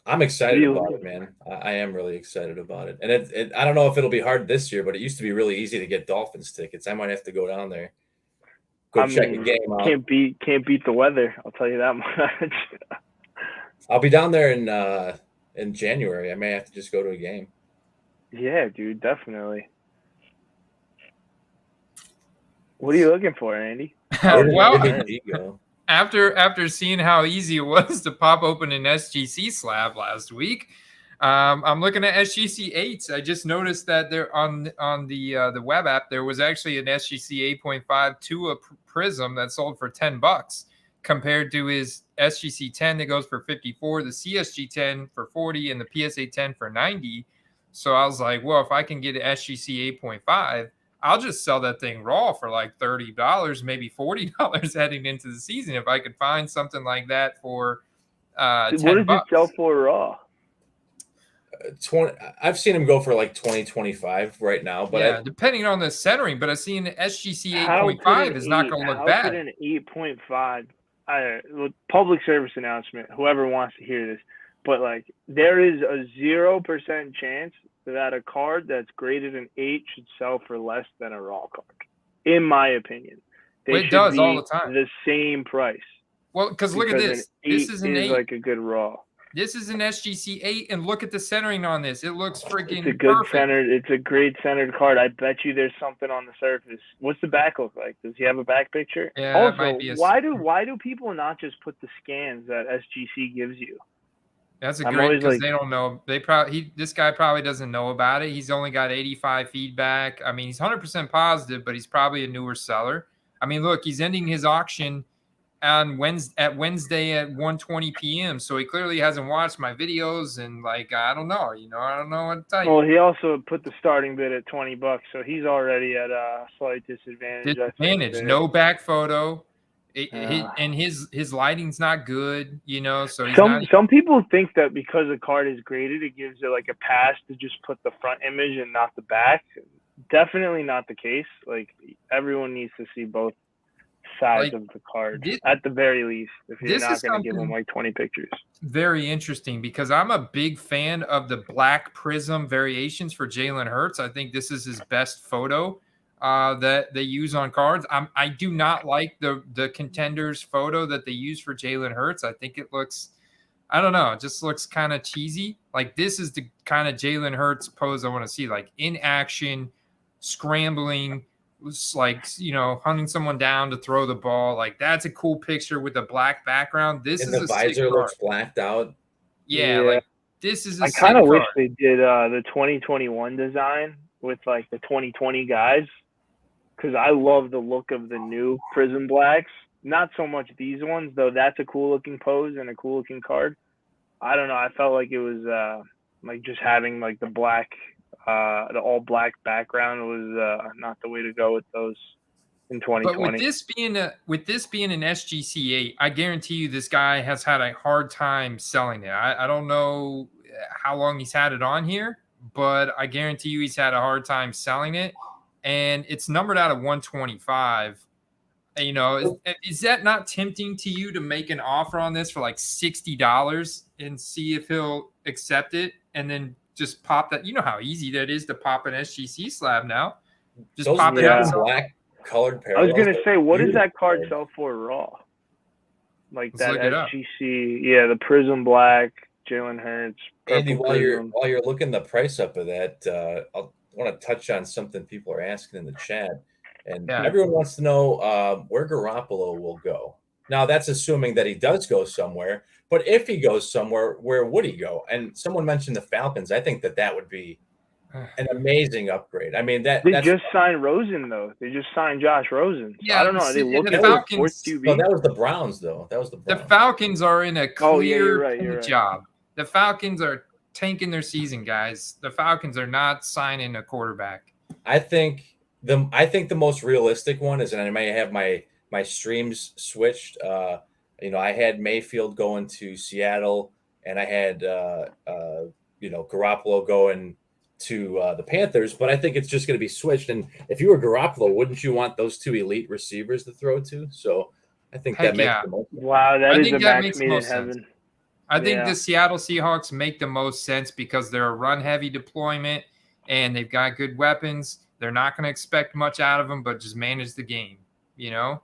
I'm excited about it, man. I am really excited about it. And I don't know if it'll be hard this year, but it used to be really easy to get Dolphins tickets. I might have to go down there. Check a game out. Can't beat the weather. I'll tell you that much. I'll be down there in January. I may have to just go to a game. Yeah, dude, definitely. What are you looking for, Andy? Well, after seeing how easy it was to pop open an SGC slab last week, I'm looking at SGC 8s. I just noticed that there on the web app there was actually an SGC 8.5 Tua Prism that sold for $10 compared to his SGC 10 that goes for 54, the CSG 10 for 40, and the PSA 10 for 90. So I was like, well, if I can get an SGC 8.5, I'll just sell that thing raw for like $30, maybe $40 heading into the season if I could find something like that for $10. What does it sell for raw? 20. I've seen him go for like 20, 25 right now, but yeah, depending on the centering. But I've seen SGC 8.5 is not going to look bad. How could an 8.5? Public service announcement. Whoever wants to hear this, but like there is a 0% chance that a card that's graded an 8 should sell for less than a raw card, in my opinion. It does all the time. The same price. Well, because look at this. This is an 8. Like a good raw. This is an SGC 8, and look at the centering on this. It looks freaking It's a good perfect. centered. It's a great centered card. I bet you there's something on the surface. What's the back look like? Does he have a back picture? Yeah, also, that might be why do people not just put the scans that SGC gives you? That's a great because they don't know. This guy probably doesn't know about it. He's only got 85 feedback. I mean, he's 100% positive, but he's probably a newer seller. I mean, look, he's ending his auction on Wednesday at 1:20 p.m. So he clearly hasn't watched my videos, and like I don't know, I don't know what to tell you. Well, he also put the starting bid at $20, so he's already at a slight disadvantage. No back photo. And his lighting's not good, So some people think that because a card is graded, it gives it like a pass to just put the front image and not the back. Definitely not the case. Like everyone needs to see both sides of the card at the very least. If you're not going to give them like 20 pictures. Very interesting because I'm a big fan of the black prism variations for Jalen Hurts. I think this is his best photo that they use on cards. I do not like the contenders photo that they use for Jalen Hurts. I think it looks, I don't know, it just looks kind of cheesy. Like this is the kind of Jalen Hurts pose I want to see, like in action, scrambling, like, hunting someone down to throw the ball. Like that's a cool picture with a black background. This is the visor looks blacked out. Yeah, like this is. I kind of wish they did the 2021 design with like the 2020 guys. Because I love the look of the new Prism Blacks. Not so much these ones, though. That's a cool-looking pose and a cool-looking card. I don't know. I felt like it was like just having like the black, the all-black background was not the way to go with those in 2020. But with this being an SGC 8, I guarantee you this guy has had a hard time selling it. I don't know how long he's had it on here, but I guarantee you he's had a hard time selling it. And it's numbered out of 125. Is that not tempting to you to make an offer on this for like $60 and see if he'll accept it and then just pop that? You know how easy that is to pop an SGC slab now. Just pop it out. Black colored I was going to say, what does that card sell for raw? Like that SGC, yeah, the Prism Black, Jalen Hurts. Andy, while you're looking the price up of that, I want to touch on something people are asking in the chat, and everyone wants to know where Garoppolo will go. Now, that's assuming that he does go somewhere, but if he goes somewhere, where would he go? And someone mentioned the Falcons. I think that would be an amazing upgrade. I mean, they just signed Rosen, though. They just signed Josh Rosen. So I don't know. Are they looking for fourth QB? No, that was the Browns, though. The Falcons are in a clear job. The Falcons are tanking their season, guys. The Falcons are not signing a quarterback. I think the most realistic one is, and I may have my streams switched. I had Mayfield going to Seattle, and I had Garoppolo going to the Panthers, but I think it's just going to be switched. And if you were Garoppolo, wouldn't you want those two elite receivers to throw to? So I think that makes the most sense. Wow, that I is think a that match makes made in most sense. heaven. I think the Seattle Seahawks make the most sense because they're a run-heavy deployment and they've got good weapons. They're not going to expect much out of them, but just manage the game, Yeah,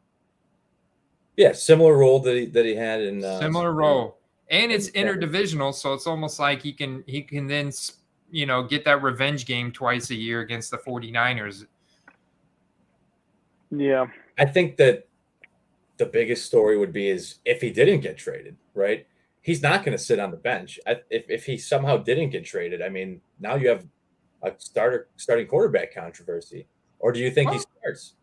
similar role that he had in similar role, and it's interdivisional, so it's almost like he can then get that revenge game twice a year against the 49ers. Yeah, I think that the biggest story would be is if he didn't get traded, right? He's not going to sit on the bench. If he somehow didn't get traded, I mean, now you have a starting quarterback controversy. Or do you think he starts?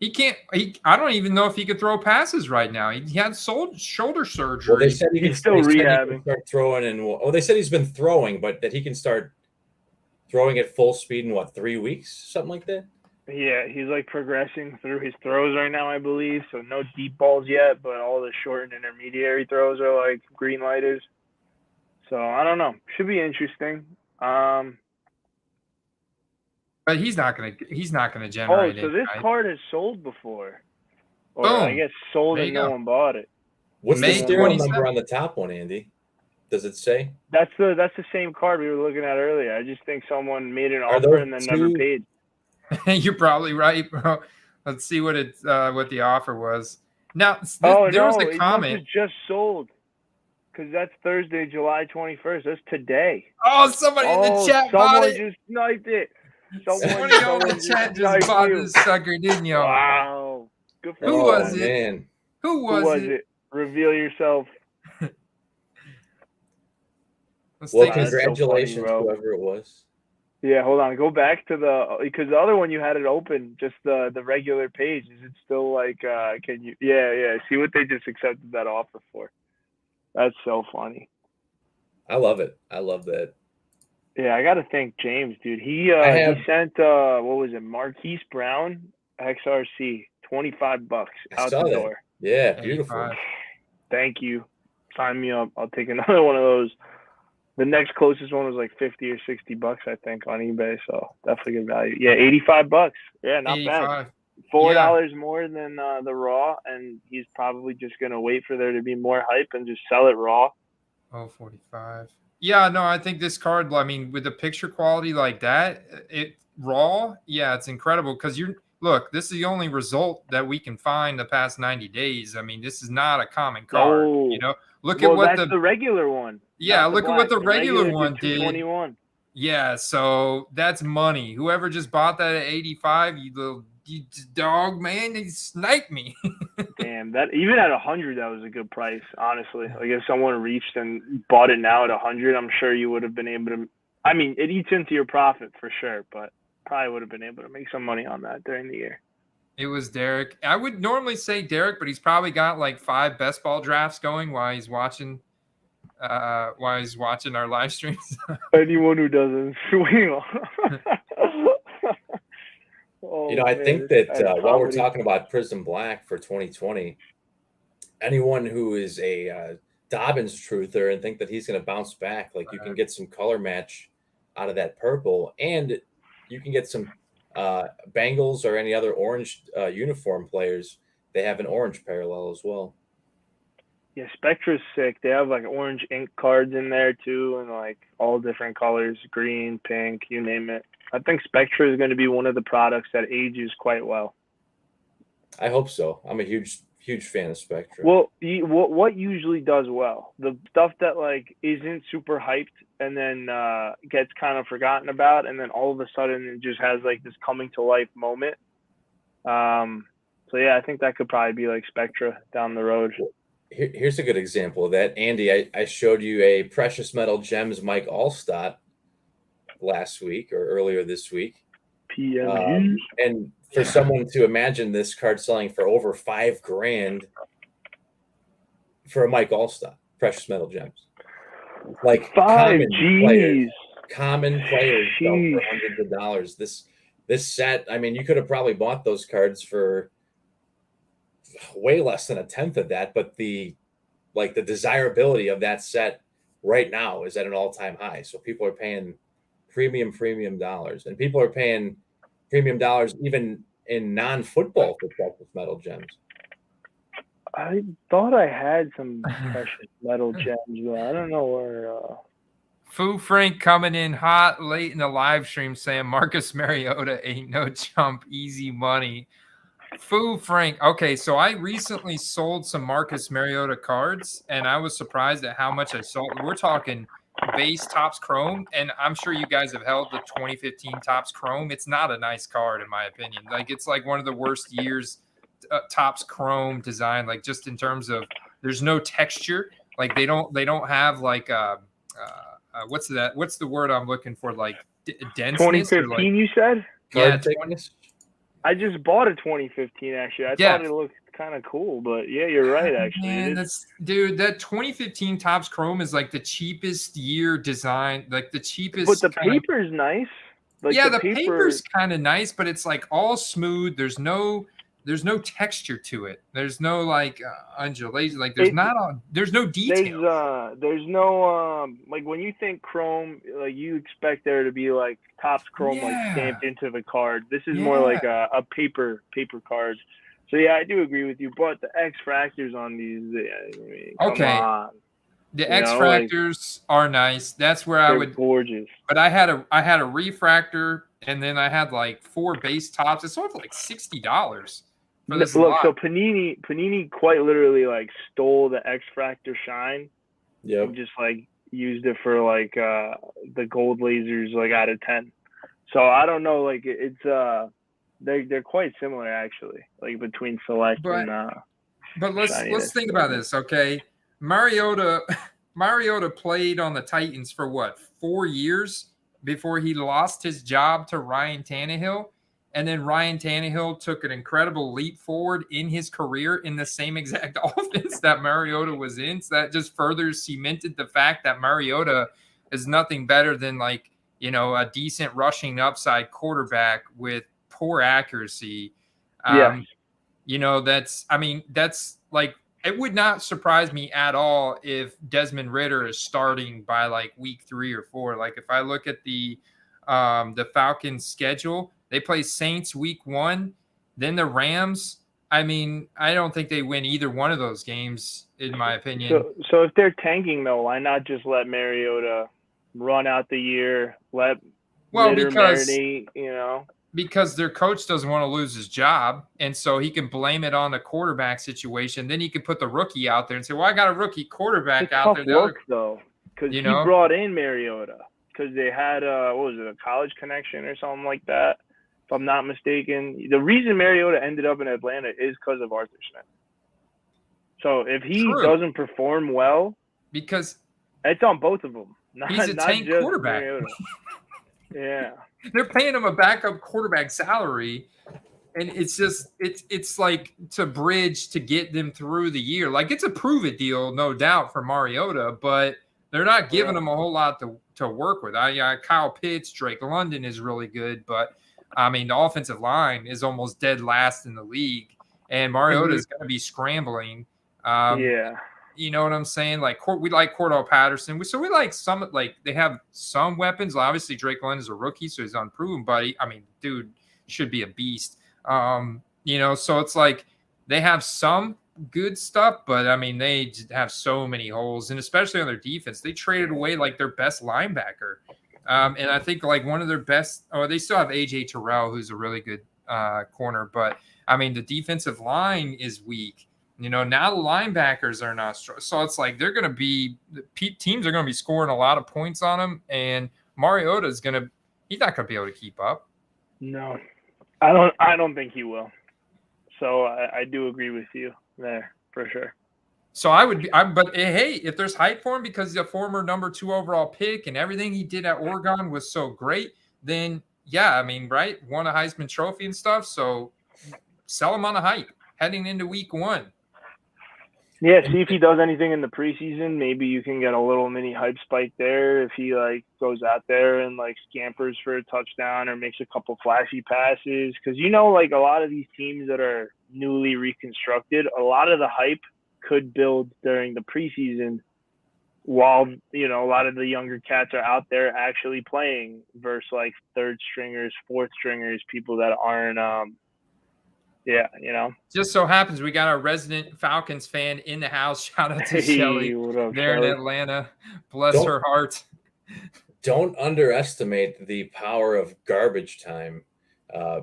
He can't. I don't even know if he could throw passes right now. He had shoulder surgery. Well, they said he's still rehabbing. Start throwing, and they said he's been throwing, but that he can start throwing at full speed in 3 weeks, something like that. Yeah, he's like progressing through his throws right now, I believe. So no deep balls yet, but all the short and intermediary throws are like green lighters. So I don't know. Should be interesting. But he's not gonna generate it. So this card has sold before. Or I guess sold and no one bought it. What's the serial number on the top one, Andy? Does it say? That's the same card we were looking at earlier. I just think someone made an offer and then never paid. You're probably right, bro. Let's see what the offer was. Now, there was a comment. It just sold because that's Thursday, July 21st. That's today. Oh, somebody in the chat bought it. Someone just sniped it. Somebody on the chat just bought this sucker, didn't you? Wow. Good for Who you. was it? Man. Who was it? Reveal yourself. Well, congratulations, so funny, whoever it was. Yeah, hold on. Go back to because the other one you had it open, just the regular page. Is it still like? Can you? Yeah. See what they just accepted that offer for. That's so funny. I love it. I love that. Yeah, I got to thank James, dude. He sent what was it? Marquise Brown XRC, $25 out the door. Yeah, beautiful. 85. Thank you. Sign me up. I'll take another one of those. The next closest one was like $50 or $60, I think, on eBay. So definitely good value. Yeah, $85. Yeah, not 85. Bad. $4 more than the raw, and he's probably just gonna wait for there to be more hype and just sell it raw. Oh, 45. Yeah, no, I think this card. I mean, with the picture quality like that, it raw. Yeah, it's incredible because look. This is the only result that we can find the past 90 days. I mean, this is not a common card. Oh. Look at what that's the regular one. Yeah, look at what the regular one did. 21. Yeah, so that's money. Whoever just bought that at 85, you dog, man, they sniped me. Damn, that even at 100, that was a good price, honestly. Like if someone reached and bought it now at 100, I'm sure you would have been able to. I mean, it eats into your profit for sure, but probably would have been able to make some money on that during the year. It was Derek. I would normally say Derek, but he's probably got like 5 best ball drafts going while he's watching our live streams. Anyone who doesn't swing. I think that while we're talking about Prism Black for 2020, anyone who is a Dobbins truther and think that he's going to bounce back, like you can get some color match out of that purple, and you can get some Bengals or any other orange uniform players. They have an orange parallel as well. Yeah, Spectra's sick. They have like orange ink cards in there too, and like all different colors, green, pink, you name it. I think Spectra is going to be one of the products that ages quite well. I hope so. I'm a huge fan of Spectra. Well, what usually does well? The stuff that like isn't super hyped and then gets kind of forgotten about, and then all of a sudden it just has like this coming to life moment. So yeah, I think that could probably be like Spectra down the road. Here's a good example of that. Andy, I showed you a Precious Metal Gems Mike Allstott last week or earlier this week. And for someone to imagine this card selling for over $5,000 for a Mike Allstott, Precious Metal Gems. Like common players sell for hundreds of dollars. This set, I mean, you could have probably bought those cards for way less than a tenth of that, but the desirability of that set right now is at an all-time high. So people are paying premium dollars, and people are paying premium dollars even in non-football for precious metal gems. I thought I had some precious metal gems, but I don't know where. Foo Frank coming in hot late in the live stream saying Marcus Mariota ain't no chump, easy money. Foo Frank. Okay, so I recently sold some Marcus Mariota cards, and I was surprised at how much I sold. We're talking base Topps Chrome, and I'm sure you guys have held the 2015 Topps Chrome. It's not a nice card, in my opinion. Like, it's like one of the worst years Topps Chrome design. Like, just in terms of there's no texture. Like, they don't have like what's that? What's the word I'm looking for? Like denseness. 2015, like, you said? Yeah, I just bought a 2015. Actually, I thought it looked kind of cool, but yeah, you're right. Actually, man, that 2015 Topps Chrome is like the cheapest year design, like the cheapest. But the paper's nice. Like, yeah, the paper's kind of nice, but it's like all smooth. There's no texture to it. There's no like undulation. Like there's no detail. There's no like when you think Chrome, like you expect there to be like Topps Chrome like stamped into the card. This is more like a paper card. So yeah, I do agree with you. But the X fractors on these, I mean, come on. The X fractors are nice. That's where I would gorgeous. But I had a refractor, and then I had like 4 base tops. It's sort of like $60. Look, so Panini quite literally like stole the X Fractor shine, and just like used it for like the gold lasers like out of 10. So I don't know, like it's they're quite similar actually, like between Select and But let's think about this, okay? Mariota played on the Titans for what, 4 years before he lost his job to Ryan Tannehill. And then Ryan Tannehill took an incredible leap forward in his career in the same exact offense that Mariota was in. So that just further cemented the fact that Mariota is nothing better than like, you know, a decent rushing upside quarterback with poor accuracy. You know, that's like, it would not surprise me at all if Desmond Ridder is starting by like week 3 or 4. Like if I look at the Falcons schedule, they play Saints week 1, then the Rams. I mean, I don't think they win either one of those games, in my opinion. So if they're tanking, though, why not just let Mariota run out the year? Let Ridder marinate, you know? Because their coach doesn't want to lose his job, and so he can blame it on the quarterback situation. Then he can put the rookie out there and say, well, I got a rookie quarterback out there. Look, though, because he brought in Mariota because they had, what was it, a college connection or something like that, if I'm not mistaken. The reason Mariota ended up in Atlanta is because of Arthur Smith. So if he doesn't perform well, because it's on both of them. He's a tank quarterback. Yeah. They're paying him a backup quarterback salary, and it's just it's like to bridge to get them through the year. Like it's a prove it deal, no doubt, for Mariota, but they're not giving him a whole lot to work with. Kyle Pitts, Drake London is really good, but I mean the offensive line is almost dead last in the league, and Mariota is going to be scrambling. You know what I'm saying? Like we like Cordell Patterson. So we like some, like they have some weapons. Obviously, Drake London is a rookie, so he's unproven. But dude should be a beast. You know, so it's like they have some good stuff, but I mean they have so many holes, and especially on their defense, they traded away like their best linebacker. And I think like one of their best. Oh, they still have AJ Terrell, who's a really good corner, but I mean the defensive line is weak. You know, now the linebackers are not strong. So it's like teams are going to be scoring a lot of points on them, and Mariota he's not going to be able to keep up. No, I don't think he will. So I do agree with you there for sure. So but hey, if there's hype for him because he's a former number 2 overall pick and everything he did at Oregon was so great, then yeah, I mean, right, won a Heisman Trophy and stuff. So sell him on the hype heading into week 1. Yeah, see if he does anything in the preseason. Maybe you can get a little mini hype spike there if he like goes out there and like scampers for a touchdown or makes a couple flashy passes. Because you know, like a lot of these teams that are newly reconstructed, a lot of the hype could build during the preseason while, you know, a lot of the younger cats are out there actually playing versus like third stringers, fourth stringers, people that aren't, yeah, you know. Just so happens we got our resident Falcons fan in the house. Shout out to Hey, Shelly what up, there Shelly? in Atlanta. Bless her heart. Don't underestimate the power of garbage time.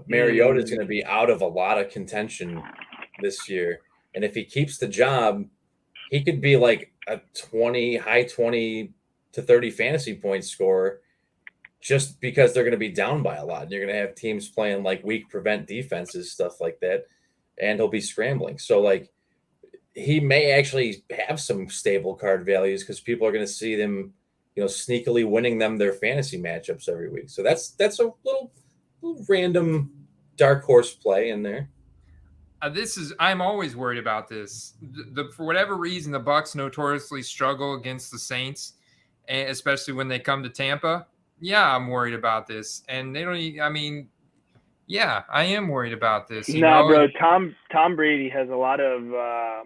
Mariota is going to be out of a lot of contention this year. And if he keeps the job, he could be like a high 20 to 30 fantasy point scorer just because they're going to be down by a lot. And you're going to have teams playing like weak prevent defenses, stuff like that. And he'll be scrambling. So like he may actually have some stable card values because people are going to see them, you know, sneakily winning them their fantasy matchups every week. So that's a little random dark horse play in there. I'm always worried about this. For whatever reason, the Bucs notoriously struggle against the Saints, and especially when they come to Tampa. Yeah, I'm worried about this. And they don't, I mean, yeah, I am worried about this. Nah, bro, Tom Brady has a lot of,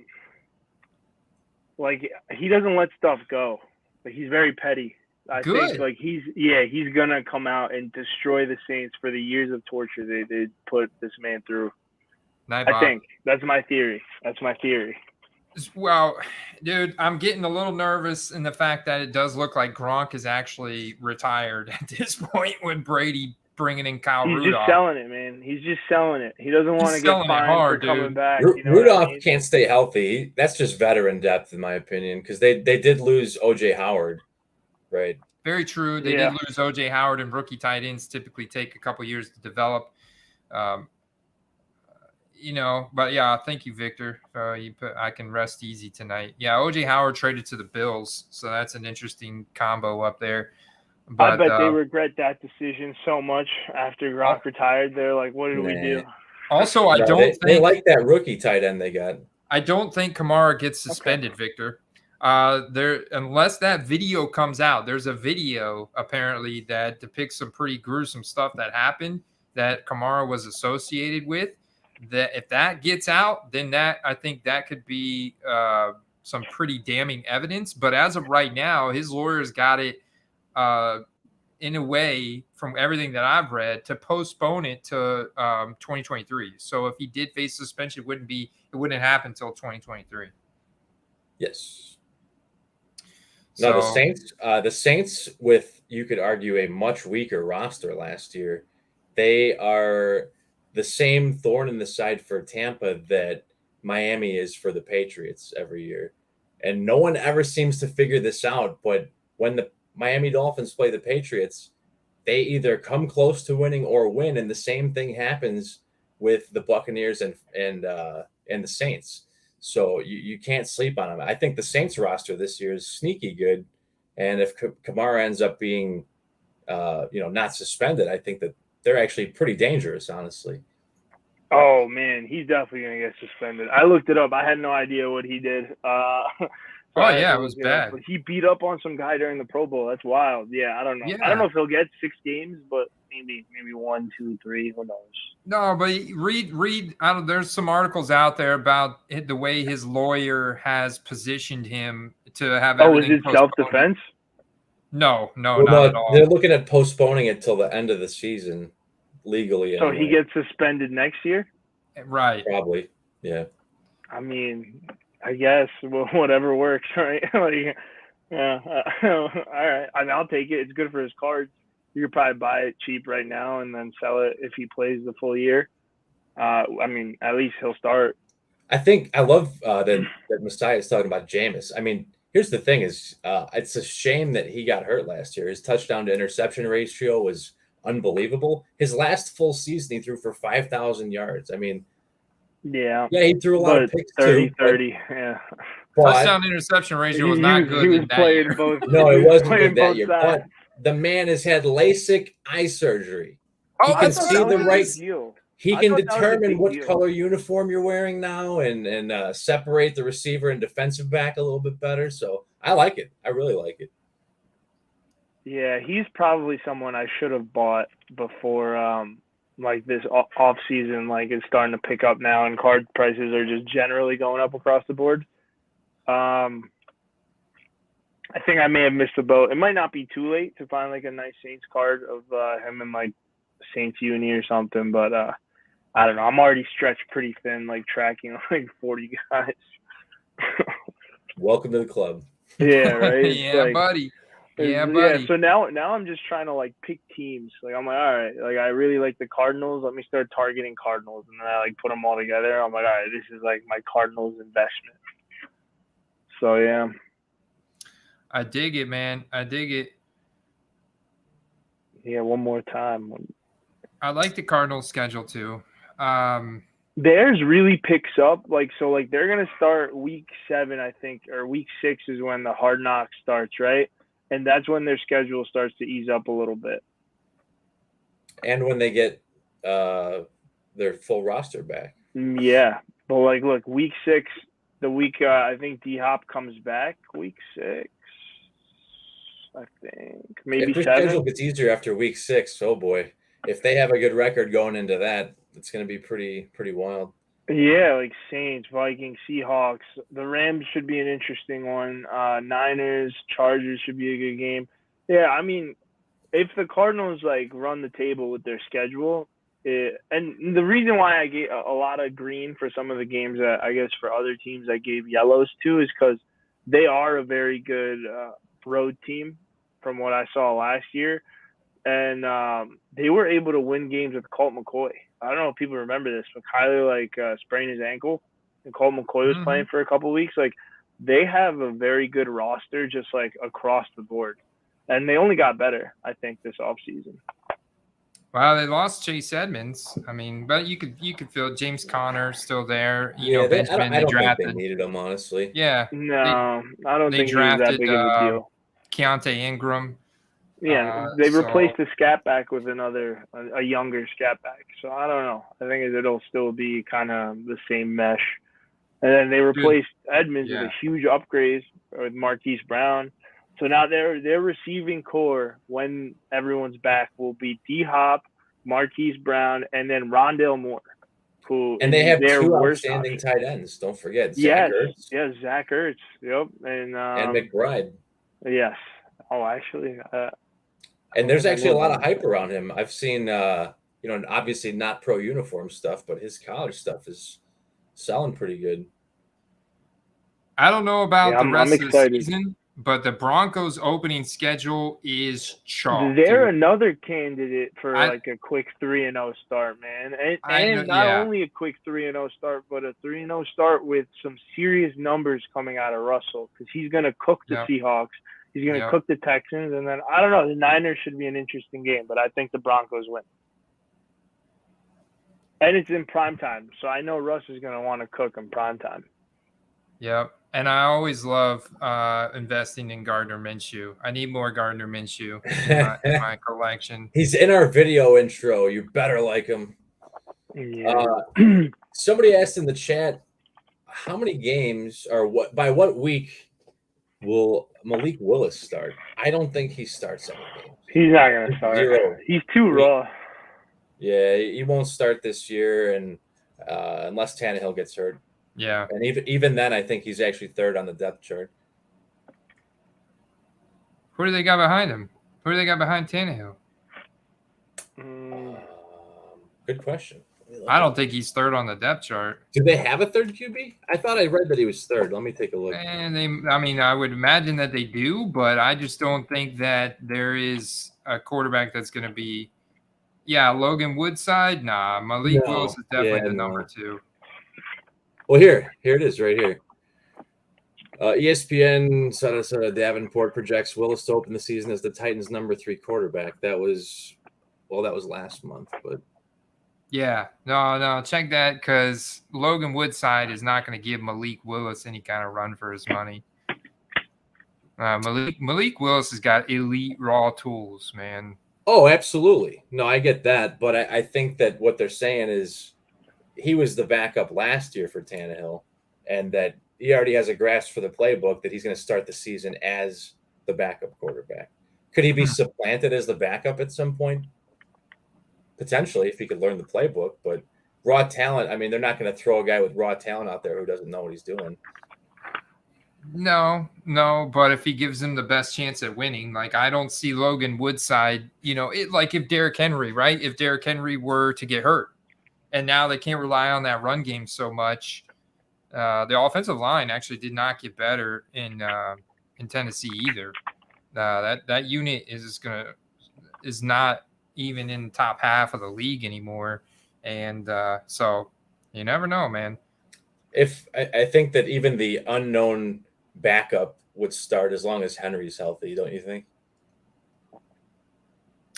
like, he doesn't let stuff go. Like, he's very petty. I think, like, he's going to come out and destroy the Saints for the years of torture they put this man through. I think. That's my theory. Well, dude, I'm getting a little nervous in the fact that it does look like Gronk is actually retired at this point with Brady bringing in Kyle Rudolph. He's just selling it, man. He's just selling it. He doesn't want to get fined hard, for coming back. You know Rudolph can't stay healthy. That's just veteran depth, in my opinion, because they did lose O.J. Howard, right? Very true. They did lose O.J. Howard, and rookie tight ends typically take a couple years to develop. You know, but yeah, thank you, Victor. I can rest easy tonight. Yeah, O.J. Howard traded to the Bills, so that's an interesting combo up there. But, I bet they regret that decision so much after Gronk retired. They're like, what did we do? Also, I don't think they like that rookie tight end they got. I don't think Kamara gets suspended, Victor. Unless that video comes out. There's a video apparently that depicts some pretty gruesome stuff that happened that Kamara was associated with. That if that gets out, then I think that could be some pretty damning evidence. But as of right now, his lawyers got it in a way, from everything that I've read, to postpone it to 2023. So if he did face suspension, it wouldn't happen until 2023. Yes. So, no, the Saints with, you could argue, a much weaker roster last year. They are the same thorn in the side for Tampa that Miami is for the Patriots every year. And no one ever seems to figure this out. But when the Miami Dolphins play the Patriots, they either come close to winning or win. And the same thing happens with the Buccaneers and the Saints. So you can't sleep on them. I think the Saints roster this year is sneaky good. And if Kamara ends up being, not suspended, I think that they're actually pretty dangerous, honestly. Oh, man, he's definitely going to get suspended. I looked it up. I had no idea what he did. It was bad. But he beat up on some guy during the Pro Bowl. That's wild. Yeah, I don't know. Yeah. I don't know if he'll get 6 games, but maybe 1, 2, 3. Who knows? No, but read. There's some articles out there about the way his lawyer has positioned him to have everything. Is it self-defense? No, not at all. They're looking at postponing it till the end of the season legally. So he gets suspended next year? Right. Probably, yeah. I mean, I guess whatever works, right? All right. I mean, I'll take it. It's good for his cards. You could probably buy it cheap right now and then sell it if he plays the full year. I mean, at least he'll start. I love that Messiah is talking about Jameis. I mean, here's the thing is it's a shame that he got hurt last year. His touchdown to interception ratio was unbelievable. His last full season, he threw for 5,000 yards. I mean, yeah, he threw a lot of picks 30, too. 30, yeah. Touchdown interception ratio was not good. He was playing both. No, it wasn't good that year. But the man has had LASIK eye surgery. He can see the right. He can determine what color uniform you're wearing now and separate the receiver and defensive back a little bit better. So I like it. I really like it. Yeah, he's probably someone I should have bought before like this off season, like it's starting to pick up now and card prices are just generally going up across the board. I think I may have missed the boat. It might not be too late to find like a nice Saints card of him in like Saints uni or something, but I don't know. I'm already stretched pretty thin, like tracking like 40 guys. Welcome to the club. Yeah, right. It's yeah, like, buddy. Yeah, Yeah. buddy. So now I'm just trying to like pick teams. Like I'm like, all right, like I really like the Cardinals. Let me start targeting Cardinals, and then I like put them all together. I'm like, all right, this is like my Cardinals investment. So yeah. I dig it, man. I dig it. Yeah, one more time. I like the Cardinals schedule too. Theirs really picks up. Like so, like they're gonna start week 7, I think, or week 6 is when the Hard Knocks starts, right? And that's when their schedule starts to ease up a little bit. And when they get their full roster back. Yeah, but like, look, week 6, the week I think D Hop comes back. Week 6, I think maybe If their 7. schedule gets easier after week 6, oh boy. If they have a good record going into that, it's going to be pretty wild. Yeah, like Saints, Vikings, Seahawks. The Rams should be an interesting one. Niners, Chargers should be a good game. Yeah, I mean, if the Cardinals like run the table with their schedule, and the reason why I gave a lot of green for some of the games that I guess for other teams I gave yellows to is because they are a very good road team from what I saw last year. And they were able to win games with Colt McCoy. I don't know if people remember this, but Kyler sprained his ankle, and Colt McCoy was playing for a couple of weeks. Like they have a very good roster, just like across the board, and they only got better, I think, this offseason. Wow, they lost Chase Edmonds. I mean, but you could feel James Conner still there. Benjamin I don't drafted. think they needed him, honestly. Yeah, no, I don't they think he was that drafted big of a deal. Keontae Ingram. Yeah, they replaced the scat back with a younger scat back. So I don't know. I think it'll still be kind of the same mesh. And then they replaced Edmonds with a huge upgrade with Marquise Brown. So now their receiving core, when everyone's back, will be D-Hop, Marquise Brown, and then Rondale Moore. And they have 2 outstanding tight ends. Don't forget. Zach Ertz. Yeah, Zach Ertz. Yep. And McBride. Yes. Oh, actually. And there's actually a lot of hype around him. I've seen, obviously not pro uniform stuff, but his college stuff is selling pretty good. I don't know about the rest of excited. the season, but the Broncos' opening schedule is chalk. They're another candidate for like a quick 3-0 start, man. And not only a quick 3-0 start, but a 3-0 start with some serious numbers coming out of Russell because he's going to cook the Seahawks. He's going to cook the Texans, and then I don't know. The Niners should be an interesting game, but I think the Broncos win. And it's in prime time, so I know Russ is going to want to cook in prime time. Yep, and I always love investing in Gardner Minshew. I need more Gardner Minshew in my collection. He's in our video intro. You better like him. Yeah. Somebody asked in the chat, how many games or by what week will Malik Willis start? I don't think he starts any games. He's not going to start. 0. He's too raw. Yeah, he won't start this year, and unless Tannehill gets hurt. Yeah. And even then, I think he's actually 3rd on the depth chart. Who do they got behind him? Who do they got behind Tannehill? Good question. I don't think he's 3rd on the depth chart. Do they have a 3rd QB? I thought I read that he was 3rd. Let me take a look. And I would imagine that they do, but I just don't think that there is a quarterback that's going to be. Yeah, Logan Woodside. Nah, Malik Willis is definitely the number 2. Well, here it is right here. ESPN Davenport projects Willis to open the season as the Titans' number 3 quarterback. That was last month, but. Yeah, no, check that because Logan Woodside is not going to give Malik Willis any kind of run for his money. Malik Willis has got elite raw tools, man. Oh, absolutely. No, I get that, but I think that what they're saying is he was the backup last year for Tannehill, and that he already has a grasp for the playbook that he's going to start the season as the backup quarterback. Could he be supplanted as the backup at some point? Potentially, if he could learn the playbook, but raw talent, I mean, they're not going to throw a guy with raw talent out there who doesn't know what he's doing. No, but if he gives them the best chance at winning, like I don't see Logan Woodside, like if Derrick Henry, right? If Derrick Henry were to get hurt and now they can't rely on that run game so much, the offensive line actually did not get better in Tennessee either. That unit is not even in the top half of the league anymore, and so you never know, man. If I think that even the unknown backup would start as long as Henry's healthy, don't you think?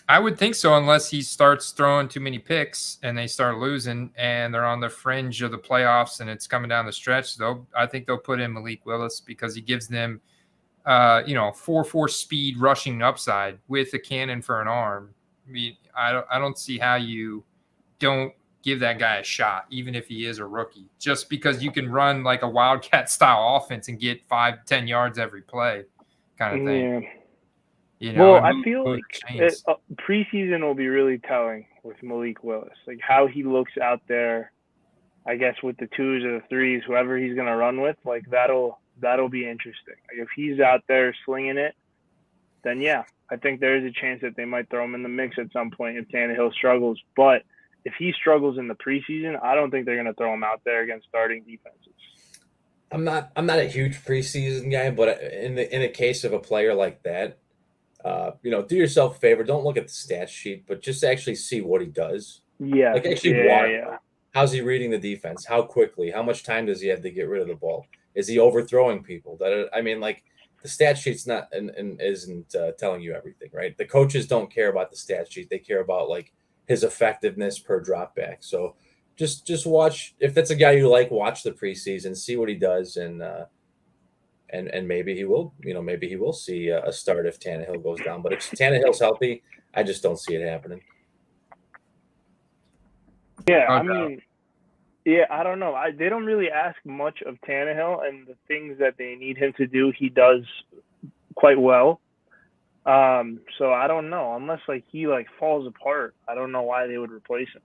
I would think so, unless he starts throwing too many picks and they start losing and they're on the fringe of the playoffs and it's coming down the stretch. I think they'll put in Malik Willis because he gives them, 4.4 speed rushing upside with a cannon for an arm. I mean, I don't see how you don't give that guy a shot, even if he is a rookie, just because you can run like a Wildcat style offense and get 5-10 yards every play kind of thing. Yeah. Well, I feel like preseason will be really telling with Malik Willis, like how he looks out there, I guess, with the 2s or the 3s, whoever he's going to run with, like that'll be interesting. Like if he's out there slinging it, then yeah, I think there is a chance that they might throw him in the mix at some point if Tannehill struggles. But if he struggles in the preseason, I don't think they're going to throw him out there against starting defenses. I'm not a huge preseason guy, but in a case of a player like that, do yourself a favor. Don't look at the stat sheet, but just actually see what he does. Yeah. Like actually watch. Yeah. How's he reading the defense? How quickly? How much time does he have to get rid of the ball? Is he overthrowing people? Like the stat sheet's not and isn't telling you everything, right? The coaches don't care about the stat sheet. They care about like his effectiveness per drop back. So just watch. If that's a guy you like, watch the preseason, see what he does, and maybe he will, maybe he will see a start if Tannehill goes down. But if Tannehill's healthy, I just don't see it happening. Yeah, I mean, yeah, I don't know. They don't really ask much of Tannehill, and the things that they need him to do, he does quite well. So I don't know, unless like he like falls apart. I don't know why they would replace him.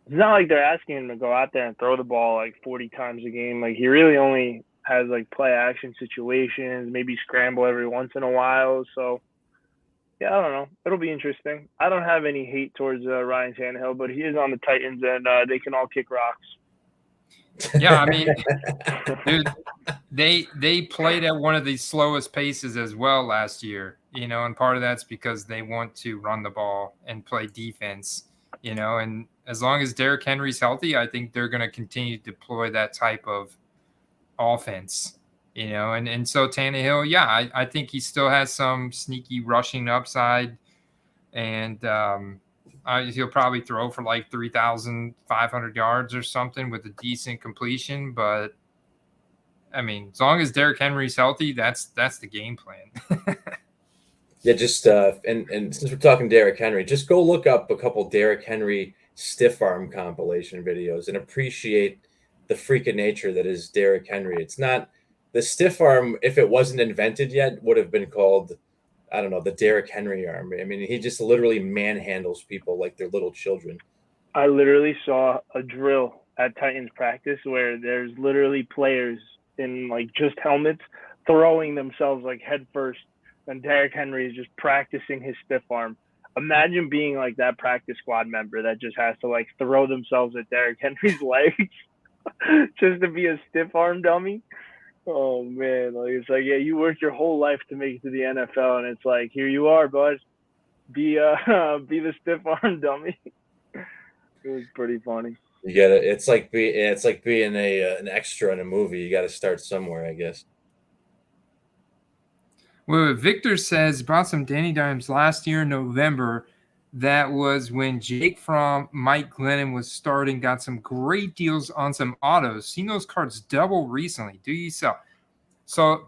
It's not like they're asking him to go out there and throw the ball like 40 times a game. Like he really only has like play action situations, maybe scramble every once in a while. So yeah, I don't know. It'll be interesting. I don't have any hate towards Ryan Tannehill, but he is on the Titans, and they can all kick rocks. Yeah, I mean, dude, they played at one of the slowest paces as well last year, and part of that's because they want to run the ball and play defense, and as long as Derrick Henry's healthy, I think they're going to continue to deploy that type of offense, and so Tannehill, yeah, I think he still has some sneaky rushing upside, and he'll probably throw for like 3,500 yards or something with a decent completion. But I mean, as long as Derrick Henry's healthy, that's the game plan. Yeah, just and since we're talking Derrick Henry, just go look up a couple Derrick Henry stiff arm compilation videos and appreciate the freak of nature that is Derrick Henry. It's not the stiff arm, if it wasn't invented yet, would have been called, I don't know, the Derrick Henry arm. I mean, he just literally manhandles people like they're little children. I literally saw a drill at Titans practice where there's literally players in like just helmets throwing themselves like head first, and Derrick Henry is just practicing his stiff arm. Imagine being like that practice squad member that just has to like throw themselves at Derrick Henry's legs just to be a stiff arm dummy. Oh man, like it's like, yeah, you worked your whole life to make it to the NFL, and it's like, here you are, bud. Be the stiff arm dummy. It was pretty funny. You gotta. It's like being an extra in a movie. You got to start somewhere, I guess. Well, Victor says bought some Danny Dimes last year in November. That was when Jake from Mike Glennon was starting. Got some great deals on some autos. Seen those cards double recently. Do you sell? So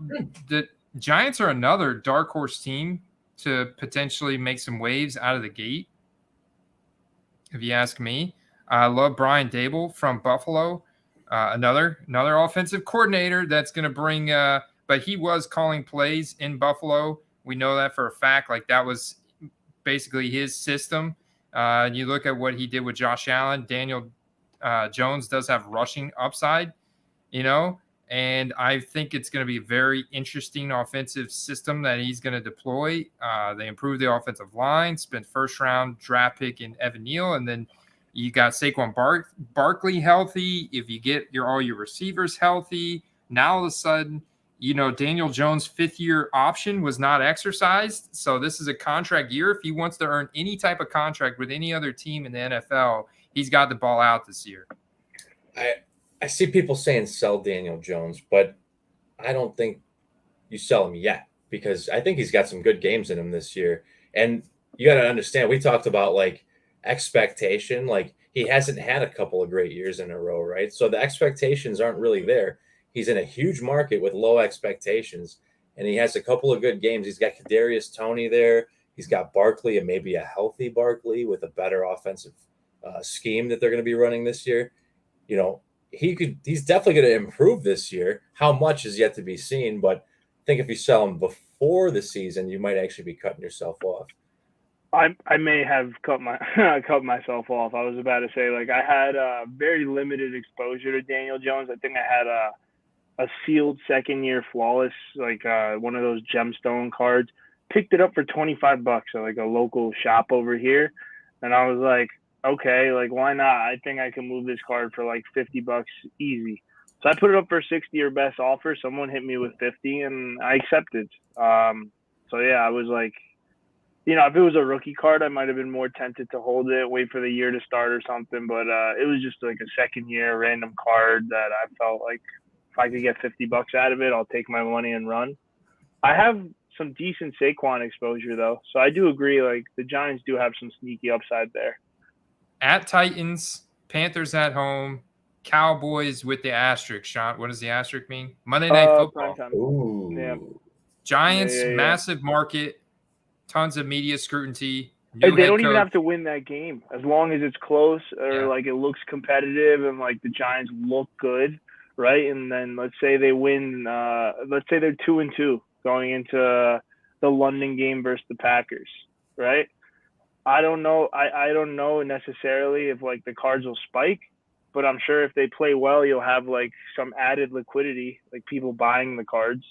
the Giants are another dark horse team to potentially make some waves out of the gate, if you ask me. I love Brian Dable from Buffalo, another offensive coordinator that's going to bring but he was calling plays in Buffalo. We know that for a fact. Like that was basically his system. And you look at what he did with Josh Allen. Daniel Jones does have rushing upside, And I think it's going to be a very interesting offensive system that he's going to deploy. They improved the offensive line, spent first-round draft pick in Evan Neal, and then you got Saquon Barkley healthy. If you get all your receivers healthy, now all of a sudden, Daniel Jones' fifth-year option was not exercised. So this is a contract year. If he wants to earn any type of contract with any other team in the NFL, he's got the ball out this year. I see people saying sell Daniel Jones, but I don't think you sell him yet because I think he's got some good games in him this year. And you got to understand, we talked about like expectation. Like he hasn't had a couple of great years in a row, right? So the expectations aren't really there. He's in a huge market with low expectations, and he has a couple of good games. He's got Kadarius Toney there. He's got Barkley, and maybe a healthy Barkley with a better offensive scheme that they're going to be running this year. He's definitely going to improve this year. How much is yet to be seen, but I think if you sell him before the season, you might actually be cutting yourself off. I may have cut myself off. I was about to say, like, I had very limited exposure to Daniel Jones. I think I had a sealed second-year flawless, like one of those gemstone cards. Picked it up for $25 at like a local shop over here, and I was like, okay, like why not? I think I can move this card for like $50 easy. So I put it up for 60 or best offer. Someone hit me with 50 and I accepted. So yeah, I was like, if it was a rookie card, I might have been more tempted to hold it, wait for the year to start or something. But it was just like a second year random card that I felt like if I could get $50 out of it, I'll take my money and run. I have some decent Saquon exposure though. So I do agree, like the Giants do have some sneaky upside there. At Titans, Panthers at home, Cowboys with the asterisk. Sean, what does the asterisk mean? Monday Night Football. Ooh. Yeah. Giants, massive market, tons of media scrutiny. They don't even have to win that game as long as it's close or like it looks competitive and like the Giants look good, right? And then let's say they win. Let's say they're 2-2 going into the London game versus the Packers, right? I don't know. I don't know necessarily if like the cards will spike, but I'm sure if they play well, you'll have like some added liquidity, like people buying the cards.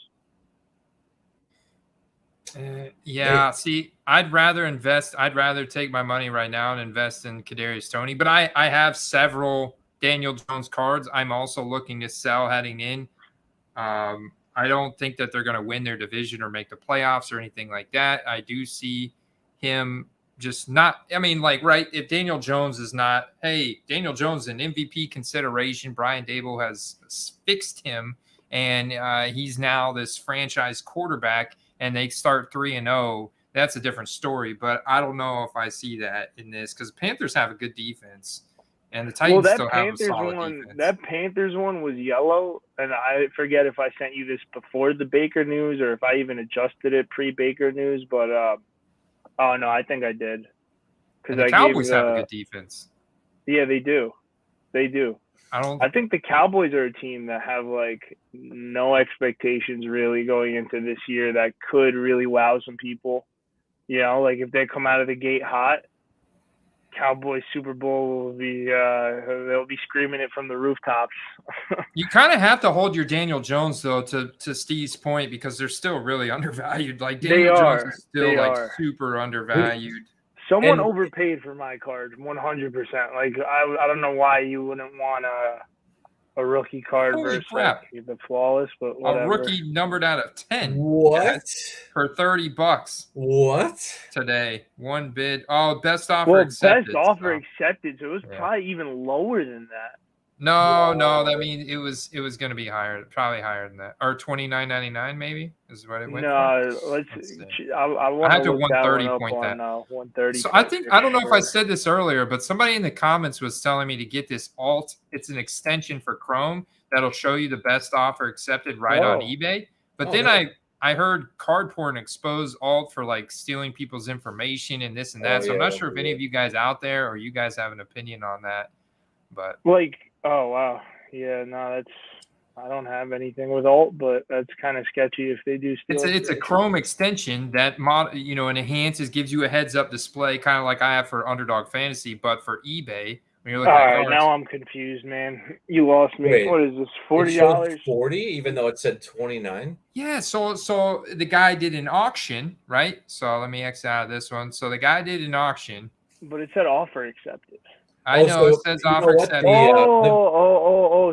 See, I'd rather invest. I'd rather take my money right now and invest in Kadarius Toney. But I have several Daniel Jones cards. I'm also looking to sell heading in. I don't think that they're going to win their division or make the playoffs or anything like that. I do see him just not, right, if Daniel Jones is not, Daniel Jones is an MVP consideration. Brian Daboll has fixed him, and he's now this franchise quarterback, and they start 3-0. That's a different story, but I don't know if I see that in this because Panthers have a good defense, and the Titans still have a solid defense. That Panthers one was yellow, and I forget if I sent you this before the Baker news or if I even adjusted it pre-Baker news, but oh, no, I think I did. And the Cowboys have a good defense. Yeah, they do. They do. I think the Cowboys are a team that have, like, no expectations really going into this year that could really wow some people. Like if they come out of the gate hot, Cowboys Super Bowl will be they'll be screaming it from the rooftops. You kind of have to hold your Daniel Jones though to Steve's point because they're still really undervalued. Like Daniel Jones is still super undervalued. Someone overpaid for my card 100%. Like I don't know why you wouldn't want a rookie card versus the flawless, but whatever. A rookie numbered out of 10. What? For $30. What? Today. One bid. Oh, best offer accepted. Best offer accepted. So it was probably even lower than that. No. I mean, it was going to be higher, probably higher than that, or $29.99 maybe is what it went. No, let's see. I had to 130 point that. 130. So I don't know if I said this earlier, but somebody in the comments was telling me to get this alt. It's an extension for Chrome that'll show you the best offer accepted on eBay. But then I heard card porn expose alt for like stealing people's information and this and that. So I'm not sure if any of you guys out there or you guys have an opinion on that. But oh wow, yeah, no, I don't have anything with alt, but that's kind of sketchy if they do steal. It's a Chrome extension that and enhances, gives you a heads up display, kind of like I have for Underdog Fantasy, but for eBay When you're All looking at right, cards. now I'm confused, man. You lost me. Wait, What is this? It $40? showed 40, even though it said 29. Yeah, so the guy did an auction, right? So let me X out of this one. So the guy did an auction. But it said offer accepted. I know it So says you know offer what? accepted.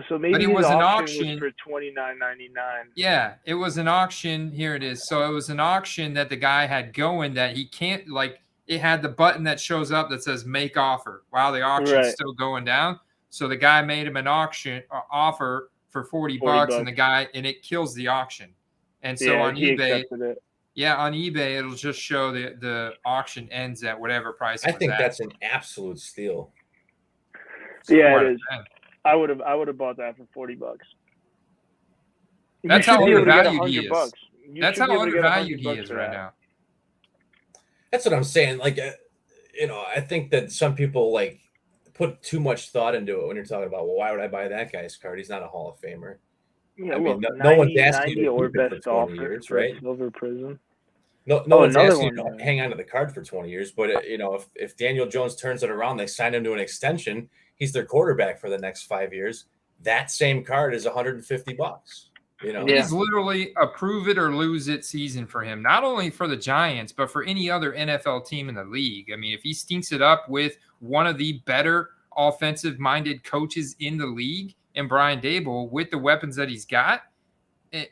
So maybe But it his was an auction auction. was for $29.99. Yeah, it was an auction. Here it is. So it was an auction that the guy had going that he can't like. It had the button that shows up that says "make offer" while the auction's Right. still going down. So the guy made him an auction offer for 40 $40 bucks, and it kills the auction. And so Yeah, on he eBay, accepted it. yeah, on eBay it'll just show the auction ends at whatever price. I it was think at. that's an absolute steal. Yeah, What it a is. man. I would have bought that for $40. That's You should how be able to get undervalued he $100. is. You That's should how be able to get undervalued he $100 is for right that. now. That's what I'm saying. Like, I think that some people like put too much thought into it when you're talking about, well, why would I buy that guy's card? He's not a Hall of Famer. Yeah, I mean, look, no one's 90, asking you 90 to or keep it for best 20 offer years, for a right? silver prism. No Oh, one's another asking you one, to man. hang on to the card for 20 years. But, if Daniel Jones turns it around, they sign him to an extension, he's their quarterback for the next 5 years. That same card is $150. It Yeah. is literally a prove it or lose it season for him, not only for the Giants, but for any other NFL team in the league. I mean, if he stinks it up with one of the better offensive-minded coaches in the league, and Brian Daboll, with the weapons that he's got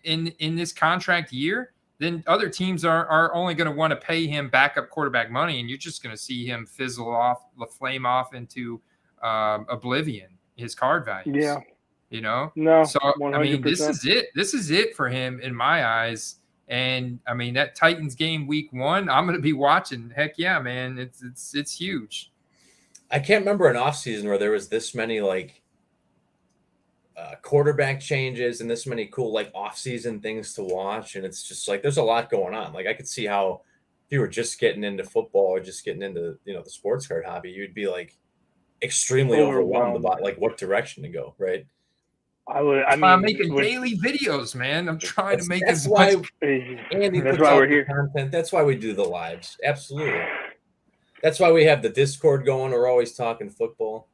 in this contract year, then other teams are only going to want to pay him backup quarterback money, and you're just going to see him fizzle off, flame off into oblivion, his card values. Yeah. No, so 100%. I mean, this is it. This is it for him in my eyes. And I mean, that Titans game week 1, I'm going to be watching. Heck yeah, man! It's huge. I can't remember an offseason where there was this many like quarterback changes and this many cool like offseason things to watch, and it's just like there's a lot going on. Like I could see how if you were just getting into football or just getting into the sports card hobby, you'd be like extremely overwhelmed about like what direction to go, right? I'm making daily videos, man. I'm trying to make that's as why much. Andy That's puts why out we're the here. content. That's why we do the lives. Absolutely. That's why we have the Discord going. We're always talking football.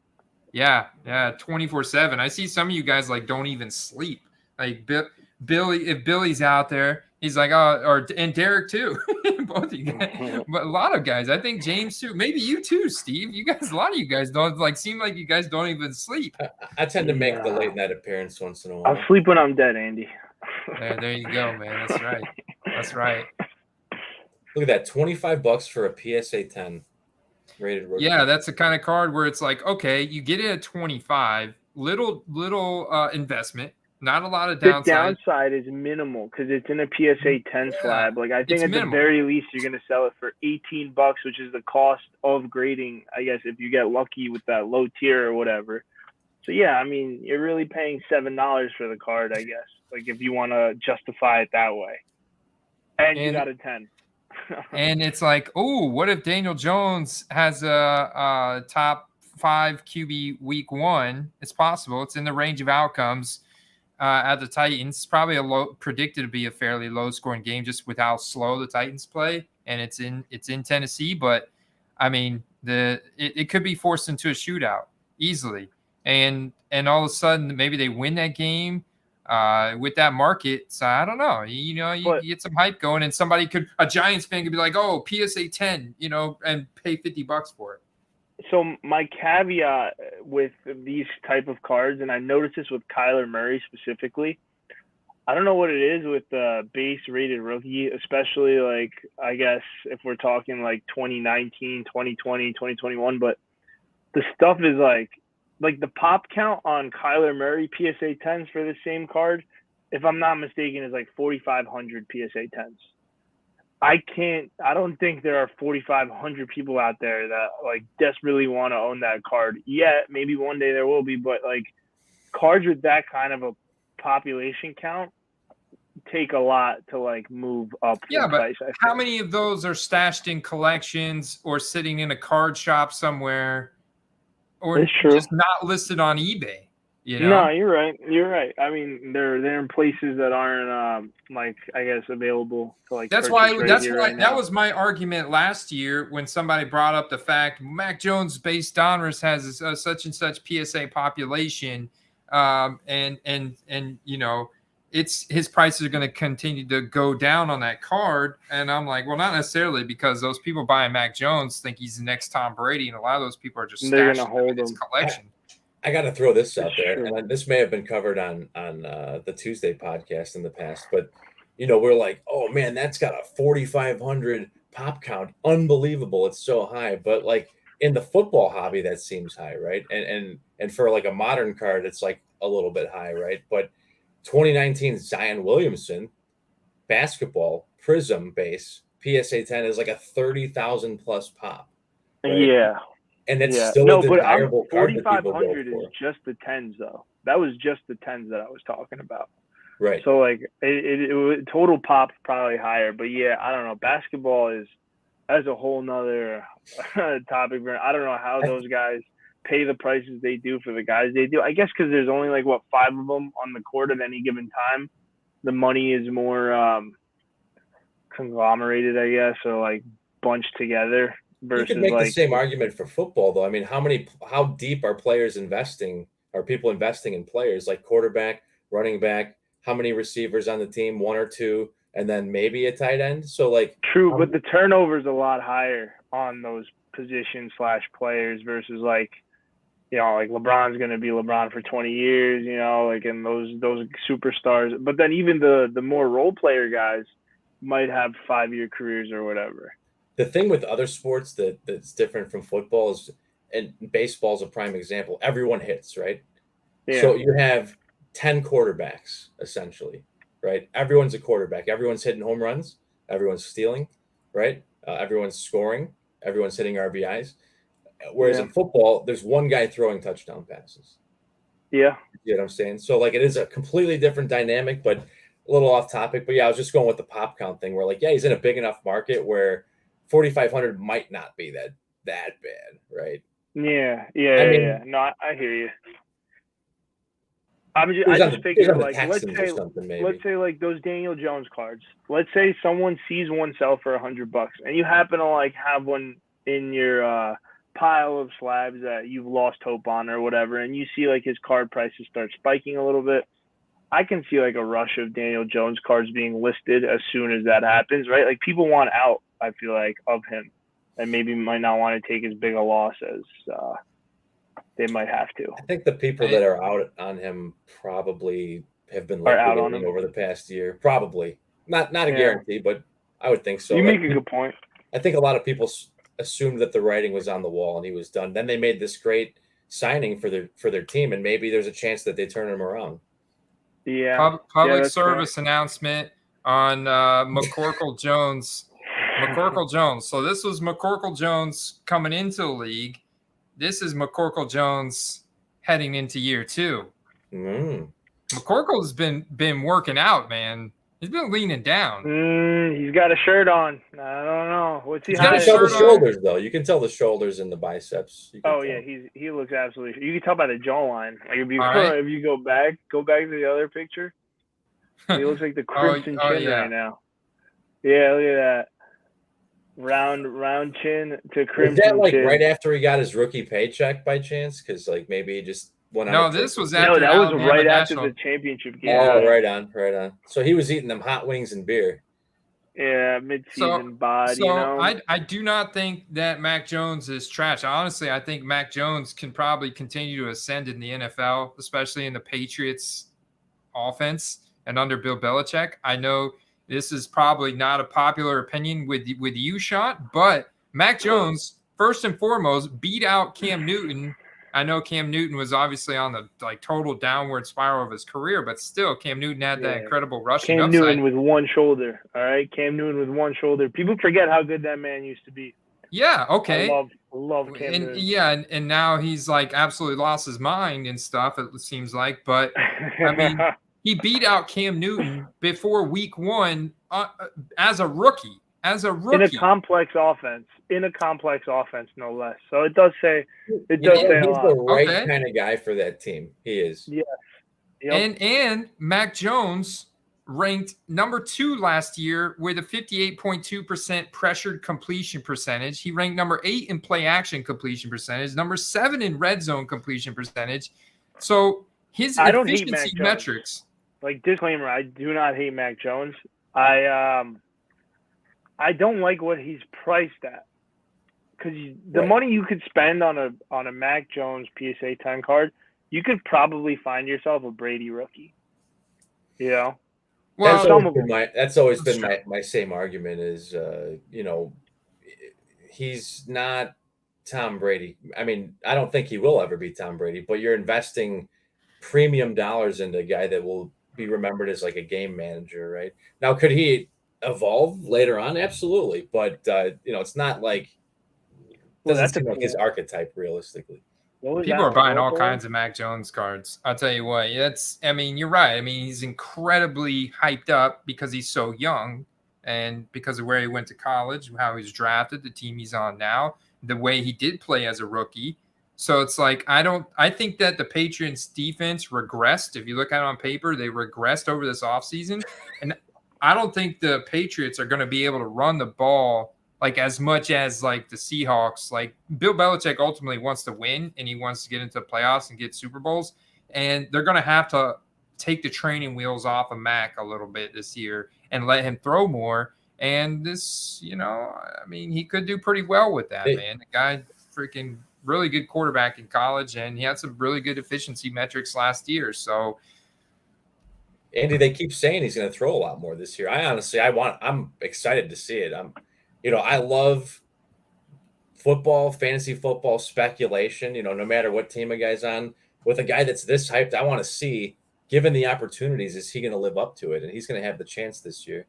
Yeah, 24/7. I see some of you guys like don't even sleep. Like Billy, if Billy's out there, he's like, and Derek too. Both of you guys. But a lot of guys. I think James too. Maybe you too, Steve. You guys, a lot of you guys don't seem like you guys don't even sleep. I tend to make the late night appearance once in a while. I'll sleep when I'm dead, Andy. There you go, man. That's right. That's right. Look at that, $25 for a PSA 10 rated rookie. Yeah, that's the kind of card where it's like, okay, you get it at 25, little investment, not a lot of downside. The downside is minimal because it's in a PSA 10 slab. Like I think it's at minimal. the very least you're going to sell it for $18, which is the cost of grading, I guess, if you get lucky with that low tier or whatever. So yeah, I mean, you're really paying $7 for the card, I guess. Like if you want to justify it that way. And you got a 10. And it's like, oh, what if Daniel Jones has a top 5 QB week 1? It's possible. It's in the range of outcomes at the Titans. It's probably predicted to be a fairly low scoring game just with how slow the Titans play, and it's in Tennessee. But I mean, it could be forced into a shootout easily, and all of a sudden maybe they win that game. With that market, so I don't know. You get some hype going, and a Giants fan could be like, "Oh, PSA 10," and pay $50 for it. So my caveat with these type of cards, and I noticed this with Kyler Murray specifically, I don't know what it is with the base rated rookie, especially like I guess if we're talking like 2019, 2020, 2021, but the stuff is like the pop count on Kyler Murray PSA 10s for the same card, if I'm not mistaken, is like 4,500 PSA 10s. I don't think there are 4,500 people out there that like desperately want to own that card yet. Maybe one day there will be, but like cards with that kind of a population count take a lot to like move up. Yeah, but how many of those are stashed in collections or sitting in a card shop somewhere? Or just not listed on eBay. You know? No, you're right. You're right. I mean, they're in places that aren't like I guess available to like. That's purchase why. right That's here, why. right That now. was my argument last year when somebody brought up the fact Mac Jones based donruss has a such and such PSA population, and you know, it's his prices are going to continue to go down on that card. And I'm like, well, not necessarily, because those people buying Mac Jones think he's the next Tom Brady, and a lot of those people are just They're stashing gonna them hold in his him. collection. I got to throw this out It's there, true. and this may have been covered on the Tuesday podcast in the past, but you know, we're like, oh man, that's got a 4,500 pop count, unbelievable, it's so high. But like in the football hobby, that seems high, right? And for like a modern card, it's like a little bit high, right? But 2019 Zion Williamson basketball Prism base PSA 10 is like a 30,000 plus pop, right? Yeah. And it's Yeah. still No, a but desirable card that people go 4,500 is for. just the tens though. That was just the tens that I was talking about. Right. So like it total pop's probably higher, but yeah, I don't know. Basketball is that's a whole nother topic. I don't know how those guys pay the prices they do for the guys they do. I guess because there's only like 5 of them on the court at any given time. The money is more conglomerated, I guess, or like bunched together. Versus you could make like the same argument for football, though. I mean, how deep are players investing? Are people investing in players like quarterback, running back? How many receivers on the team? 1 or 2, and then maybe a tight end. So like true, but the turnover is a lot higher on those positions / players versus like, you know, like LeBron's going to be LeBron for 20 years, you know, like, and those superstars. But then even the more role player guys might have 5-year careers or whatever. The thing with other sports that's different from football is, and baseball is a prime example, everyone hits, right? Yeah. So you have 10 quarterbacks, essentially, right? Everyone's a quarterback. Everyone's hitting home runs. Everyone's stealing, right? Everyone's scoring. Everyone's hitting RBIs. Whereas in football, there's one guy throwing touchdown passes. Yeah. You know what I'm saying? So, like, it is a completely different dynamic, but a little off topic. But, yeah, I was just going with the pop count thing where, like, yeah, he's in a big enough market where 4,500 might not be that bad, right? Yeah. No, I hear you. I just figure, like, let's say like those Daniel Jones cards. Let's say someone sees one sell for $100 and you happen to like have one in your pile of slabs that you've lost hope on or whatever, and you see like his card prices start spiking a little bit. I can see like a rush of Daniel Jones cards being listed as soon as that happens, right? Like people want out, I feel like, of him, and maybe might not want to take as big a loss as they might have to. I think the people that are out on him probably have been liquidating over the past year. Probably not a guarantee, but I would think so. You make a good point. I think a lot of people assumed that the writing was on the wall and he was done. Then they made this great signing for their team, and maybe there's a chance that they turn him around. Yeah. Public service announcement on McCorkle Jones. McCorkle Jones. So this was McCorkle Jones coming into the league. This is McCorkle Jones heading into year 2. McCorkle's been working out, man. He's been leaning down. He's got a shirt on. I don't know. What's he? You can tell the shoulders, though. You can tell the shoulders and the biceps. He looks absolutely. You can tell by the jawline. Like if you go back to the other picture, he looks like the crimson chin right now. Yeah, look at that. Round chin to crimson. Was that like chin. right after he got his rookie paycheck by chance? Because like maybe he just went on. No, this was after. No, that was right after the championship game. Oh, right on. So he was eating them hot wings and beer. Yeah, mid-season bod. So you know? I do not think that Mac Jones is trash. Honestly, I think Mac Jones can probably continue to ascend in the NFL, especially in the Patriots offense and under Bill Belichick. I know this is probably not a popular opinion with you, Sean, but Mac Jones, first and foremost, beat out Cam Newton. I know Cam Newton was obviously on the total downward spiral of his career, but still Cam Newton had that incredible rushing Cam upside. Newton with one shoulder. All right. Cam Newton with one shoulder. People forget how good that man used to be. Yeah, okay. I love Cam Newton. Yeah, and now he's like absolutely lost his mind and stuff, it seems like. But I mean, he beat out Cam Newton before week 1 as a rookie. as a in rookie. a complex offense, no less. So it does say a He's lot. the right Okay. kind of guy for that team. He is. Yeah. Yep. And Mac Jones ranked number 2 last year with a 58.2% pressured completion percentage. He ranked number 8 in play action completion percentage, number 7 in red zone completion percentage. So his I don't hate efficiency Mac Jones. metrics. Like, disclaimer, I do not hate Mac Jones. I don't like what he's priced at, because the money you could spend on a Mac Jones PSA 10 card, you could probably find yourself a Brady rookie. You know. Well, that's always been my same argument is, he's not Tom Brady. I mean, I don't think he will ever be Tom Brady, but you're investing premium dollars into a guy that will be remembered as like a game manager, right? Now, could he evolve later on? Absolutely. But, it's not like, doesn't seem like his archetype realistically. People are buying all kinds of Mac Jones cards. I'll tell you what, you're right. I mean, he's incredibly hyped up because he's so young and because of where he went to college, how he's drafted, the team he's on now, the way he did play as a rookie. So it's like, I think that the Patriots defense regressed. If you look at it on paper, they regressed over this offseason. And I don't think the Patriots are going to be able to run the ball like as much as like the Seahawks. Like, Bill Belichick ultimately wants to win and he wants to get into the playoffs and get Super Bowls. And they're going to have to take the training wheels off of Mac a little bit this year and let him throw more. And this, he could do pretty well with that, man. The guy freaking really good quarterback in college, and he had some really good efficiency metrics last year. So, Andy, they keep saying he's going to throw a lot more this year. I'm excited to see it. I love football, fantasy football speculation, no matter what team a guy's on. With a guy that's this hyped, I want to see, given the opportunities, is he going to live up to it? And he's going to have the chance this year.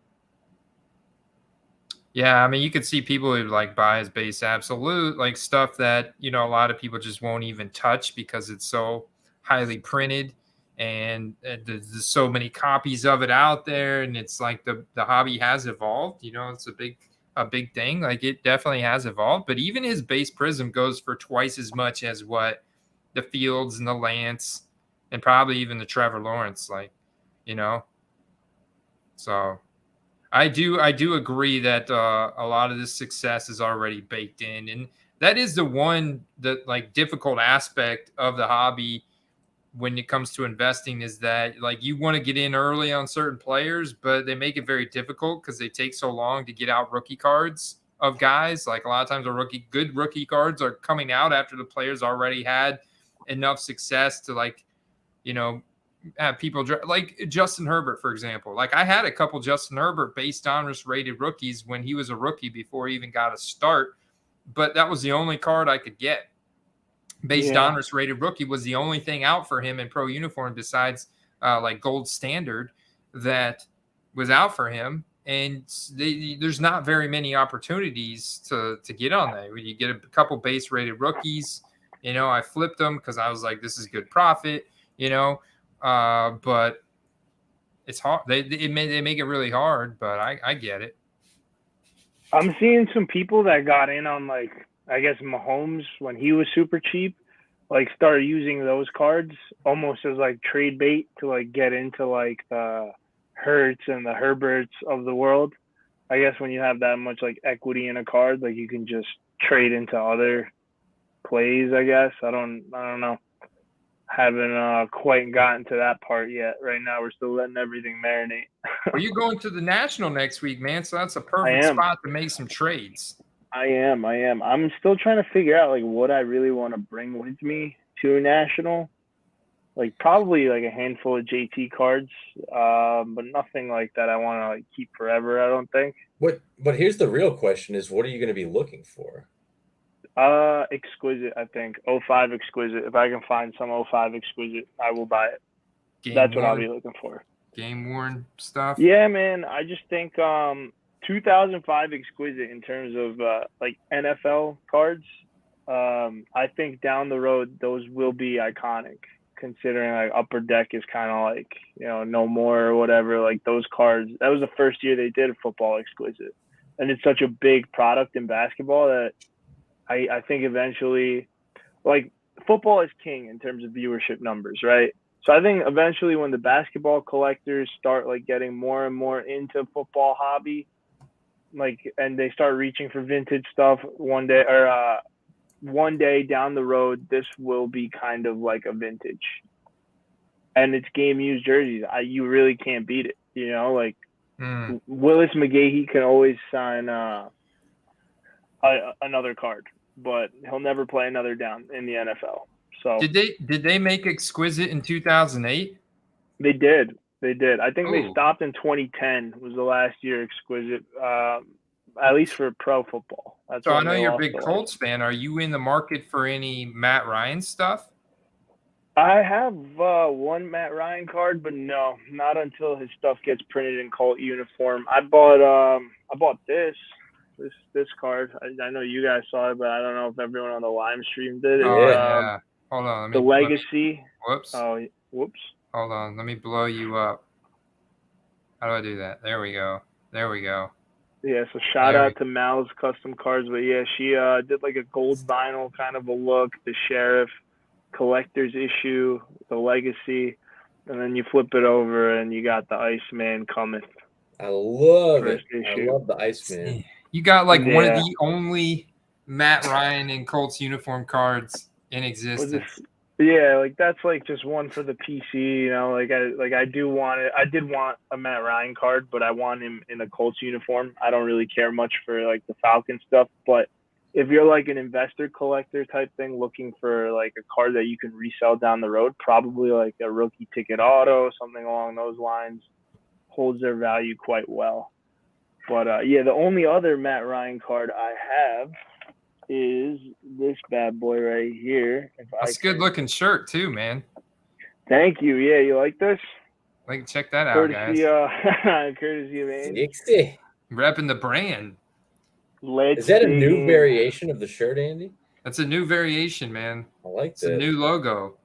Yeah, I mean, you could see people who like buy his base absolute, like stuff that, a lot of people just won't even touch because it's so highly printed and there's so many copies of it out there. And it's like the hobby has evolved, it's a big thing. Like, it definitely has evolved, but even his base prism goes for twice as much as what the Fields and the Lance and probably even the Trevor Lawrence, so I do agree that a lot of this success is already baked in, and that is the difficult aspect of the hobby when it comes to investing, is that you want to get in early on certain players, but they make it very difficult because they take so long to get out rookie cards of guys. Like, a lot of times good rookie cards are coming out after the players already had enough success to have people like Justin Herbert, for example. Like, I had a couple Justin Herbert base Donruss rated rookies when he was a rookie before he even got a start, but that was the only card I could get. Base Donruss rated rookie was the only thing out for him in pro uniform besides gold standard that was out for him. And there's not very many opportunities to get on that. When you get a couple base rated rookies, I flipped them because I was like, this is good profit, but it's hard. They make it really hard, but I get it. I'm seeing some people that got in on I guess Mahomes when he was super cheap, start using those cards almost as trade bait to get into the Hurts and the Herberts of the world. I guess when you have that much equity in a card, you can just trade into other plays. I guess I don't know. Haven't quite gotten to that part yet. Right now, we're still letting everything marinate. Well, you're going to the National next week, man, so that's a perfect spot to make some trades. I am. I'm still trying to figure out what I really want to bring with me to National. Probably a handful of JT cards, but nothing that I want to keep forever, I don't think. But here's the real question: is what are you going to be looking for? Exquisite, I think. 05 Exquisite. If I can find some 05 Exquisite, I will buy it. That's what I'll be looking for. Game worn stuff? Yeah, man. I just think 2005 Exquisite in terms of NFL cards, I think down the road those will be iconic, considering Upper Deck is kind of no more or whatever. Those cards, that was the first year they did a football Exquisite. and it's such a big product in basketball that I think eventually, like, football is king in terms of viewership numbers, right? So I think eventually when the basketball collectors start like getting more and more into football hobby, like, and they start reaching for vintage stuff one day down the road, this will be kind of like a vintage. And it's game used jerseys. You really can't beat it. You know, like Willis McGahee can always sign another card, but he'll never play another down in the NFL. So did they make Exquisite in 2008? They did. I think they Ooh. stopped in 2010 was the last year Exquisite, at least for pro football. That's So I when know they you're a lost big the Colts fan. Are you in the market for any Matt Ryan stuff? I have one Matt Ryan card, but no, not until his stuff gets printed in Colt uniform. I bought this card. I know you guys saw it, but I don't know if everyone on the live stream did it. Oh yeah. Hold on. The Legacy. Whoops. Oh, whoops. Hold on. Let me blow you up. How do I do that? There we go. Yeah, so shout out to Mal's Custom Cards. But yeah, she did like a gold vinyl kind of a look, the Sheriff, collector's issue, the Legacy, and then you flip it over and you got the Iceman coming. I love First it. issue. I love the Iceman. You got like one of Yeah. the only Matt Ryan in Colts uniform cards in existence. Yeah, like that's like just one for the PC, you know. I do want it. I did want a Matt Ryan card, but I want him in a Colts uniform. I don't really care much for like the Falcon stuff, but if you're like an investor collector type thing, looking for like a card that you can resell down the road, probably like a rookie ticket auto, something along those lines, holds their value quite well. But yeah, the only other Matt Ryan card I have is this bad boy right here. That's a good looking shirt too, man. Thank you. Yeah, you like this? Like, check that out, Courtesy, guys. courtesy of Andy. 60. Repping the brand. Is that a new variation of the shirt, Andy? That's a new variation, man. I like It's a new logo.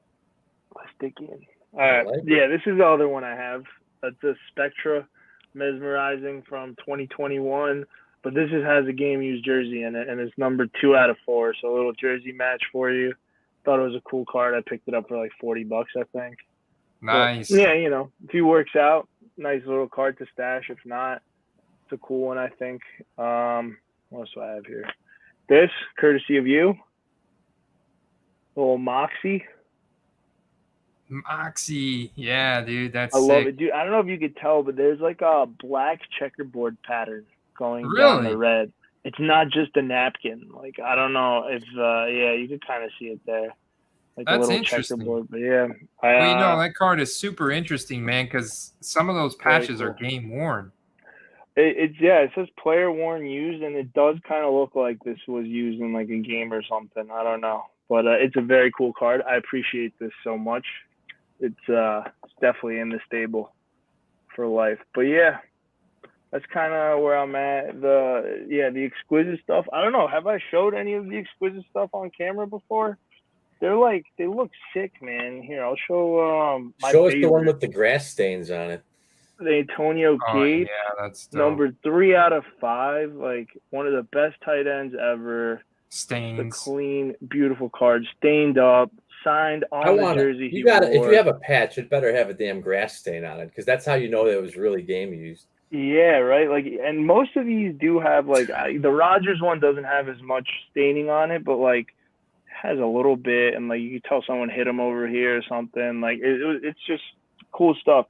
Let's dig in. All right. Yeah, this is the other one I have. That's a Spectra Mesmerizing from 2021. But this just has a game used jersey in it, and it's number 2 out of 4. So a little jersey match for you. Thought it was a cool card. I picked it up for like $40, I think. Nice. But, yeah, you know, if he works out, nice little card to stash. If not, it's a cool one, I think. What else do I have here? This, courtesy of you. Little Moxie. Moxie. Yeah, dude, that's I sick. love it, dude. I don't know if you could tell, but there's like a black checkerboard pattern going down the red. It's not just a napkin. Like, I don't know if yeah, you could kind of see it there. Like That's a little interesting. checkerboard, but yeah. Well, you know, that card is super interesting, man, because some of those patches are game worn. It says player worn used, and it does kind of look like this was used in like a game or something. I don't know, but it's a very cool card. I appreciate this so much. It's definitely in the stable for life. But yeah, that's kind of where I'm at. The Exquisite stuff. I don't know. Have I showed any of the Exquisite stuff on camera before? They look sick, man. Here, I'll show my Show us favorite. the one with the grass stains on it. The Antonio Gates, that's dope. number 3 out of 5. Like one of the best tight ends ever. Stains. The clean, beautiful card, stained up, signed on the jersey. You got it. If you have a patch, it better have a damn grass stain on it, because that's how you know that it was really game used. Yeah, right. Like, and most of these do have like the Rodgers one doesn't have as much staining on it, but like has a little bit, and like you can tell someone hit him over here or something. Like it's just cool stuff.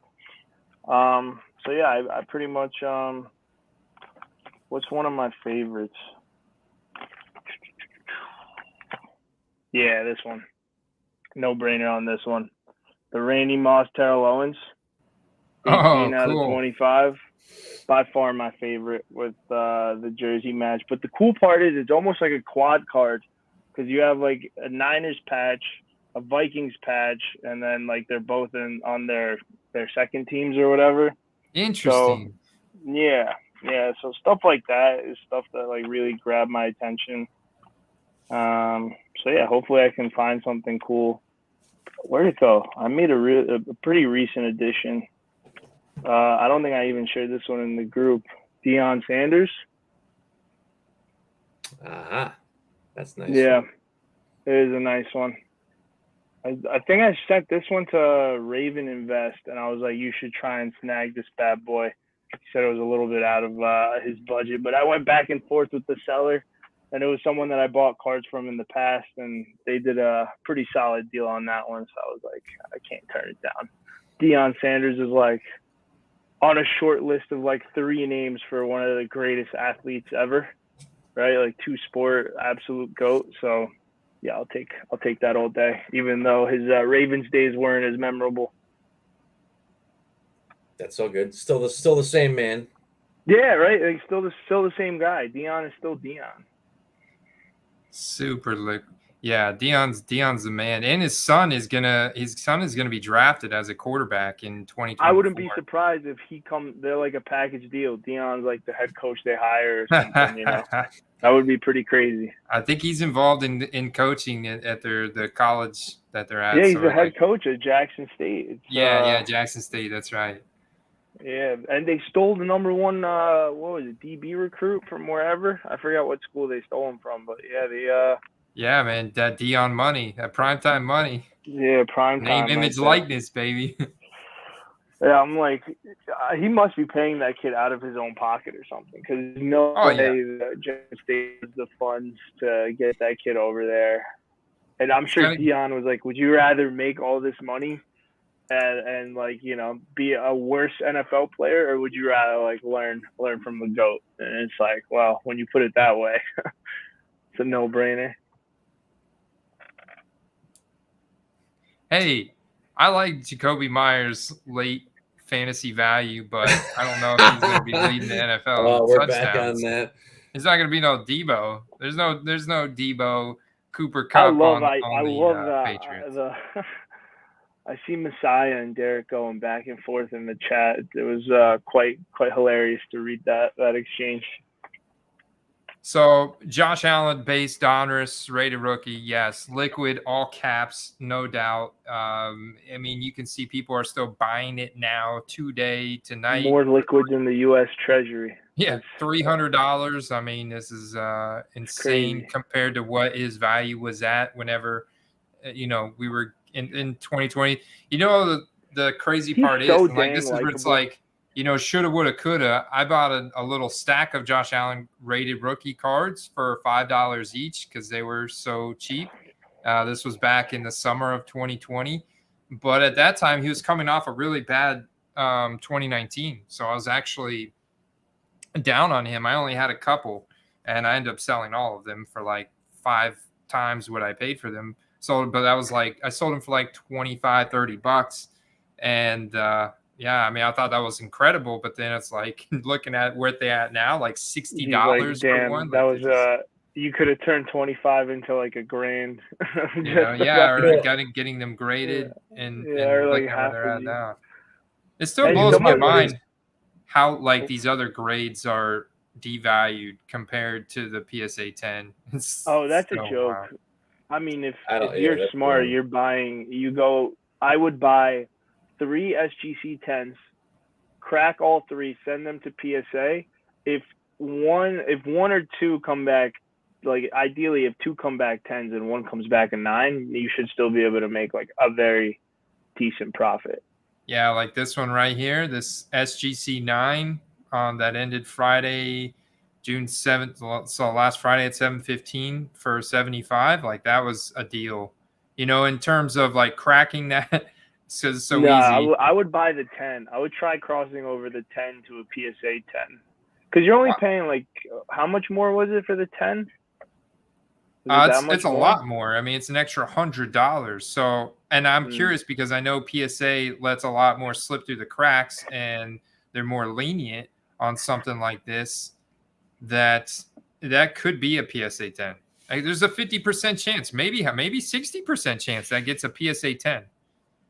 So yeah, I pretty much what's one of my favorites? Yeah, this one. No brainer on this one. The Randy Moss Terrell Owens. 18 out of 25. By far my favorite with the jersey match. But the cool part is it's almost like a quad card, because you have like a Niners patch, a Vikings patch, and then like they're both on their second teams or whatever. Interesting. So, yeah. So stuff like that is stuff that like really grabbed my attention. So yeah, hopefully I can find something cool. Where'd it go? I made a pretty recent addition. I don't think I even shared this one in the group. Deion Sanders. That's nice. Yeah, it is a nice one. I think I sent this one to Raven Invest, and I was like, you should try and snag this bad boy. He said it was a little bit out of his budget, but I went back and forth with the seller, and it was someone that I bought cards from in the past, and they did a pretty solid deal on that one. So I was like, I can't turn it down. Deion Sanders is like on a short list of like 3 names for one of the greatest athletes ever, right? Like 2-sport absolute GOAT. So yeah, I'll take that all day, even though his Ravens days weren't as memorable. That's so good. Still the same man. Yeah, right. Like still the same guy. Deion is still Deion. Super liquid. Yeah, Deion's the man, and his son is gonna be drafted as a quarterback in 2024. I wouldn't be surprised if they're like a package deal. Deion's like the head coach they hire or something. That would be pretty crazy. I think he's involved in coaching at the college that they're at. Yeah, he's the head coach at Jackson State. Jackson State. That's right. Yeah, and they stole the number 1, what was it, DB recruit from wherever. I forgot what school they stole him from, but yeah, yeah, man, that Deion money, that primetime money. Yeah, primetime. Name, image, likeness, baby. Yeah, I'm like, he must be paying that kid out of his own pocket or something, because no way that Jackson State has the funds to get that kid over there. And I'm sure Deion was like, would you rather make all this money and like, be a worse NFL player, or would you rather like learn from the GOAT? And it's like, well, when you put it that way, it's a no-brainer. Hey, I like Jacoby Myers' late fantasy value, but I don't know if he's going to be leading the NFL. Oh, we're back on that. There's not going to be no Debo. There's no Debo, Cooper Kupp on the Patriots. I see Messiah and Derek going back and forth in the chat. It was quite hilarious to read that exchange. So Josh Allen, base Donruss, rated rookie, yes. Liquid, all caps, no doubt. I mean, you can see people are still buying it now, today, tonight. More liquid than the U.S. Treasury. Yeah, $300. I mean, this is insane compared to what his value was at whenever, we were in 2020. The crazy part is, like, this is where it's like, shoulda, woulda, coulda. I bought a little stack of Josh Allen rated rookie cards for $5 each because they were so cheap. This was back in the summer of 2020. But at that time, he was coming off a really bad 2019. So I was actually down on him. I only had a couple, and I ended up selling all of them for like 5 times what I paid for them. But that was like, I sold them for like $25, $30. And, yeah, I mean, I thought that was incredible, but then it's like looking at where they at now, like $60 for one. That was you could have turned 25 into like $1,000. Or getting them graded and or like looking half where they're at now. It still blows my mind how like these other grades are devalued compared to the PSA 10. That's a joke. Wild. I mean, if you're smart, you're buying. I would buy 3 SGC 10s, crack all 3, send them to PSA. If one or two come back, like ideally if 2 come back 10s and 1 comes back a 9, you should still be able to make like a very decent profit. Yeah, like this one right here, this SGC 9 that ended Friday, June 7th. So last Friday at 7:15 for 75. Like that was a deal, in terms of like cracking that. So easy. I would buy the 10. I would try crossing over the 10 to a PSA 10, because you're only paying like how much more was it for the 10? It's a lot more. I mean, it's an extra $100. So, and I'm curious because I know PSA lets a lot more slip through the cracks, and they're more lenient on something like this. That could be a PSA 10. Like, there's a 50% chance, maybe 60% chance that gets a PSA 10.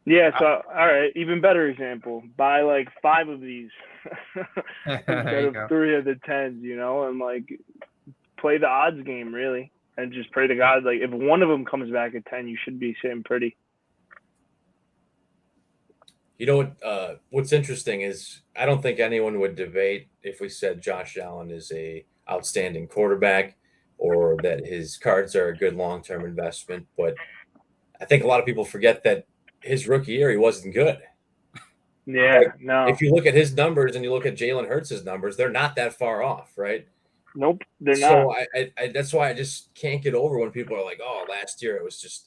Yeah, so all right, even better example. Buy like 5 of these instead of 3 of the 10s, and like play the odds game really, and just pray to God. Like if one of them comes back at 10, you should be sitting pretty. What's interesting is I don't think anyone would debate if we said Josh Allen is a outstanding quarterback. or that his cards are a good long-term investment. But I think a lot of people forget that his rookie year, he wasn't good. Yeah, Like, no. if you look at his numbers and you look at Jalen Hurts' numbers, they're not that far off, right? Nope, they're So not. I that's why I just can't get over when people are like, "Oh, last year it was just."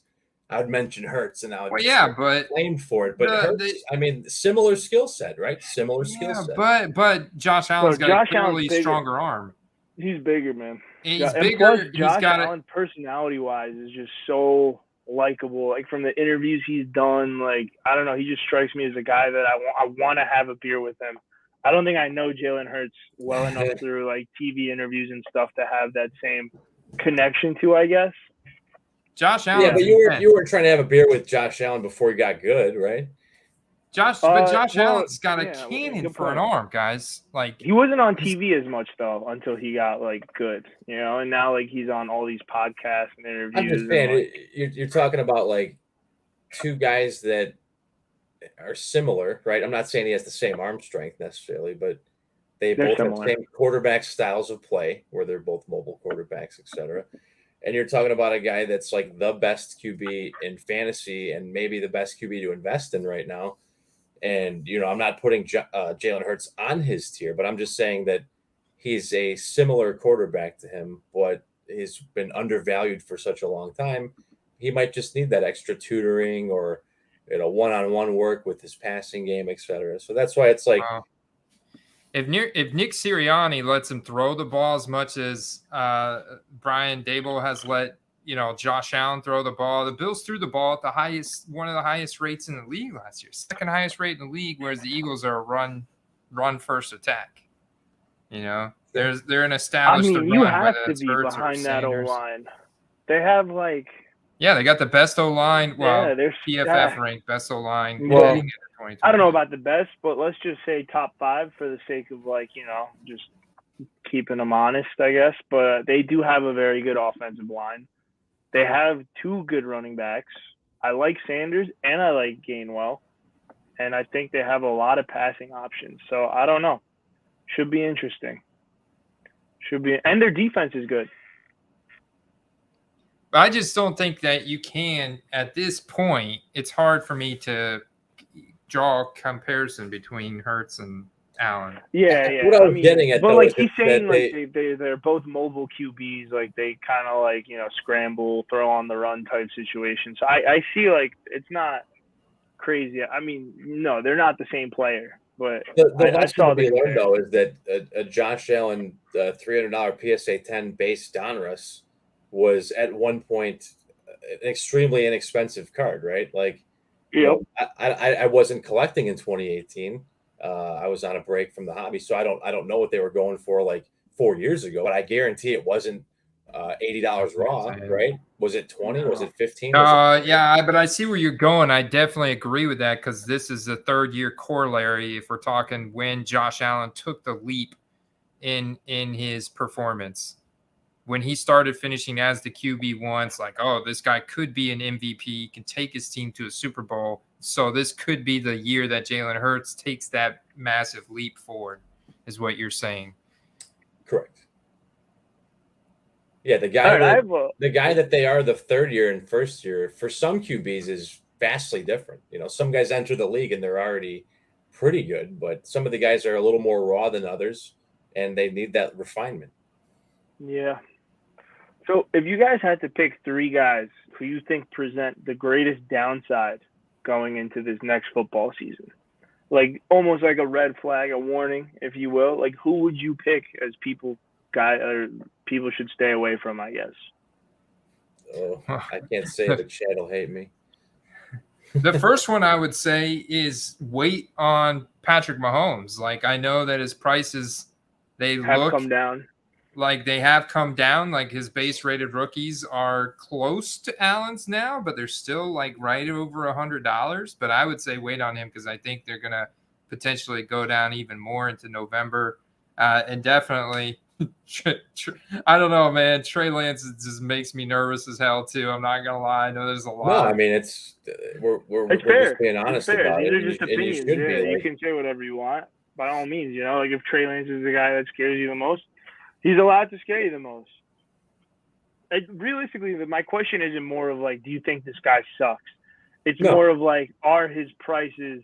I would mention Hurts, and I would Well, just yeah, get but blamed for it. But the Hurts, I mean, similar skill set, right? Similar skill yeah, set. but Josh Allen's got Josh a Allen's clearly bigger. stronger arm. He's bigger, man. He's and bigger. plus, He's Josh got Allen, personality-wise, is just so likable. Like from the interviews he's done, like I don't know, he just strikes me as a guy that I want to have a beer with him. I don't think I know Jalen Hurts well enough through like TV interviews and stuff to have that same connection to, I guess. Josh Allen. Yeah, but you were trying to have a beer with Josh Allen before he got good, right? Josh Allen's got a cannon for an arm, guys. Like he wasn't on TV as much though until he got like good, you know. And now like he's on all these podcasts and interviews. I'm just saying, you're talking about like two guys that are similar, right? I'm not saying he has the same arm strength necessarily, but they both have the same quarterback styles of play, where they're both mobile quarterbacks, etc. And you're talking about a guy that's like the best QB in fantasy and maybe the best QB to invest in right now. And, you know, I'm not putting Jalen Hurts on his tier, but I'm just saying that he's a similar quarterback to him, but he's been undervalued for such a long time. He might just need that extra tutoring or, you know, one-on-one work with his passing game, etc. So that's why it's like, if Nick Sirianni lets him throw the ball as much as Brian Daboll has let Josh Allen throw the ball, the Bills threw the ball at one of the highest rates in the league last year, second highest rate in the league, whereas the Eagles are a run first attack. You know, they're an established. I mean, you have to be behind that O-line. They have like. Yeah, they got the best O-line. Well, they're PFF ranked best O-line. Well, I don't know about the best, but let's just say top 5 for the sake of just keeping them honest, I guess. But they do have a very good offensive line. They have 2 good running backs. I like Sanders and I like Gainwell. And I think they have a lot of passing options. So I don't know. Should be interesting. And their defense is good. I just don't think that you can, at this point, it's hard for me to draw a comparison between Hurts and Allen. Yeah. What I was getting at, but though, like he's saying, they're both mobile QBs. Like they kind of scramble, throw on the run type situation. So I see like it's not crazy. I mean, no, they're not the same player. But I saw to be learned though is that a Josh Allen $300 PSA 10 base Donruss was at one point an extremely inexpensive card, right? Like, I wasn't collecting in 2018. I was on a break from the hobby, so I don't know what they were going for like 4 years ago, but I guarantee it wasn't $80 raw, right? Was it 20? Was it 15? Yeah, but I see where you're going. I definitely agree with that because this is the third year corollary. If we're talking when Josh Allen took the leap in his performance. When he started finishing as the QB1, it's like, oh, this guy could be an MVP, can take his team to a Super Bowl. So this could be the year that Jalen Hurts takes that massive leap forward, is what you're saying. Correct. Yeah, the guy that they are the third year and first year for some QBs is vastly different. You know, some guys enter the league and they're already pretty good, but some of the guys are a little more raw than others, and they need that refinement. Yeah. So if you guys had to pick 3 guys who you think present the greatest downside going into this next football season, like almost like a red flag, a warning, if you will, like who would you pick as people should stay away from, I guess? Oh, I can't say it, but Chad will hate me. The first one I would say is wait on Patrick Mahomes. Like I know that his prices, they have come down. Like they have come down, like his base rated rookies are close to Allen's now, but they're still like right over $100. But I would say wait on him because I think they're going to potentially go down even more into November. And definitely, I don't know, man. Trey Lance just makes me nervous as hell too. I'm not going to lie. I know there's a lot. No, I mean, we're just being honest about it. These are just opinions. You can say whatever you want by all means. You know, like if Trey Lance is the guy that scares you the most, he's allowed to scare you the most. realistically, my question isn't more of like, do you think this guy sucks? It's No. more of like, are his prices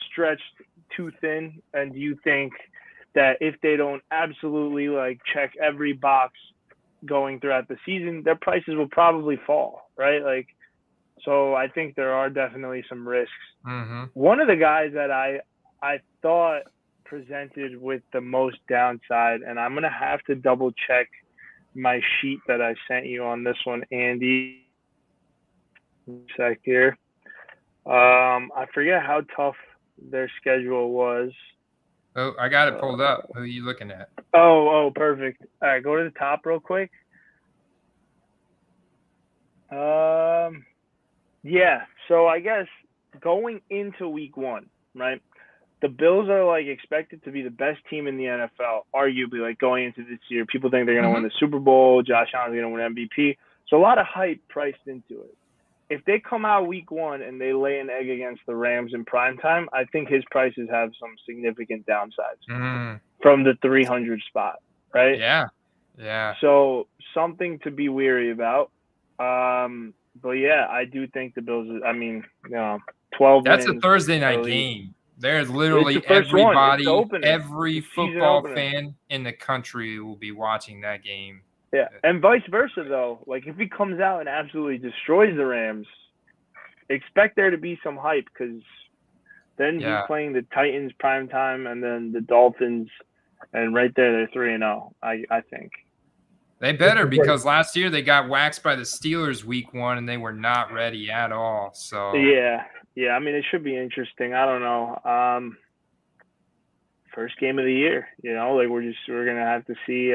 stretched too thin? And do you think that if they don't absolutely like check every box going throughout the season, their prices will probably fall, right? Like, so I think there are definitely some risks. Mm-hmm. One of the guys that I thought presented with the most downside, and I'm gonna have to double check my sheet that I sent you on this one, Andy. Sec here. I forget how tough their schedule was. Oh, I got it pulled up. Who are you looking at? Oh, perfect. All right, go to the top real quick. Yeah. So I guess going into week 1, right? The Bills are like expected to be the best team in the NFL, arguably, like going into this year. People think they're going to win the Super Bowl. Josh Allen's going to win MVP. So a lot of hype priced into it. If they come out week 1 and they lay an egg against the Rams in primetime, I think his prices have some significant downsides from the 300 spot, right? Yeah. Yeah. So something to be weary about. But yeah, I do think the Bills, 12 That's wins. a Thursday night early. game. There's literally It's the first one. It's everybody, the opener. every It's the season football opener. fan in the country will be watching that game. Yeah, and vice versa though. Like if he comes out and absolutely destroys the Rams, expect there to be some hype because then he's playing the Titans primetime and then the Dolphins, and right there they're 3-0. I think. They better, because last year they got waxed by the Steelers week 1 and they were not ready at all. So yeah. I mean, it should be interesting. I don't know. First game of the year, like we're gonna have to see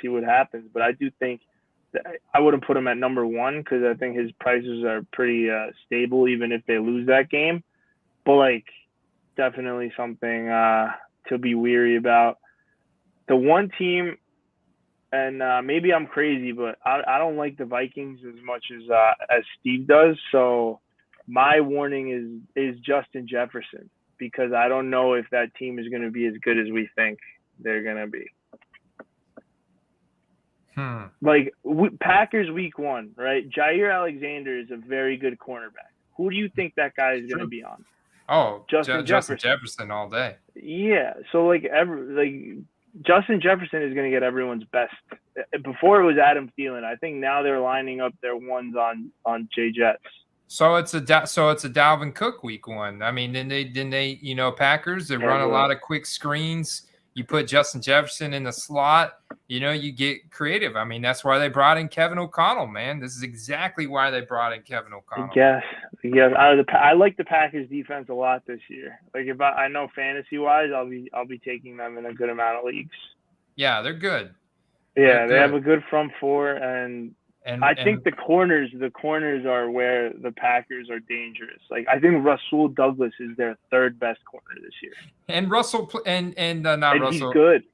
what happens. But I do think that I wouldn't put him at number 1 because I think his prices are pretty stable even if they lose that game. But like, definitely something to be weary about. The one team. And maybe I'm crazy, but I don't like the Vikings as much as Steve does. So my warning is Justin Jefferson, because I don't know if that team is going to be as good as we think they're going to be. Like Packers week 1, right? Jair Alexander is a very good cornerback. Who do you think that guy is going to be on? Oh, Justin Jefferson all day. Yeah. So Justin Jefferson is going to get everyone's best. Before it was Adam Thielen. I think now they're lining up their ones on Jay Jets. So it's a Dalvin Cook week 1. I mean, then they Packers, they run a lot of quick screens. You put Justin Jefferson in the slot, you get creative. I mean, that's why they brought in Kevin O'Connell, man. This is exactly why they brought in Kevin O'Connell. Yes. I like the Packers defense a lot this year. Like if I know fantasy wise, I'll be taking them in a good amount of leagues. Yeah, they're good. Yeah, they have a good front four, and I think the corners are where the Packers are dangerous. Like I think Rasul Douglas is their 3rd best corner this year. And Russell He's good.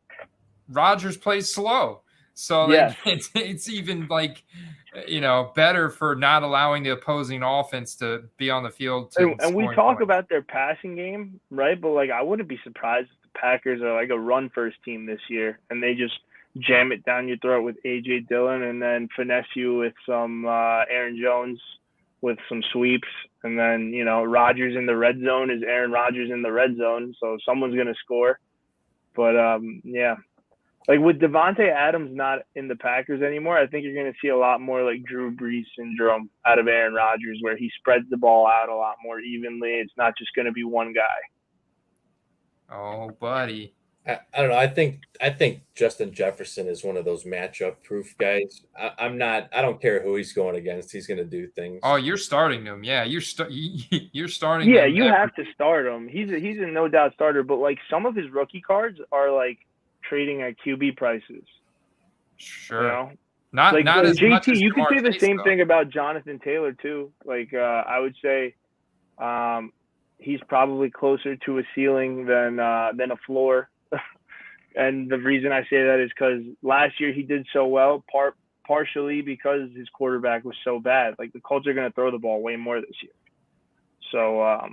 Rodgers plays slow, so yes. it's even like better for not allowing the opposing offense to be on the field. And we talk about their passing game, right? But like I wouldn't be surprised if the Packers are like a run first team this year, and they just jam it down your throat with A.J. Dillon and then finesse you with some Aaron Jones with some sweeps. And then, Rodgers in the red zone is Aaron Rodgers in the red zone. So someone's going to score. But, yeah. Like with Devontae Adams not in the Packers anymore, I think you're going to see a lot more like Drew Brees syndrome out of Aaron Rodgers, where he spreads the ball out a lot more evenly. It's not just going to be one guy. Oh, buddy. I don't know. I think Justin Jefferson is one of those matchup-proof guys. I don't care who he's going against. He's going to do things. Oh, you're starting him. Yeah, you're starting. Yeah, you have to start him. He's a no doubt starter. But like some of his rookie cards are like trading at QB prices. Sure. Not like as JT. much as You could say the same though. thing about Jonathan Taylor too. Like I would say, he's probably closer to a ceiling than a floor. And the reason I say that is because last year he did so well, partially because his quarterback was so bad. Like the Colts are going to throw the ball way more this year. So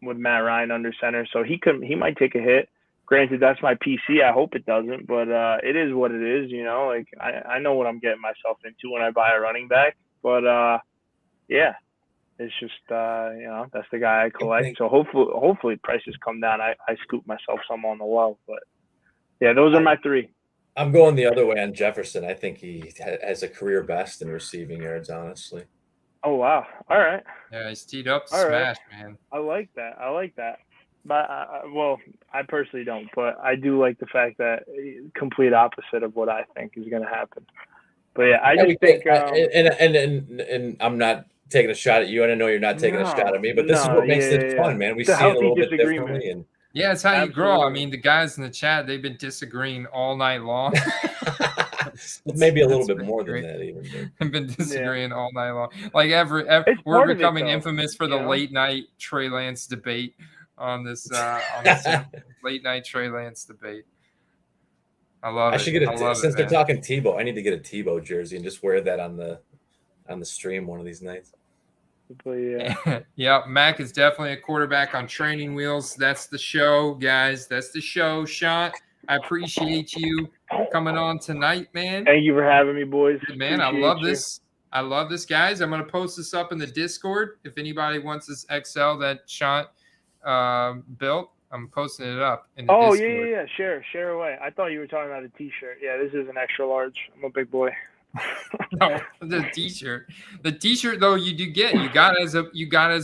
with Matt Ryan under center, so he might take a hit. Granted, that's my PC. I hope it doesn't, but it is what it is. You know, like I know what I'm getting myself into when I buy a running back. But yeah, it's just you know, that's the guy I collect. So hopefully prices come down. I scoop myself some on the low. But yeah, those are my three. I'm going the other way on Jefferson. I think he has a career best in receiving yards, honestly. Oh wow! All right. Yeah, he's teed up to All smash, right. man. I like that. But well, I personally don't. But I do like the fact that complete opposite of what I think is going to happen. But yeah, I just think. And I'm not taking a shot at you, and I know you're not taking a shot at me, but this is what makes it fun, man. We see it a little bit differently. And yeah, it's how you grow. I mean, the guys in the chat, they've been disagreeing all night long. Maybe a little bit more than that, even. I've been disagreeing all night long. Like we're becoming infamous for the late night Trey Lance debate on this late night Trey Lance debate. I love it. I should get since they're talking Tebow, I need to get a Tebow jersey and just wear that on the stream one of these nights. But yeah. Yeah, Mac is definitely a quarterback on training wheels. That's the show, guys. That's the show. Sean, I appreciate you coming on tonight, man. Thank you for having me, boys. Man, I love this. I love this, guys. I'm going to post this up in the Discord. If anybody wants this XL that Sean built, I'm posting it up in the Discord. Yeah. Share away. I thought you were talking about a T-shirt. Yeah, this is an extra large. I'm a big boy. No, the T-shirt. The T-shirt, though, you do get. You got as a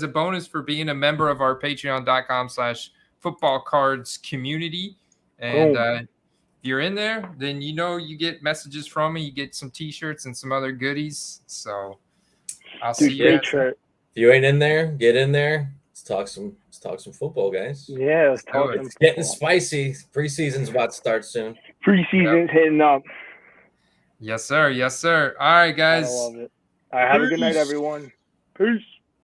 bonus for being a member of our Patreon.com/footballcards community. And if you're in there, then you get messages from me. You get some T-shirts and some other goodies. So I'll see you. Shirt. If you ain't in there, get in there. Let's talk some football, guys. Yeah, let's talk. It's getting spicy. Preseason's about to start soon. Preseason's hitting up. Yes, sir. Yes, sir. All right, guys. I love it. All right, have a good night, everyone. Peace.